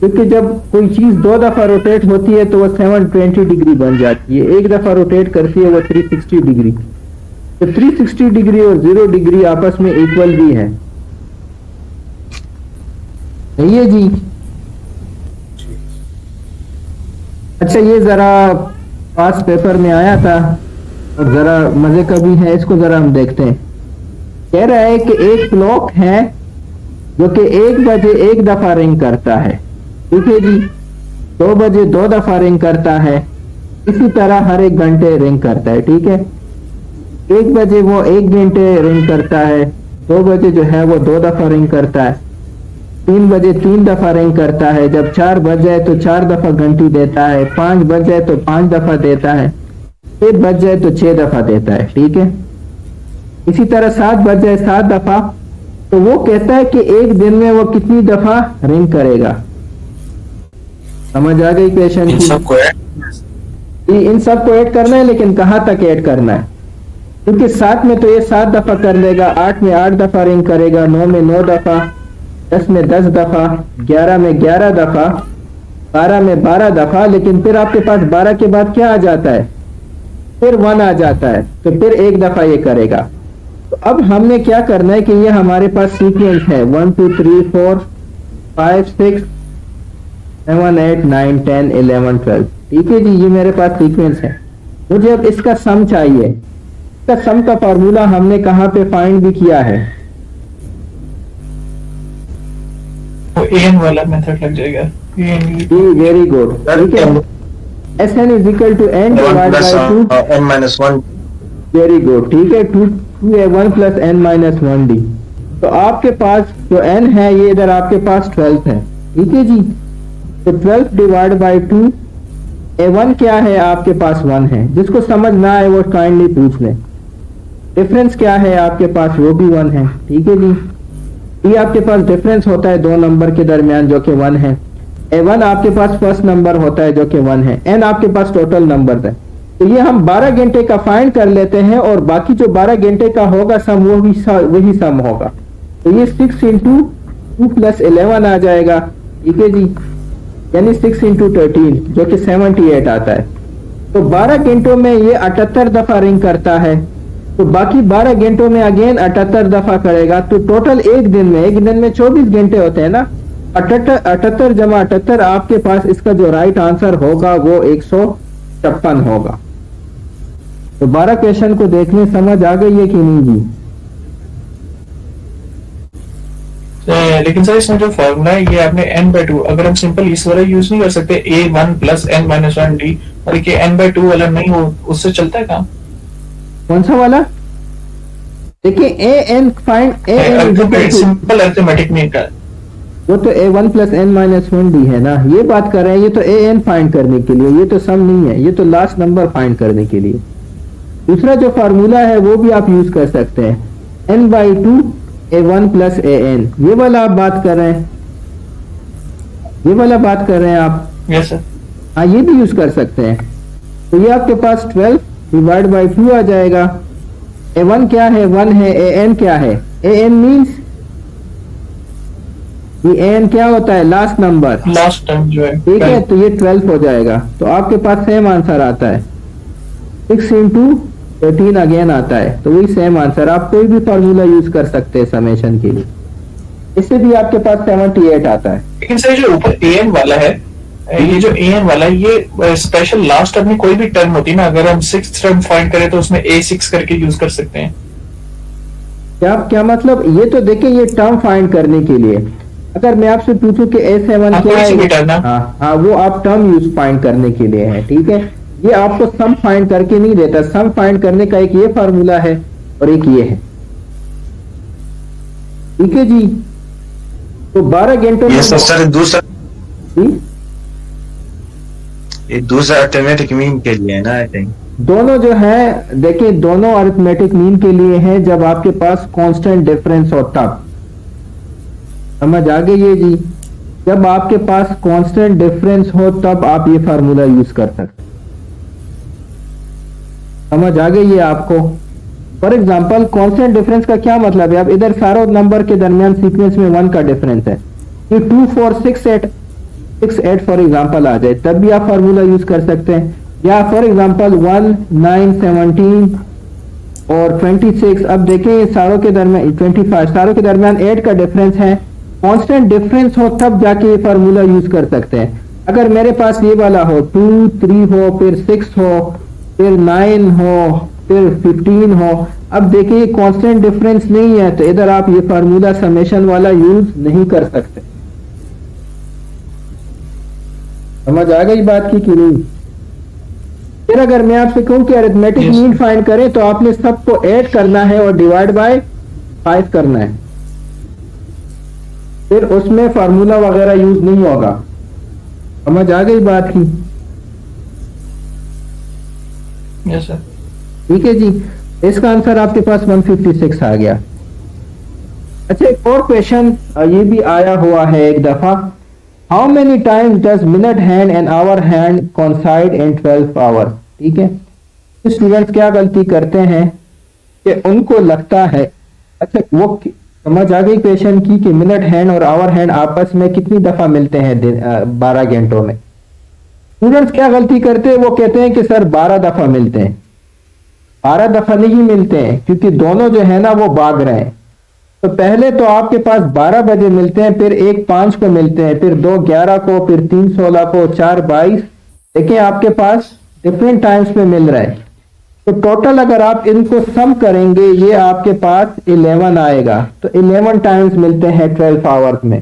क्योंकि जब कोई चीज 2 दफा रोटेट होती है तो वो 720 डिग्री बन जाती है, एक दफा रोटेट करती है वो 360 डिग्री। तो 360 डिग्री और 0 डिग्री आपस में इक्वल भी है। सही है जी। अच्छा ये जरा पास पेपर में आया था और जरा मजे का भी है, इसको जरा हम देखते हैं। कह रहा है कि एक क्लॉक है जो कि 1 बजे 1 दफा रिंग करता है, ठीक है जी। 2 बजे 2 दफा रिंग करता है, इसी तरह हर 1 घंटे रिंग करता है, ठीक है। 1 बजे वो 1 घंटे रिंग करता है, 2 बजे जो है वो 2 दफा रिंग करता है, 3 बजे 3 दफा रिंग करता है, जब 4 बज जाए तो 4 दफा घंटी देता है, 5 बज जाए तो 5 दफा देता है, 6 बज जाए तो 6 दफा देता है। ठीक है, इसी तरह 7 बज जाए 7 दफा, तो वो कहता है कि एक दिन में वो कितनी दफा रिंग करेगा। समझ आ गई क्वेश्चन इन की? सबको इन सबको ऐड करना है, लेकिन कहाँ तक ऐड करना है? क्योंकि 7 में तो ये 7 दफा कर लेगा, 8 में 8 दफा रिंग करेगा, 9 में 9 दफा, 10 में 10 दफा, 11 में 11 दफा, 12 में 12 दफा, लेकिन फिर आपके पास 12 के बाद क्या आ जाता है? फिर 1 आ जाता है, तो फिर एक दफा ये करेगा। तो अब हमने क्या करना है कि ये हमारे पास सीक्वेंस है 1 2 3 4 5 6 7 8 9 10 11 12। ठीक है जी, ये मेरे पास सीक्वेंस है। मुझे अब इसका सम चाहिए। इसका सम का फार्मूला हमने कहाँ पे फाइंड भी किया है? वो एन वाला मेथड लग जाएगा। Very good. ठीक है, Sn is equal to n divide by 2 n-1। Very good. ठीक है, 2a1 plus n minus 1d। तो आपके पास जो n है ये इधर आपके पास 12 है। ठीक है जी, तो 12 डिवाइड बाय 2, a1 क्या है? आपके पास 1 है। जिसको समझ ना आए वो काइंडली पूछ ले। डिफरेंस क्या है आपके पास? वो भी 1 है। ठीक है जी, ये आपके पास डिफरेंस होता है दो नंबर के दरमियान जो कि 1 है। a1 आपके पास फर्स्ट नंबर होता है जो कि 1 है। n आपके पास टोटल नंबर है। तो ये हम 12 घंटे का फाइंड कर लेते हैं और बाकी जो 12 घंटे का होगा सम वही सम होगा। तो ये 6 इंटू 2 प्लस 11 आ जाएगा। ठीक है जी, यानी 6 इंटू 13 जो कि 78 आता है। तो 12 घंटों में ये 78 दफा रिंग करता है, तो बाकी 12 घंटों में अगेन 78 दफा करेगा। तो टोटल एक दिन में 24 घंटे होते हैं ना। 78 जमा 78 आपके पास इसका जो राइट आंसर होगा वो 156 होगा। तो 12 क्वेश्चन को देखने समझ आ गई है कि नहीं जी? लेकिन सर इसमें जो फॉर्मूला है ये आपने n/2, अगर हम सिंपल इस वाला यूज नहीं कर सकते a1 प्लस n-1d, और ये n/2 वाला नहीं हो, उससे चलता है काम? कौन सा वाला? देखिए an फाइंड सिंपल अरिथमेटिक में का वो तो a1 plus n minus 1d है ना, ये बात कर रहे हैं। ये तो an फाइंड करने के लिए, ये तो सम नहीं है, ये तो लास्ट नंबर फाइंड करने के लिए। दूसरा जो फार्मूला है वो भी आप यूज कर सकते हैं, n/2 a1 प्लस an। ये वाला आप बात कर रहे हैं, ये वाला बात कर रहे हैं आप? Yes sir. हाँ, ये भी यूज कर सकते हैं। तो ये आपके पास 12 डिवाइड बाई 2 आ जाएगा। a1 क्या है? 1 है। an क्या है? an मीन्स ये an क्या होता है? लास्ट नंबर, लास्ट टाइम जो है। ठीक है, तो ये 12 हो जाएगा। तो आपके पास सेम आंसर आता है, 6 इंटू 13 अगेन आता है। तो वही सेम आंसर। आप कोई भी फार्मूला यूज कर सकते हैं समेशन के लिए, इससे भी आपके पास 78 आता है। लेकिन सर जो ऊपर an वाला है, ये जो an वाला है, ये स्पेशल लास्ट टर्म में कोई भी टर्म होती है ना, अगर हम 6th टर्म फाइंड करें तो उसमें a6 करके यूज कर सकते हैं। क्या मतलब? ये तो देखिए, ये टर्म फाइंड करने के लिए। अगर मैं आपसे पूछूं कि a7 क्या है, हाँ, वो आप टर्म यूज फाइंड करने के लिए है। ठीक है, ये आपको सम फाइंड करके नहीं देता। सम फाइंड करने का एक ये फार्मूला है और एक ये है। ठीक है जी, तो 12 घंटों में सर दूसरा जी? ये दूसरा अल्टरनेटिव मीन के लिए है ना, आई थिंक। दोनों जो है, देखिए, दोनों अरिथमेटिक मीन के लिए है जब आपके पास कांस्टेंट डिफरेंस हो तब। समझ आ गई है जी? जब आपके पास कांस्टेंट डिफरेंस हो तब आप ये फार्मूला यूज कर सकते। समझ आ गई है आपको? फॉर एग्जांपल, कांस्टेंट डिफरेंस का क्या मतलब है? अब इधर सारों नंबर के दरमियान सीक्वेंस में 1 का डिफरेंस है। ये 2 4 6 8 फॉर एग्जांपल आ जाए तब भी आप फार्मूला यूज कर सकते हैं। या फॉर एग्जांपल 1 9 17 और 26। अब देखें, सारों के दरमियान 25, सारों के दरमियान 8 का डिफरेंस है। कांस्टेंट डिफरेंस हो तब जाके ये फार्मूला यूज कर सकते हैं। अगर मेरे पास ये वाला हो, 2 3 हो, फिर 6 हो, फिर 9 हो, फिर 15 हो, अब देखिए कांस्टेंट डिफरेंस नहीं है, तो इधर आप ये फार्मूला समेशन वाला यूज नहीं कर सकते। समझ आ गई बात की कि नहीं? फिर अगर मैं आपसे कहूं कि अरिथमेटिक मीन फाइंड करें तो आपने सबको ऐड करना है और डिवाइड बाय फाइंड करना है, फिर उसमें फार्मूला वगैरह यूज नहीं होगा। समझ आ गई बात की? Yes sir. ठीक है जी, इसका आंसर आपके पास 156 आ गया। अच्छा, एक और क्वेश्चन ये भी आया हुआ है एक दफा, how many times does minute hand and hour hand coincide in 12 hour. ठीक है, स्टूडेंट्स क्या गलती करते हैं कि उनको लगता है, अच्छा वो समझ आ गई क्वेश्चन की कि मिनट हैंड और आवर हैंड आपस में कितनी दफा मिलते हैं 12 घंटों में। स्टूडेंट्स क्या गलती करते हैं, वो कहते हैं कि सर 12 दफा मिलते हैं। 12 दफा नहीं मिलते हैं, क्योंकि दोनों जो है ना वो भाग रहे हैं। तो पहले तो आपके पास 12 बजे मिलते हैं, फिर एक 5 को मिलते हैं, फिर 2 11 को, फिर 3 16 को, 4 22। देखिए आपके पास डिफरेंट टाइम्स पे मिल रहा है। तो टोटल अगर आप इनको सम करेंगे, ये आपके पास 11 आएगा। तो 11 टाइम्स मिलते हैं 12 आवर्स में।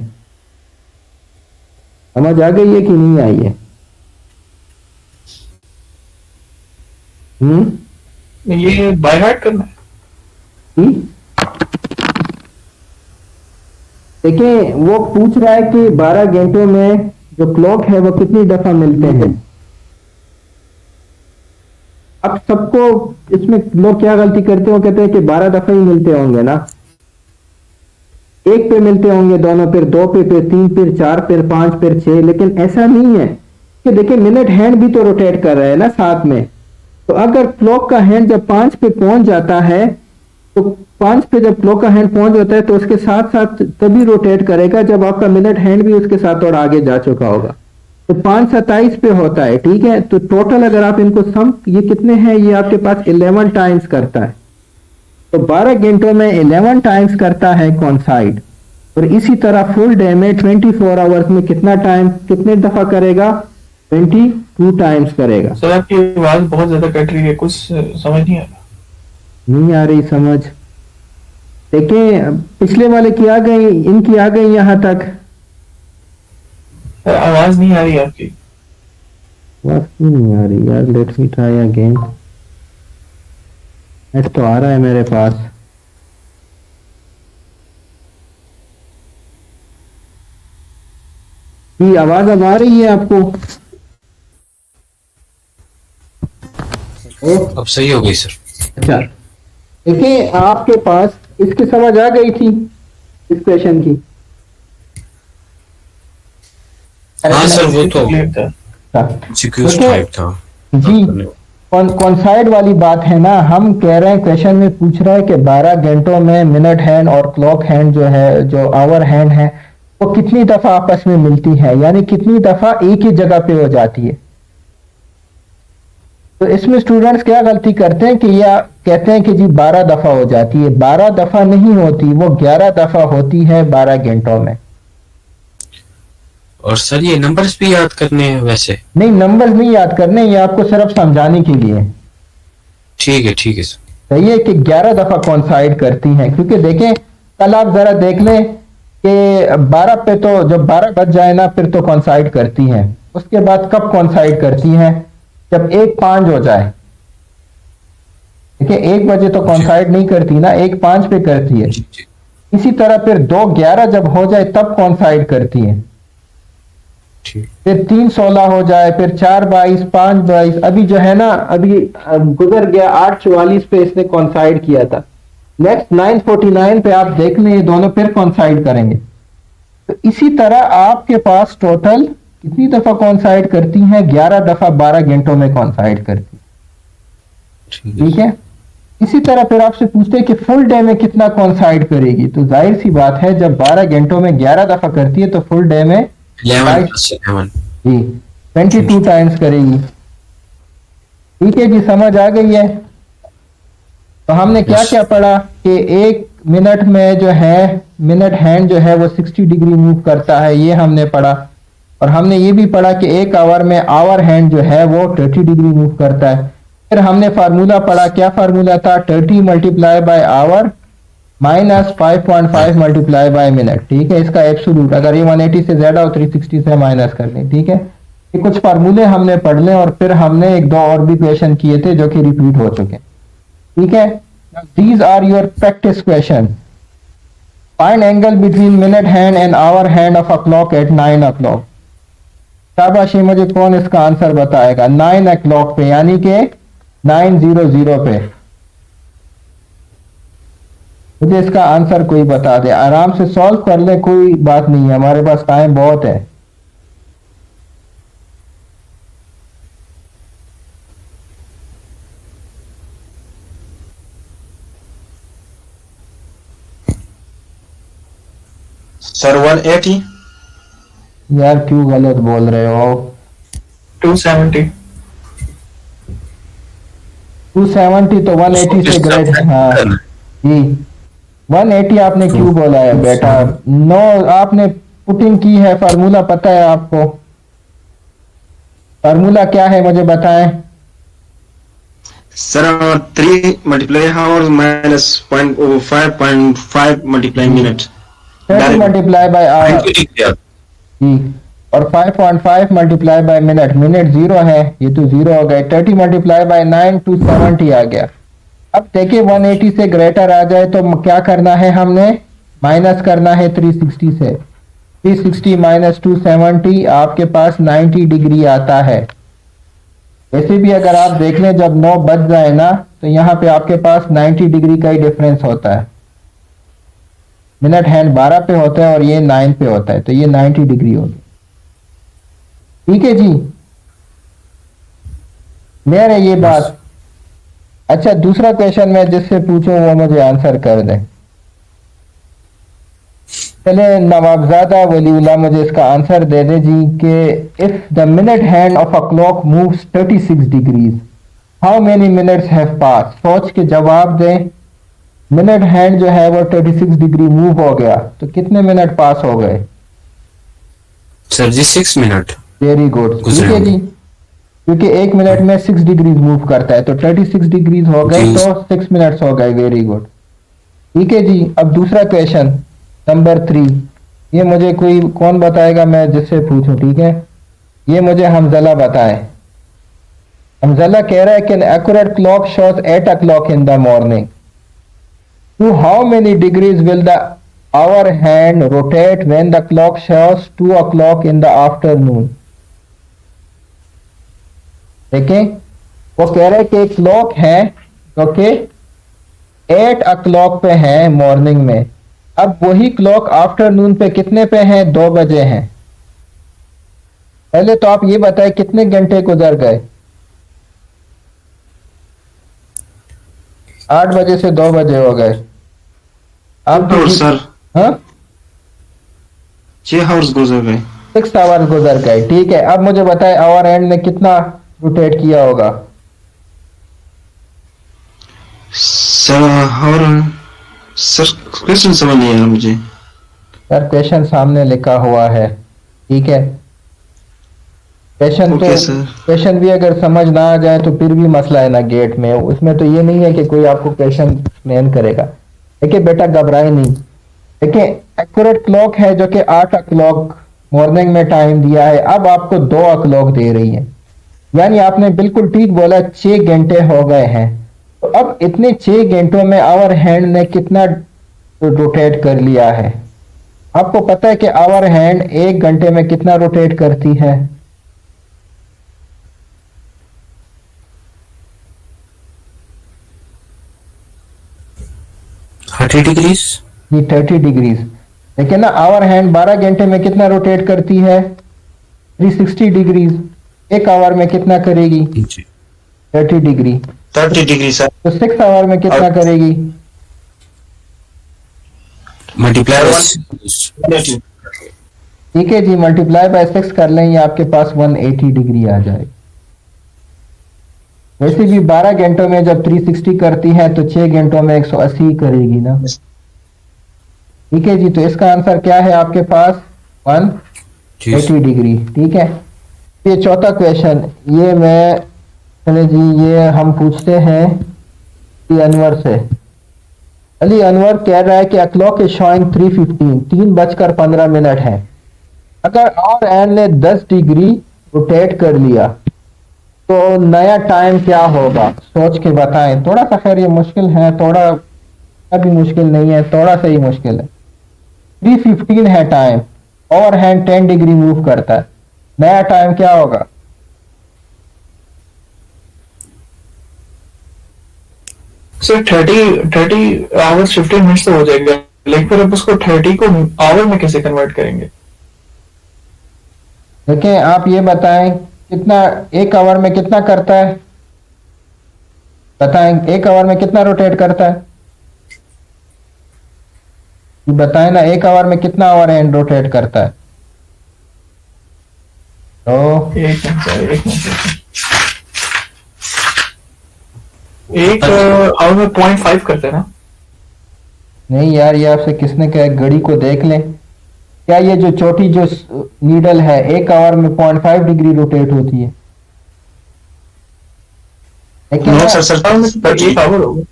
समझ आ गई है कि नहीं आई है? ये बाय हार्ट करना है। देखिए वो पूछ रहा है कि 12 घंटों में जो क्लॉक है वो कितनी दफा मिलते हैं। अब सबको इसमें लोग क्या गलती करते हो, कहते हैं कि 12 दफा ही मिलते होंगे ना, एक पे मिलते होंगे दोनों, फिर 2 पे, फिर 3, फिर 4, फिर 5, फिर 6। लेकिन ऐसा नहीं है कि देखिए मिनट हैंड भी तो रोटेट कर रहे हैं ना साथ में। तो अगर क्लॉक का हैंड जब 5 पे पहुंच जाता है, तो 5 पे जब क्लॉक का हैंड पहुंच जाता है तो उसके साथ साथ तभी रोटेट करेगा जब आपका मिनट हैंड भी उसके साथ थोड़ा आगे जा चुका होगा। तो 5 27 पे होता है। ठीक है, तो टोटल अगर आप इनको सम, ये कितने हैं, ये आपके पास 11 टाइम्स करता है। तो 12 घंटों में 11 टाइम्स करता है कॉन्साइड। और इसी तरह फुल डे में 24 आवर्स में कितना टाइम, कितने दफा करेगा, 22 टाइम्स करेगा। सर आपकी आवाज बहुत ज्यादा कट रही है, कुछ समझ नहीं आ रहा। नहीं आ रही समझ? देखिए पिछले वाले की आ गई, इनकी आ गई यहां तक। आवाज नहीं आ रही आपकी। आवाज क्यों नहीं आ रही यार? Let's me try again. Net तो आ रहा है मेरे पास। ये आवाज अब आ रही है आपको? अब सही हो गई सर। अच्छा, देखिए आपके पास इसकी समझ आ गई थी इस क्वेश्चन की? हाँ सर, वो तो MCQs टाइप था जी। कॉन्साइड वाली बात है ना, हम कह रहे हैं क्वेश्चन में पूछ रहा है कि 12 घंटों में मिनट हैंड और क्लॉक हैंड जो है, जो आवर हैंड है, वो कितनी दफा आपस में मिलती है, यानी कितनी दफा एक ही जगह पे हो जाती है। तो इसमें स्टूडेंट्स क्या गलती करते हैं कि या कहते हैं कि जी 12 दफा हो जाती है। 12 दफा नहीं होती, वो 11 दफा होती है 12 घंटों में। और सर ये नंबर्स भी याद करने हैं वैसे? नहीं, नंबर्स नहीं याद करने, ये आपको सिर्फ समझाने के लिए। ठीक है सर। सही है कि 11 दफा कॉन्साइड करती हैं, क्योंकि देखें कल आप जरा देख लें कि 12 पे तो जब 12 बज जाए ना फिर तो कॉन्साइड करती हैं। उसके बाद कब कॉन्साइड करती हैं? जब 1 5 हो जाए। देखिए 1 बजे तो कॉन्साइड नहीं करती ना, 1 5 पे करती है। इसी तरह फिर 2 11 जब हो जाए तब कॉन्साइड करती है। फिर 3 16 हो जाए, फिर 4 22, 5 22। अभी जो है ना, अभी गुजर गया 8 44 पे इसने कॉन्साइड किया था। नेक्स्ट 9 49 पे आप देख लें, ये दोनों फिर कॉन्साइड करेंगे। तो इसी तरह आपके पास टोटल कितनी दफा कॉन्साइड करती हैं? 11 दफा 12 घंटों में कॉन्साइड करती। ठीक है, इसी तरह फिर आपसे पूछते हैं कि फुल डे में कितना कॉन्साइड करेगी। तो जाहिर सी बात है, जब 12 घंटों में 11 दफा करती है तो फुल डे में 11 जी 22 टाइम्स करेगी। ठीक है जी, समझ आ गई है? तो हमने क्या क्या पढ़ा कि 1 मिनट में जो है मिनट हैंड जो है वो 60 डिग्री मूव करता है, ये हमने पढ़ा। और हमने ये भी पढ़ा कि 1 आवर में आवर हैंड जो है वो 30 डिग्री मूव करता है। फिर हमने फार्मूला पढ़ा, क्या फार्मूला था? 30 multiply by our minus 5.5 multiply by minute. ठीक है, इसका एब्सोल्यूट, अगर ये 180 से ज्यादा हो 360 से माइनस कर लें। ठीक है, ये कुछ फार्मूले हमने पढ़ लें और फिर हमने 1-2 और भी क्वेश्चन किए थे जो कि रिपीट हो चुके। ठीक है, these are your practice question. Find angle between minute hand and hour hand of a clock at 9 o'clock। शाबाशी, मुझे कौन इसका आंसर बताएगा? 9 o'clock पे, यानी कि 900 पे। मुझे इसका आंसर कोई बता दे, आराम से सॉल्व कर ले, कोई बात नहीं है, हमारे पास टाइम बहुत है। सर 180। यार क्यों गलत बोल रहे हो? 270। 270 तो 180 से ग्रेट। हाँ जी, 180 आपने क्यों बोला है बेटा? नो, आपने पुटिंग की है, फार्मूला पता है आपको? फार्मूला क्या है मुझे बताएं। Sir 3 multiply hour minus 5.5 multiply minute 30 multiply by hour दिया। जी, और 5.5 मल्टीप्लाई बाय मिनट, मिनट 0 है, ये तो 0 हो गए। 30 मल्टीप्लाई बाय 9 270 आ गया। अब देखिए 180 से ग्रेटर आ जाए तो क्या करना है, हमने माइनस करना है 360 से। 360 माइनस 270 आपके पास 90 डिग्री आता है। वैसे भी अगर आप देख लें जब 9 बज जाए ना तो यहाँ पे आपके पास 90 डिग्री का ही डिफरेंस होता है। मिनट हैंड 12 पे होता है और ये 9 पे होता है, तो ये 90 डिग्री होगी। ठीक है जी, क्लियर है ये बात? अच्छा, दूसरा क्वेश्चन मैं जिससे पूछूं वो मुझे आंसर कर दे। चले नवाबजादा वलीउल्लाह मुझे इसका आंसर दे दे जी कि if the minute hand of a clock moves 36 degrees how many minutes have pass. सोच के जवाब दें। मिनट हैंड जो है वो 36 डिग्री मूव हो गया तो कितने मिनट पास हो गए? सर जी 6 मिनट। वेरी गुड, ठीक है जी, क्योंकि 1 मिनट में 6 डिग्रीज मूव करता है तो 36 डिग्रीज हो गए तो 6 मिनट्स हो गए। वेरी गुड, ठीक है जी। अब दूसरा क्वेश्चन नंबर 3, ये मुझे कोई कौन बताएगा, मैं जिससे पूछूं, ठीक है? ये मुझे हमजला बताए। हमजला कह रहा है कि accurate clock shows 8 o'clock in the morning, to how many degrees will the hour hand rotate when the clock shows 2 o'clock in the afternoon। देखें, वो कह रहे हैं कि क्लॉक है जो कि 8 o'clock पे है मॉर्निंग में। अब वही क्लॉक आफ्टरनून पे कितने पे है? 2 बजे हैं। पहले तो आप ये बताएं कितने घंटे गुजर गए? 8 बजे से 2 बजे हो गए। आप और सर हाँ 6 आवर्स गुजर गए। 6 आवर्स गुजर गए, ठीक है। अब मुझे बताएं आवर एंड ने कितना रोटेट किया होगा? सर और सर क्वेश्चन समझ नहीं आया मुझे। यार क्वेश्चन सामने लिखा हुआ है, ठीक है? क्वेश्चन तो ओके सर। क्वेश्चन भी अगर समझ ना आ जाए तो फिर भी मसला है ना गेट में। उसमें तो ये नहीं है कि कोई आपको क्वेश्चन एक्सप्लेन करेगा। देखिए बेटा घबराए नहीं। देखिए एक्यूरेट क्लॉक है जो कि 8 o'clock मॉर्निंग में टाइम दिया है, अब आपको 2 o'clock दे रही है, यानी आपने बिल्कुल ठीक बोला, 6 घंटे हो गए हैं। तो अब इतने 6 घंटों में आवर हैंड ने कितना रोटेट कर लिया है? आपको पता है कि आवर हैंड 1 घंटे में कितना रोटेट करती है? Thirty degrees. ये 30 डिग्रीज। लेकिन ना आवर हैंड 12 घंटे में कितना रोटेट करती है? 360 डिग्रीज। 1 आवर में कितना करेगी? 30 डिग्री। 30 degree sir. तो 6 आवर में कितना करेगी? मल्टीप्लाई। ठीक है जी, मल्टीप्लाई बाय 6 कर लें, ये आपके पास 180 डिग्री आ जाएगी। वैसे भी 12 घंटों में जब 360 करती है तो 6 घंटों में 180 करेगी ना। ठीक है जी, तो इसका आंसर क्या है आपके पास? 180 डिग्री, ठीक है। ये चौथा क्वेश्चन, ये मैं चले जी, ये हम पूछते हैं अली अनवर से। अली अनवर कह रहा है कि क्लॉक इज शोइंग 3:15, 3:15 है। अगर आवर एंड ने 10 डिग्री रोटेट कर लिया तो नया टाइम क्या होगा? सोच के बताएं। थोड़ा सा खैर ये मुश्किल है, थोड़ा अभी मुश्किल नहीं है, थोड़ा सा ही मुश्किल है। 3:15 है time, over hand 10 degree move करता है, नया टाइम क्या होगा? सर 30 आवर्स 15 मिनट्स तो हो जाएगा, लेकिन फिर अब उसको 30 को आवर में कैसे कन्वर्ट करेंगे? देखें, आप ये बताएं कितना एक आवर में कितना करता है, बताएं एक आवर में कितना रोटेट करता है, ये बताएं ना, एक आवर में कितना ओवर हैंड रोटेट करता है? तो एक आवर में 0.5 करते हैं ना? नहीं यार, ये आपसे किसने कहा? घड़ी को देख लें, क्या ये जो छोटी जो नीडल है एक आवर में 0.5 डिग्री रोटेट होती है? लेकिन नो ना, सर, सर एक आवर होगा।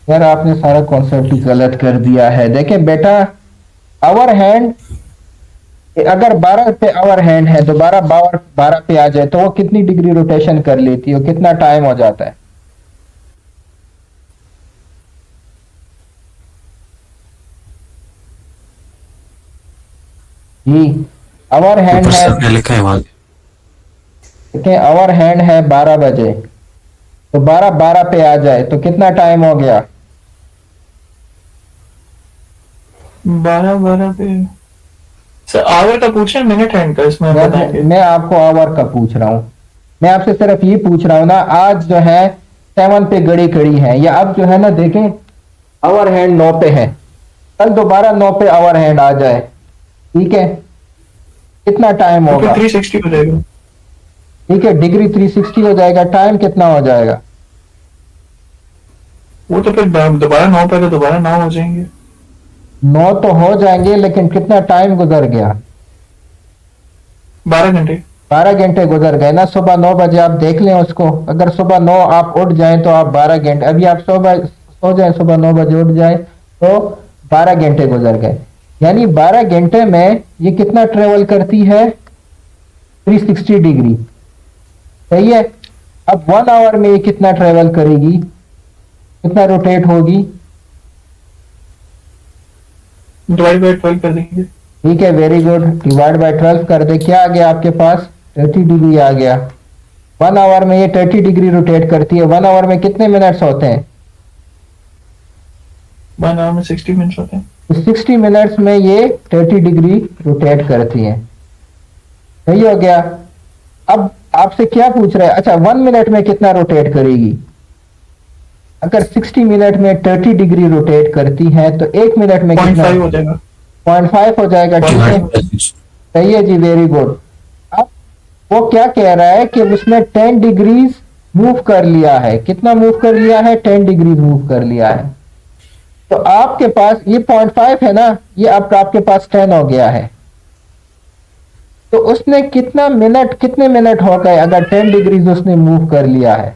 यार आपने सारा कॉन्सेप्ट ही गलत कर दिया है। देखें बेटा, आवर हैंड अगर 12 पे आवर हैंड है तो 12 पे आ जाए तो वो कितनी डिग्री रोटेशन कर लेती है, कितना टाइम हो जाता है? जी, आवर हैंड है, सर ने लिखा है वहां। देखें आवर हैंड है 12 बजे, तो 12 पे आ जाए तो कितना टाइम हो गया? 12 पे सर आवर का पूछ रहे हैं, मिनट हैंड का इसमें बताएंगे। मैं आपको आवर का पूछ रहा हूं, मैं आपसे सिर्फ ये पूछ रहा हूं ना, आज जो है 7 पे घड़ी खड़ी है, या अब जो है ना देखें आवर हैंड 9 पे है, कल दोबारा 9 पे आवर हैंड आ जाए, ठीक है, कितना टाइम होगा? 360 हो जाएगा। ठीक है, डिग्री 360 हो जाएगा, टाइम कितना हो जाएगा? वो तो फिर दोबारा 9 पे तो दोबारा 9 हो जाएंगे। 9 तो हो जाएंगे, लेकिन कितना टाइम गुजर गया? 12 घंटे। 12 घंटे गुजर गए ना। सुबह 9 बजे आप देख लें उसको, अगर सुबह 9 आप उठ जाएं तो आप 12 घंटे, अभी आप सो जाएं, सुबह 9 बजे उठ जाएं तो 12 घंटे गुजर गए, यानी 12 घंटे में ये कितना ट्रेवल करती है? 360 डिग्री, सही है। अब 1 आवर में ये कितना ट्रेवल करेगी, कितना रोटेट होगी? डिवाइड बाय 12 कर देंगे। ठीक है, वेरी गुड, डिवाइड बाय 12 कर दे, क्या आ गया आपके पास? 30 डिग्री आ गया। 1 आवर में ये 30 डिग्री रोटेट करती है। 1 आवर में कितने मिनट्स होते हैं? 1 आवर में 60 मिनट्स होते हैं। तो 60 मिनट्स में ये 30 डिग्री रोटेट करती है, सही हो गया। अब आपसे क्या पूछ रहा है? अच्छा, 1 मिनट में कितना रोटेट करेगी? अगर 60 मिनट में 30 डिग्री रोटेट करती है तो 1 मिनट में कितना? 0.5 हो जाएगा। 0.5 हो जाएगा, ठीक है, सही है जी, वेरी गुड। अब वो क्या कह रहा है कि उसने 10 डिग्रीज मूव कर लिया है। कितना मूव कर लिया है? 10 डिग्रीज मूव कर लिया है। तो आपके पास ये 0.5 है ना, ये अब आपके पास 10 हो गया है, तो उसने कितना मिनट, कितने मिनट हो गए अगर 10 डिग्रीज उसने मूव कर लिया है?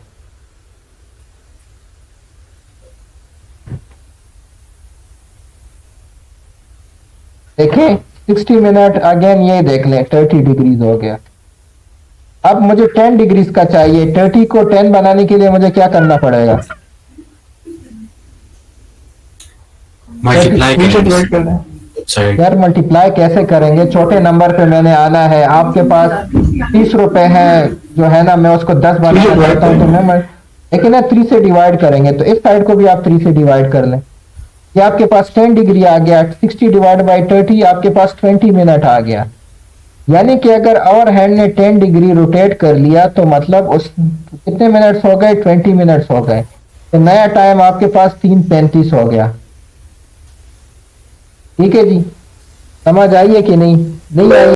देखें 60 मिनट, अगेन ये देख लें 30 डिग्रीज हो गया। अब मुझे 10 डिग्रीज का चाहिए, 30 को 10 बनाने के लिए मुझे क्या करना पड़ेगा? मल्टीप्लाई डिवाइड कर दें। यार मल्टीप्लाई कैसे करेंगे? छोटे नंबर पे मैंने आना है, आपके पास 30 रुपए है जो है ना, मैं उसको 10 बनाना चाहता हूँ, तो मैं लेकिन ना 3 से डिवाइड करेंगे, तो इस साइड को भी आप 3 से डिवाइड कर लें। ये आपके पास 10 डिग्री आ गया, 60 डिवाइड बाई 30 आपके पास 20 मिनट आ गया। यानी कि अगर आवर हैंड ने 10 डिग्री रोटेट कर लिया तो मतलब उस कितने मिनट्स हो गए? 20 मिनट्स हो गए। तो नया टाइम आपके पास 3:35 हो गया। ठीक है जी, समझ आई है कि नहीं? नहीं आई?